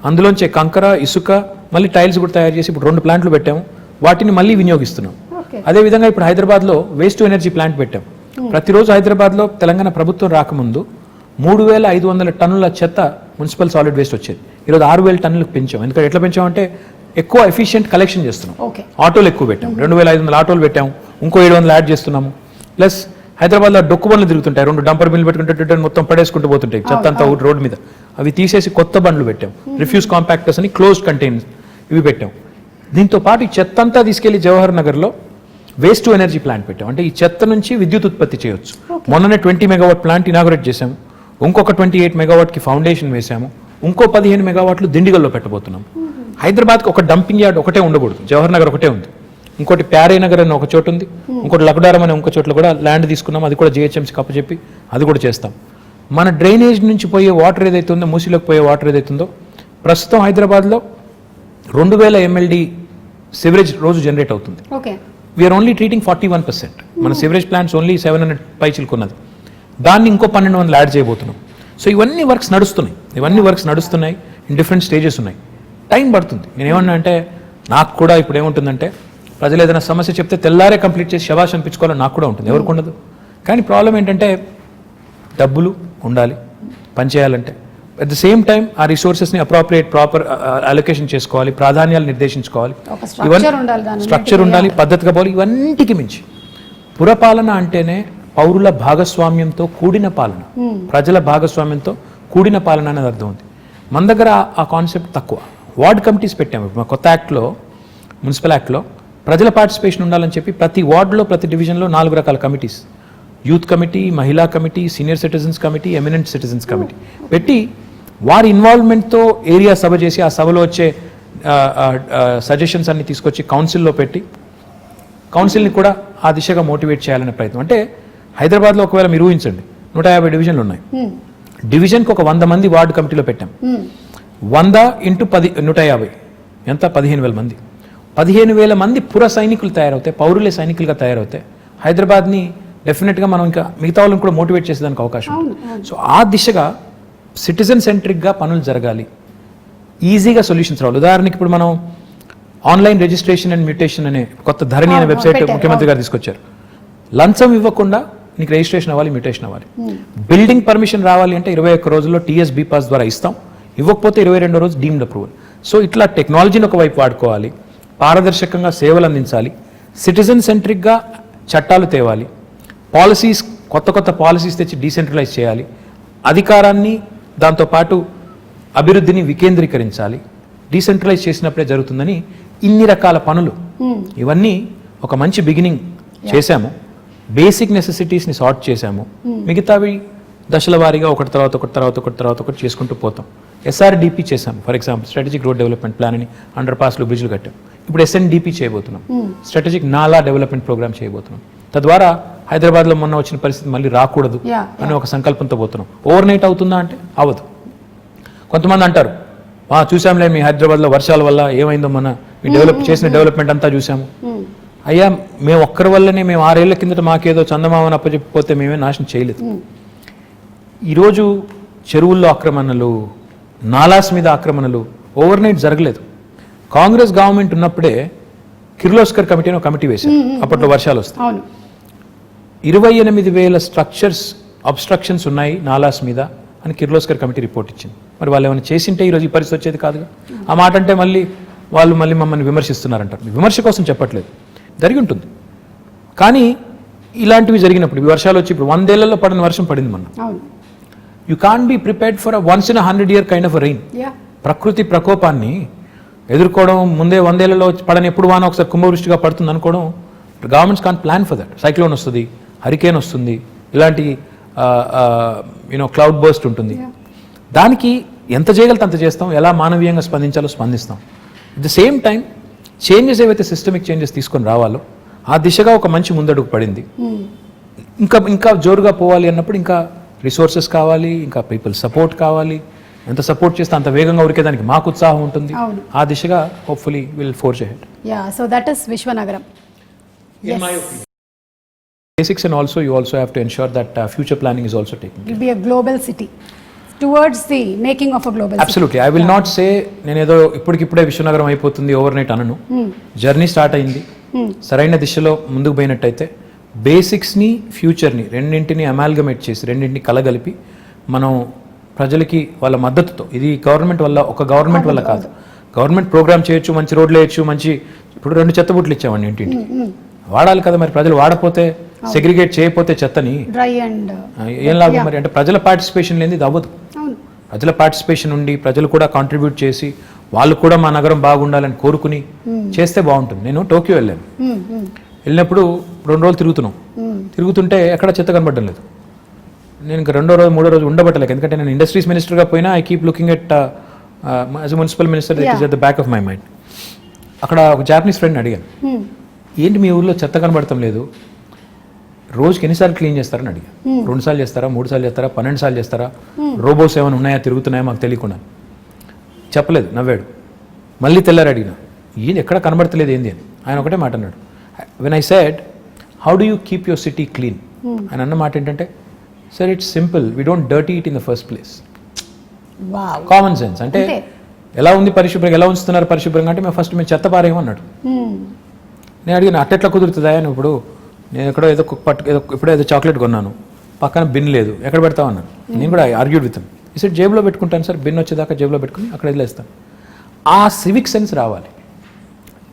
అందులోంచే కంకర, ఇసుక, మళ్ళీ టైల్స్ కూడా తయారు చేసి ఇప్పుడు 2 ప్లాంట్లు పెట్టాము, వాటిని మళ్ళీ వినియోగిస్తున్నాం. అదేవిధంగా ఇప్పుడు హైదరాబాద్లో వేస్ట్ టు ఎనర్జీ ప్లాంట్ పెట్టాం. ప్రతిరోజు హైదరాబాద్లో తెలంగాణ ప్రభుత్వం రాకముందు 3500 టన్నుల చెత్త మున్సిపల్ సాలిడ్ వేస్ట్ వచ్చేది. ఈరోజు 6000 టన్నులకు పెంచాం. ఎందుకంటే ఎట్లా పెంచామంటే ఎక్కువ ఎఫిషియెంట్ కలెక్షన్ చేస్తున్నాం. ఆటోలు ఎక్కువ పెట్టాం, 2500 ఆటోలు పెట్టాము, ఇంకో 700 యాడ్ చేస్తున్నాము. ప్లస్ హైదరాబాద్లో డొక్కు బండ్లు తిరుగుతుంటాయి, 2 డంపర్ బిల్లు పెట్టుకుంటే మొత్తం పడేసుకుంటూ పోతుంటాయి చెత్త అంతా రోడ్డు మీద. అవి తీసేసి కొత్త బండ్లు పెట్టాం, రిఫ్యూజ్ కాంపాక్టర్స్ అని క్లోజ్డ్ కంటైనర్స్ ఇవి పెట్టాం. దీంతో పాటు ఈ చెత్త అంతా తీసుకెళ్లి జవహర్ నగర్లో వేస్ట్ టు ఎనర్జీ ప్లాంట్ పెట్టాం. అంటే ఈ చెత్త నుంచి విద్యుత్ ఉత్పత్తి చేయొచ్చు. మొన్ననే 20 మెగావాట్ ప్లాంట్ ఇనాగరేట్ చేశాము, ఇంకొక 28 మెగావాట్కి ఫౌండేషన్ వేశాము, ఇంకో 15 మెగావాట్లు దిండిగల్లో పెట్టబోతున్నాం. హైదరాబాద్కి ఒక డంపింగ్ యార్డ్ ఒకటే ఉండకూడదు, జవహర్ నగర్ ఒకటే ఉంది, ఇంకోటి ప్యారే నగర్ అని ఒక చోటు ఉంది, ఇంకోటి లక్డారం అనే ఇంకో చోట్ల కూడా ల్యాండ్ తీసుకున్నాం, అది కూడా జిహెచ్ఎంసీకి అప్పచెప్పి అది కూడా చేస్తాం. మన డ్రైనేజ్ నుంచి పోయే వాటర్ ఏదైతుందో, మూసీలోకి పోయే వాటర్ ఏదైతుందో, ప్రస్తుతం హైదరాబాద్లో 2000 MLD సివరేజ్ రోజు జనరేట్ అవుతుంది. We are only treating 41%. మన సివరేజ్ ప్లాంట్స్ ఓన్లీ 700 పైచిలుకున్నది, దాన్ని ఇంకో 1200 యాడ్ చేయబోతున్నాం. సో ఇవన్నీ వర్క్స్ నడుస్తున్నాయి, ఇన్ డిఫరెంట్ స్టేజెస్ ఉన్నాయి. టైం పడుతుంది. నేనేమన్నా అంటే నాకు కూడా ఇప్పుడు ఏముంటుందంటే ప్రజలు ఏదైనా సమస్య చెప్తే తెల్లారే కంప్లీట్ చేసి శబాష్ అనిపించుకోవాలని నాకు కూడా ఉంటుంది, ఎవరికి ఉండదు. కానీ ప్రాబ్లం ఏంటంటే డబ్బులు ఉండాలి పని చేయాలంటే. అట్ ద సేమ్ టైం ఆ రిసోర్సెస్ని ప్రాపర్ అలొకేషన్ చేసుకోవాలి, ప్రాధాన్యాలు నిర్దేశించుకోవాలి, స్ట్రక్చర్ ఉండాలి, పద్ధతిగా పోవాలి. ఇవన్నిటికి మించి పురపాలన అంటేనే పౌరుల భాగస్వామ్యంతో కూడిన పాలన, ప్రజల భాగస్వామ్యంతో కూడిన పాలన అనేది అర్థం ఉంది. మన దగ్గర ఆ కాన్సెప్ట్ తక్కువ. వార్డ్ కమిటీస్ పెట్టాము మా కొత్త యాక్ట్లో, మున్సిపల్ యాక్ట్లో ప్రజల పార్టిసిపేషన్ ఉండాలని చెప్పి ప్రతి వార్డులో ప్రతి డివిజన్లో 4 రకాల కమిటీస్, యూత్ కమిటీ, మహిళా committee, senior citizens committee, eminent citizens committee పెట్టి వారి ఇన్వాల్వ్మెంట్తో ఏరియా సభ చేసి ఆ సభలో వచ్చే సజెషన్స్ అన్ని తీసుకొచ్చి కౌన్సిల్లో పెట్టి కౌన్సిల్ని కూడా ఆ దిశగా మోటివేట్ చేయాలనే ప్రయత్నం. అంటే హైదరాబాద్లో ఒకవేళ మీరు ఊహించండి 150 డివిజన్లు ఉన్నాయి, డివిజన్కి ఒక 100 మంది వార్డు కమిటీలో పెట్టాం. 100 × 10 150 ఎంత? 15,000 మంది. 15,000 మంది పుర సైనికులు తయారవుతాయి, పౌరులే సైనికులుగా తయారవుతాయి. హైదరాబాద్ని డెఫినెట్గా మనం ఇంకా మిగతా వాళ్ళని కూడా మోటివేట్ చేసేదానికి అవకాశం ఉంది. సో ఆ దిశగా సిటిజన్ సెంట్రిక్గా పనులు జరగాలి, ఈజీగా సొల్యూషన్స్ రావాలి. ఉదాహరణకి ఇప్పుడు మనం ఆన్లైన్ రిజిస్ట్రేషన్ అండ్ మ్యూటేషన్ అనే కొత్త ధరణి అనే వెబ్సైట్ ముఖ్యమంత్రి గారు తీసుకొచ్చారు. లంచం ఇవ్వకుండా నీకు రిజిస్ట్రేషన్ అవ్వాలి, మ్యూటేషన్ అవ్వాలి. బిల్డింగ్ పర్మిషన్ రావాలి అంటే 21 రోజుల్లో TS BPAS ద్వారా ఇస్తాం, ఇవ్వకపోతే 22వ రోజు డీమ్డ్ అప్రూవల్. సో ఇట్లా టెక్నాలజీని ఒకవైపు వాడుకోవాలి, పారదర్శకంగా సేవలు అందించాలి, సిటిజన్ సెంట్రిక్గా చట్టాలు తేవాలి, పాలసీస్ కొత్త పాలసీస్ తెచ్చి డీసెంట్రలైజ్ చేయాలి, అధికారాన్ని దాంతోపాటు అభివృద్ధిని వికేంద్రీకరించాలి. డీసెంట్రలైజ్ చేసినప్పుడే జరుగుతుందని ఇన్ని రకాల పనులు, ఇవన్నీ ఒక మంచి బిగినింగ్ చేశాము. బేసిక్ నెసెసిటీస్ని సార్ట్ చేశాము, మిగతావి దశల వారీగా ఒకటి తర్వాత ఒకటి చేసుకుంటూ పోతాం. SRDP చేశాం, for example strategic road development plan అని, అండర్ పాస్లు బ్రిడ్జ్లు కట్టాం. ఇప్పుడు SNDP చేయబోతున్నాం, స్ట్రాటజిక్ నాలా డెవలప్మెంట్ ప్రోగ్రామ్ చేయబోతున్నాం. తద్వారా హైదరాబాద్లో మొన్న వచ్చిన పరిస్థితి మళ్ళీ రాకూడదు అని ఒక సంకల్పంతో పోతున్నాం. ఓవర్ నైట్ అవుతుందా అంటే అవ్వదు. కొంతమంది అంటారు చూసాంలే మీ హైదరాబాద్లో వర్షాల వల్ల ఏమైందో, మన మీ చేసిన డెవలప్మెంట్ అంతా చూసాము. అయ్యా మేము ఒక్కరి వల్లనే, మేము 6 ఏళ్ల కిందట మాకేదో చందమామని అప్పచెప్పిపోతే మేమే నాశనం చేయలేదు. ఈరోజు చెరువుల్లో ఆక్రమణలు, నాలాస్ మీద ఆక్రమణలు ఓవర్ నైట్ జరగలేదు. కాంగ్రెస్ గవర్నమెంట్ ఉన్నప్పుడే కిర్లోస్కర్ కమిటీ అని ఒక కమిటీ వేశారు, అప్పట్లో వర్షాలు వస్తాయి. 28,000 స్ట్రక్చర్స్ అబ్స్ట్రక్షన్స్ ఉన్నాయి నాలాస్ మీద అని కిర్లోస్కర్ కమిటీ రిపోర్ట్ ఇచ్చింది. మరి వాళ్ళు ఏమైనా చేసింటే ఈరోజు ఈ పరిస్థితి వచ్చేది కాదుగా. ఆ మాట అంటే మళ్ళీ మమ్మల్ని విమర్శిస్తున్నారంటారు. విమర్శ కోసం చెప్పట్లేదు, జరిగి ఉంటుంది. కానీ ఇలాంటివి జరిగినప్పుడు, ఈ వర్షాలు వచ్చి ఇప్పుడు 100 ఏళ్లలో పడిన వర్షం పడింది మొన్న. You can't be prepared for once in 100 year kind of rain. ప్రకృతి ప్రకోపాన్ని ఎదుర్కోవడం, ముందే 100 ఏళ్లలో పడని ఎప్పుడు వాన ఒకసారి కుంభవృష్టిగా పడుతుంది అనుకోవడం, governments can't plan for that. Cyclone వస్తుంది, హరికేన్ వస్తుంది, ఇలాంటి క్లౌడ్ బర్స్ట్ ఉంటుంది. దానికి ఎంత చేయగలితే అంత చేస్తాం, ఎలా మానవీయంగా స్పందించాలో స్పందిస్తాం. At the same time changes ఏవైతే సిస్టమిక్ చేంజెస్ తీసుకొని రావాలో ఆ దిశగా ఒక మంచి ముందడుగు పడింది. ఇంకా జోరుగా పోవాలి అన్నప్పుడు ఇంకా రిసోర్సెస్ కావాలి, ఇంకా పీపుల్ సపోర్ట్ కావాలి. ఎంత సపోర్ట్ చేస్తే అంత వేగంగా ఉరికేదానికి మాకు ఉత్సాహం ఉంటుంది. ఆ దిశగా hopefully will forge ahead. So that is విశ్వనగరం. In my opinion. Basics, and also you also have to ensure that future planning is also taken. It will be a global city towards the making of a global Absolutely. city. I will not say నేనేదో ఇప్పటికిప్పుడే విశ్వనగరం అయిపోతుంది over night అనను. Journey start అయింది, సరైన దిశలో ముందుకు పోయినట్టయితే బేసిక్స్ని ఫ్యూచర్ని రెండింటిని అమాల్గమేట్ చేసి, రెండింటిని కలగలిపి మనం ప్రజలకి వాళ్ళ మద్దతుతో, ఇది గవర్నమెంట్ వల్ల, ఒక గవర్నమెంట్ వల్ల కాదు, గవర్నమెంట్ ప్రోగ్రామ్ చేయొచ్చు, మంచి రోడ్లు వేయచ్చు, మంచి ఇప్పుడు 2 చెత్తబుట్లు ఇచ్చామండి ఇంటింటి, వాడాలి కదా మరి. ప్రజలు వాడపోతే, సెగ్రిగేట్ చేయకపోతే చెత్తని ఏం లాభం మరి? అంటే ప్రజల పార్టిసిపేషన్ లేని ఇది అవ్వదు. ప్రజల పార్టిసిపేషన్ ఉండి ప్రజలు కూడా కాంట్రిబ్యూట్ చేసి వాళ్ళు కూడా మా నగరం బాగుండాలని కోరుకుని చేస్తే బాగుంటుంది. నేను టోక్యో వెళ్ళినప్పుడు 2 రోజులు తిరుగుతుంటే ఎక్కడ చెత్త కనబడడం లేదు. నేను ఇంకా 2వ రోజు 3వ రోజు ఉండబట్టలేదు, ఎందుకంటే నేను ఇండస్ట్రీస్ మినిస్టర్గా పోయినా I keep looking at as a municipal minister, it is at the back of my mind. అక్కడ ఒక జాపనీస్ ఫ్రెండ్ని అడిగాను, ఏంటి మీ ఊర్లో చెత్త కనబడటం లేదు, రోజుకి ఎన్నిసార్లు క్లీన్ చేస్తారని అడిగా. 2 సార్లు చేస్తారా, 3 సార్లు చేస్తారా, 12 సార్లు చేస్తారా, రోబోస్ ఏమైనా ఉన్నాయా, తిరుగుతున్నాయా మాకు తెలియకుండా. చెప్పలేదు, నవ్వాడు. మళ్ళీ తెల్లారి అడిగిన, ఏది ఎక్కడ కనబడతలేదు ఏంది అని. ఆయన ఒకటే మాట అన్నాడు, when I said how do you keep your city clean అని అన్న మాట ఏంటంటే sir it's simple we don't dirty it in the first place. Wow. Common sense అంటే అంతే. ఎలా ఉంది పరిశుభ్రంగా, ఎలా ఉంచుతున్నారు పరిశుభ్రంగా అంటే మేము ఫస్ట్ మేము చెత్త పారేయమన్నాడు. నేను అడిగిన అట్టెట్లా కుదురుతుందా అని. ఇప్పుడు నేను ఎక్కడో ఏదో ఎప్పుడో ఏదో చాక్లెట్ కొన్నాను, పక్కన బిన్ లేదు, ఎక్కడ పెడతావు అన్నాను. నేను కూడా ఆర్గ్యూడ్ విత్ ఈ జేబులో పెట్టుకుంటాను సార్, బిన్ వచ్చేదాకా జేబులో పెట్టుకుని అక్కడ వదిలేస్తాను. ఆ సివిక్ సెన్స్ రావాలి.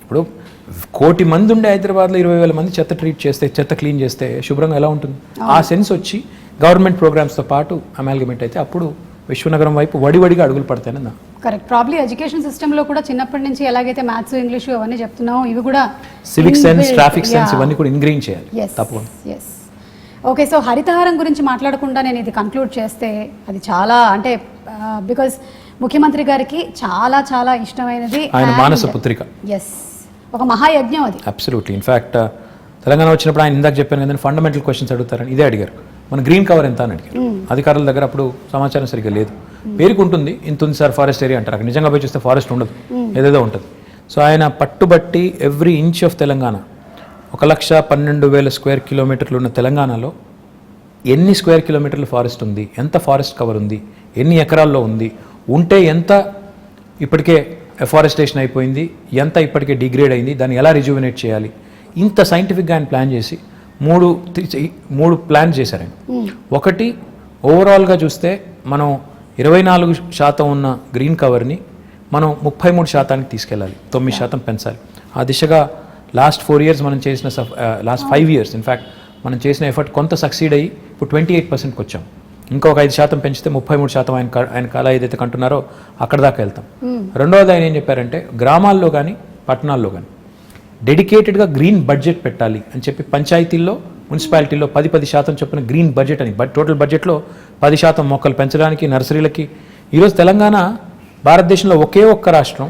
ఇప్పుడు 1 కోటి మంది ఉండే హైదరాబాద్లో 20,000 మంది చెత్త ట్రీట్ చేస్తే, చెత్త క్లీన్ చేస్తే శుభ్రంగా ఎలా ఉంటుంది? ఆ సెన్స్ వచ్చి గవర్నమెంట్ ప్రోగ్రామ్స్తో పాటు అమాల్గమేట్ అయితే అప్పుడు విశ్వనగరం వైపు వడివడిగా అడుగులు పడతాయని నా. కరెక్ట్. ప్రాబ్లీ ఎడ్యుకేషన్ సిస్టంలో కూడా చిన్నప్పటి నుంచి ఎలాగైతే మ్యాథ్స్, ఇంగ్లీషు అవన్నీ చెప్తున్నాం, ఇవి కూడా సివిక్ సెన్స్, ట్రాఫిక్ సెన్స్ ఇవన్నీ కూడా ఇంగ్రీన్ చేయాలి తప్పకుండా. ఎస్. ఓకే, సో హరితహారం గురించి మాట్లాడకుండా నేను ఇది కంక్లూడ్ చేస్తే అది చాలా అంటే బికాజ్ ముఖ్యమంత్రి గారికి చాలా చాలా ఇష్టమైనది ఆయన మానస పుత్రిక. ఎస్, ఒక మహాయజ్ఞం అది. అబ్సల్యూట్లీ. ఇన్ఫ్యాక్ట్ తెలంగాణ వచ్చినప్పుడు ఆయన ఇందాక చెప్పాను కదండి, ఫండమెంటల్ క్వశ్చన్స్ అడుగుతారని ఇదే అడిగారు. మన గ్రీన్ కవర్ ఎంత అని అడిగారు. అధికారుల దగ్గర అప్పుడు సమాచారం సరిగ్గా లేదు. పేరుకు ఉంటుంది, ఇంత ఉంది సార్ ఫారెస్ట్ ఏరియా అంటారు, అక్కడ నిజంగా పోయి చూస్తే ఫారెస్ట్ ఉండదు, ఏదేదో ఉంటుంది. సో ఆయన పట్టుబట్టి every inch of Telangana 1,12,000 square కిలోమీటర్లు ఉన్న తెలంగాణలో ఎన్ని స్క్వేర్ కిలోమీటర్లు ఫారెస్ట్ ఉంది, ఎంత ఫారెస్ట్ కవర్ ఉంది, ఎన్ని ఎకరాల్లో ఉంది, ఉంటే ఎంత ఇప్పటికే ఎఫారెస్టేషన్ అయిపోయింది, ఎంత ఇప్పటికే డిగ్రేడ్ అయింది, దాన్ని ఎలా రిజ్యూవినేట్ చేయాలి, ఇంత సైంటిఫిక్గా ఆయన ప్లాన్ చేసి మూడు ప్లాన్ చేశారు ఆయన. ఒకటి, ఓవరాల్గా చూస్తే మనం 24% ఉన్న గ్రీన్ కవర్ని మనం 33% తీసుకెళ్ళాలి, 9% పెంచాలి. ఆ దిశగా లాస్ట్ 4 years మనం చేసిన లాస్ట్ 5 years ఇన్ఫ్యాక్ట్ మనం చేసిన ఎఫర్ట్ కొంత సక్సీడ్ అయ్యి ఇప్పుడు 28%కి వచ్చాం. ఇంకొక 5% పెంచితే 33% ఆయన కళ ఏదైతే కంటున్నారో అక్కడ దాకా వెళ్తాం. రెండవది ఆయన ఏం చెప్పారంటే గ్రామాల్లో కానీ పట్టణాల్లో కానీ డెడికేటెడ్గా గ్రీన్ బడ్జెట్ పెట్టాలి అని చెప్పి పంచాయతీల్లో, మున్సిపాలిటీల్లో 10% చొప్పున గ్రీన్ బడ్జెట్ అని, టోటల్ బడ్జెట్లో 10% మొక్కలు పెంచడానికి, నర్సరీలకి. ఈరోజు తెలంగాణ భారతదేశంలో ఒకే ఒక్క రాష్ట్రం,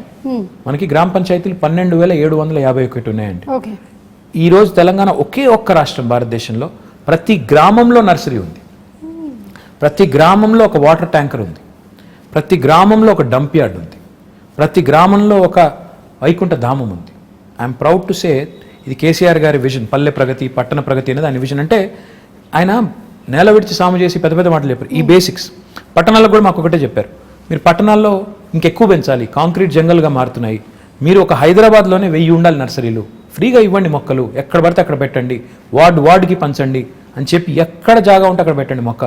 మనకి గ్రామ పంచాయతీలు 12,751 ఉన్నాయండి. ఈరోజు తెలంగాణ ఒకే ఒక్క రాష్ట్రం భారతదేశంలో ప్రతి గ్రామంలో నర్సరీ ఉంది, ప్రతి గ్రామంలో ఒక వాటర్ ట్యాంకర్ ఉంది, ప్రతి గ్రామంలో ఒక డంప్ యార్డ్ ఉంది, ప్రతి గ్రామంలో ఒక వైకుంఠ ధామం ఉంది. ఐఎమ్ ప్రౌడ్ టు సే ఇది కేసీఆర్ గారి విజన్, పల్లె ప్రగతి, పట్టణ ప్రగతి అనేది ఆయన విజన్. అంటే ఆయన నేల విడిచి సాము చేసి పెద్ద పెద్ద మాటలు చెప్పారు. ఈ బేసిక్స్ పట్టణాల్లో కూడా మాకు ఒకటే చెప్పారు, మీరు పట్టణాల్లో ఇంకెక్కువ పెంచాలి, కాంక్రీట్ జంగల్గా మారుతున్నాయి, మీరు ఒక హైదరాబాద్లోనే 1000 ఉండాలి నర్సరీలు, ఫ్రీగా ఇవ్వండి మొక్కలు, ఎక్కడ పడితే అక్కడ పెట్టండి, వార్డుకి పంచండి అని చెప్పి, ఎక్కడ జాగా ఉంటే అక్కడ పెట్టండి మొక్క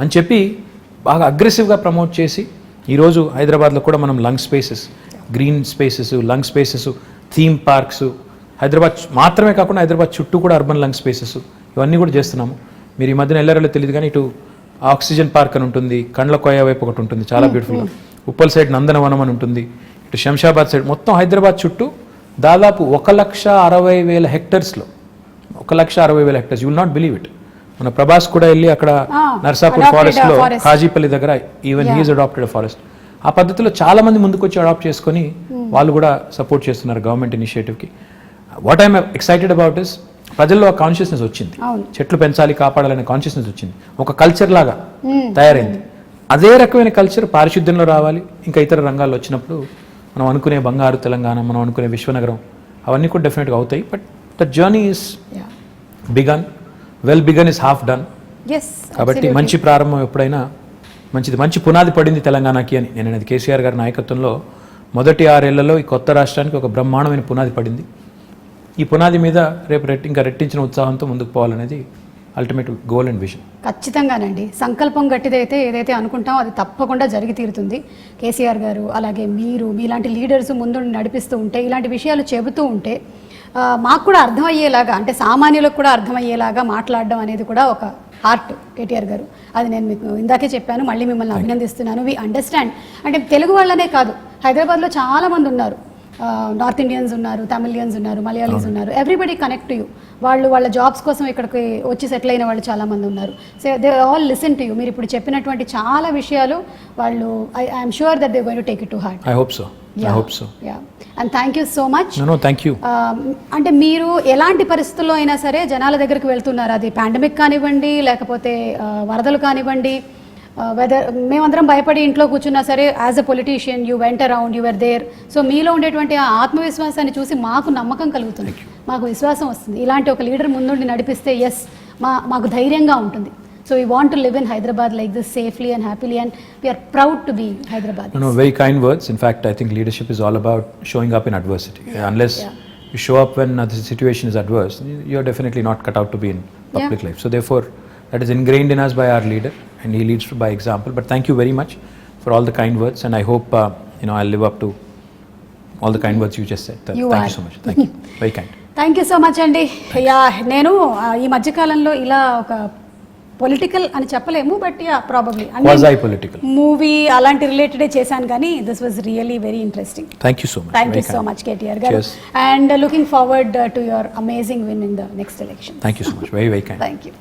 అని చెప్పి బాగా అగ్రెసివ్గా ప్రమోట్ చేసి ఈరోజు హైదరాబాద్లో కూడా మనం lung spaces, green spaces, lung spaces, theme parks, Hyderabad మాత్రమే కాకుండా హైదరాబాద్ చుట్టూ కూడా అర్బన్ లంగ్ స్పేసెస్ ఇవన్నీ కూడా చేస్తున్నాము. మీరు ఈ మధ్యన వెళ్ళారో తెలియదు కానీ ఇటు ఆక్సిజన్ పార్క్ అని ఉంటుంది, కండ్ల కోయ వైపు ఒకటి ఉంటుంది చాలా బ్యూటిఫుల్గా, ఉప్పల్ సైడ్ నందనవనం అని ఉంటుంది, ఇటు శంషాబాద్ సైడ్, మొత్తం హైదరాబాద్ చుట్టూ దాదాపు 1,60,000 హెక్టర్స్లో 1,60,000 hectares. You will not believe it. మన ప్రభాస్ కూడా వెళ్ళి అక్కడ నర్సాపూర్ ఫారెస్ట్లో కాజీపల్లి దగ్గర ఈవెన్ హీఈస్ అడాప్టెడ్ ఫారెస్ట్. ఆ పద్ధతిలో చాలా మంది ముందుకు వచ్చి అడాప్ట్ చేసుకొని వాళ్ళు కూడా సపోర్ట్ చేస్తున్నారు గవర్నమెంట్ ఇనిషియేటివ్కి. What I'm excited about is ప్రజల్లో ఆ కాన్షియస్నెస్ వచ్చింది, చెట్లు పెంచాలి, కాపాడాలనే కాన్షియస్నెస్ వచ్చింది, ఒక కల్చర్ లాగా తయారైంది. అదే రకమైన కల్చర్ పారిశుద్ధ్యంలో రావాలి, ఇంకా ఇతర రంగాల్లో వచ్చినప్పుడు మనం అనుకునే బంగారు తెలంగాణ, మనం అనుకునే విశ్వనగరం అవన్నీ కూడా డెఫినెట్గా అవుతాయి. But the journey is begun, well begun is half done. కాబట్టి మంచి ప్రారంభం ఎప్పుడైనా మంచిది, మంచి పునాది పడింది తెలంగాణకి అని నేను అనేది కేసీఆర్ గారి నాయకత్వంలో మొదటి 6 ఏళ్లలో ఈ కొత్త రాష్ట్రానికి ఒక బ్రహ్మాండమైన పునాది పడింది. ఈ పునాది మీద రేపు ఇంకా రెట్టించిన ఉత్సాహంతో ముందుకు పోవాలనేది అల్టిమేట్ గోల్ అండ్ విజన్. ఖచ్చితంగానండి, సంకల్పం గట్టిదైతే ఏదైతే అనుకుంటామో అది తప్పకుండా జరిగి తీరుతుంది. కేసీఆర్ గారు అలాగే మీలాంటి లీడర్స్ ముందు నడిపిస్తూ ఉంటే, ఇలాంటి విషయాలు చెబుతూ ఉంటే మాకు కూడా అర్థమయ్యేలాగా, అంటే సామాన్యులకు కూడా అర్థమయ్యేలాగా మాట్లాడడం అనేది కూడా ఒక ఆర్ట్ కేటీఆర్ గారు. అది నేను మీకు ఇందాకే చెప్పాను, మళ్ళీ మిమ్మల్ని అభినందిస్తున్నాను. వి అండర్స్టాండ్, అంటే తెలుగు వాళ్ళనే కాదు, హైదరాబాద్లో చాలామంది ఉన్నారు, నార్త్ ఇండియన్స్ ఉన్నారు, తమిళియన్స్ ఉన్నారు, మలయాళీస్ ఉన్నారు, ఎవ్రీబడి కనెక్ట్ టు యూ. వాళ్ళ జాబ్స్ కోసం ఇక్కడికి వచ్చి సెటిల్ అయిన వాళ్ళు చాలామంది ఉన్నారు. So they all listen to you. మీరు ఇప్పుడు చెప్పినటువంటి చాలా విషయాలు వాళ్ళు I'm sure that they going to take it to heart. I hope so. And thank you so much. Thank you. అంటే మీరు ఎలాంటి పరిస్థితుల్లో అయినా సరే జనాల దగ్గరికి వెళ్తున్నారు, అది పాండమిక్ కానివ్వండి, లేకపోతే వరదలు కానివ్వండి, వెదర్ మేమందరం భయపడి ఇంట్లో కూర్చున్నా సరే, as a politician you went around, you were there. So మీలో ఉండేటువంటి ఆ ఆత్మవిశ్వాసాన్ని చూసి మాకు నమ్మకం కలుగుతుంది. మాకు విశ్వాసం వస్తుంది. ఇలాంటి ఒక లీడర్ ముందుండి నడిపిస్తే ఎస్ మాకు ధైర్యంగా ఉంటుంది. So we want to live in Hyderabad like this safely and happily and we are proud to be Hyderabad. No, very kind words. In fact, I think leadership is all about showing up in adversity. Unless you show up when the situation is adverse, you're definitely not cut out to be in public life. So therefore, that is ingrained in us by our leader, and he leads by example. But thank you very much for all the kind words, and I hope I'll live up to all the kind words you just said. Thank you so much. Thank you. Very kind. Thank you so much అండి. నేను ఈ మధ్యకాలంలో ఇలా ఒక political అని చెప్పలేము, but probably Quasi political. Movie అలాంటి రిలేటెడే చేశాను, కానీ this was really very interesting. Thank you so much. Thank you so much KTR garu, and looking forward to your amazing win in the next election. Thank you so much. Very, very kind. Thank you.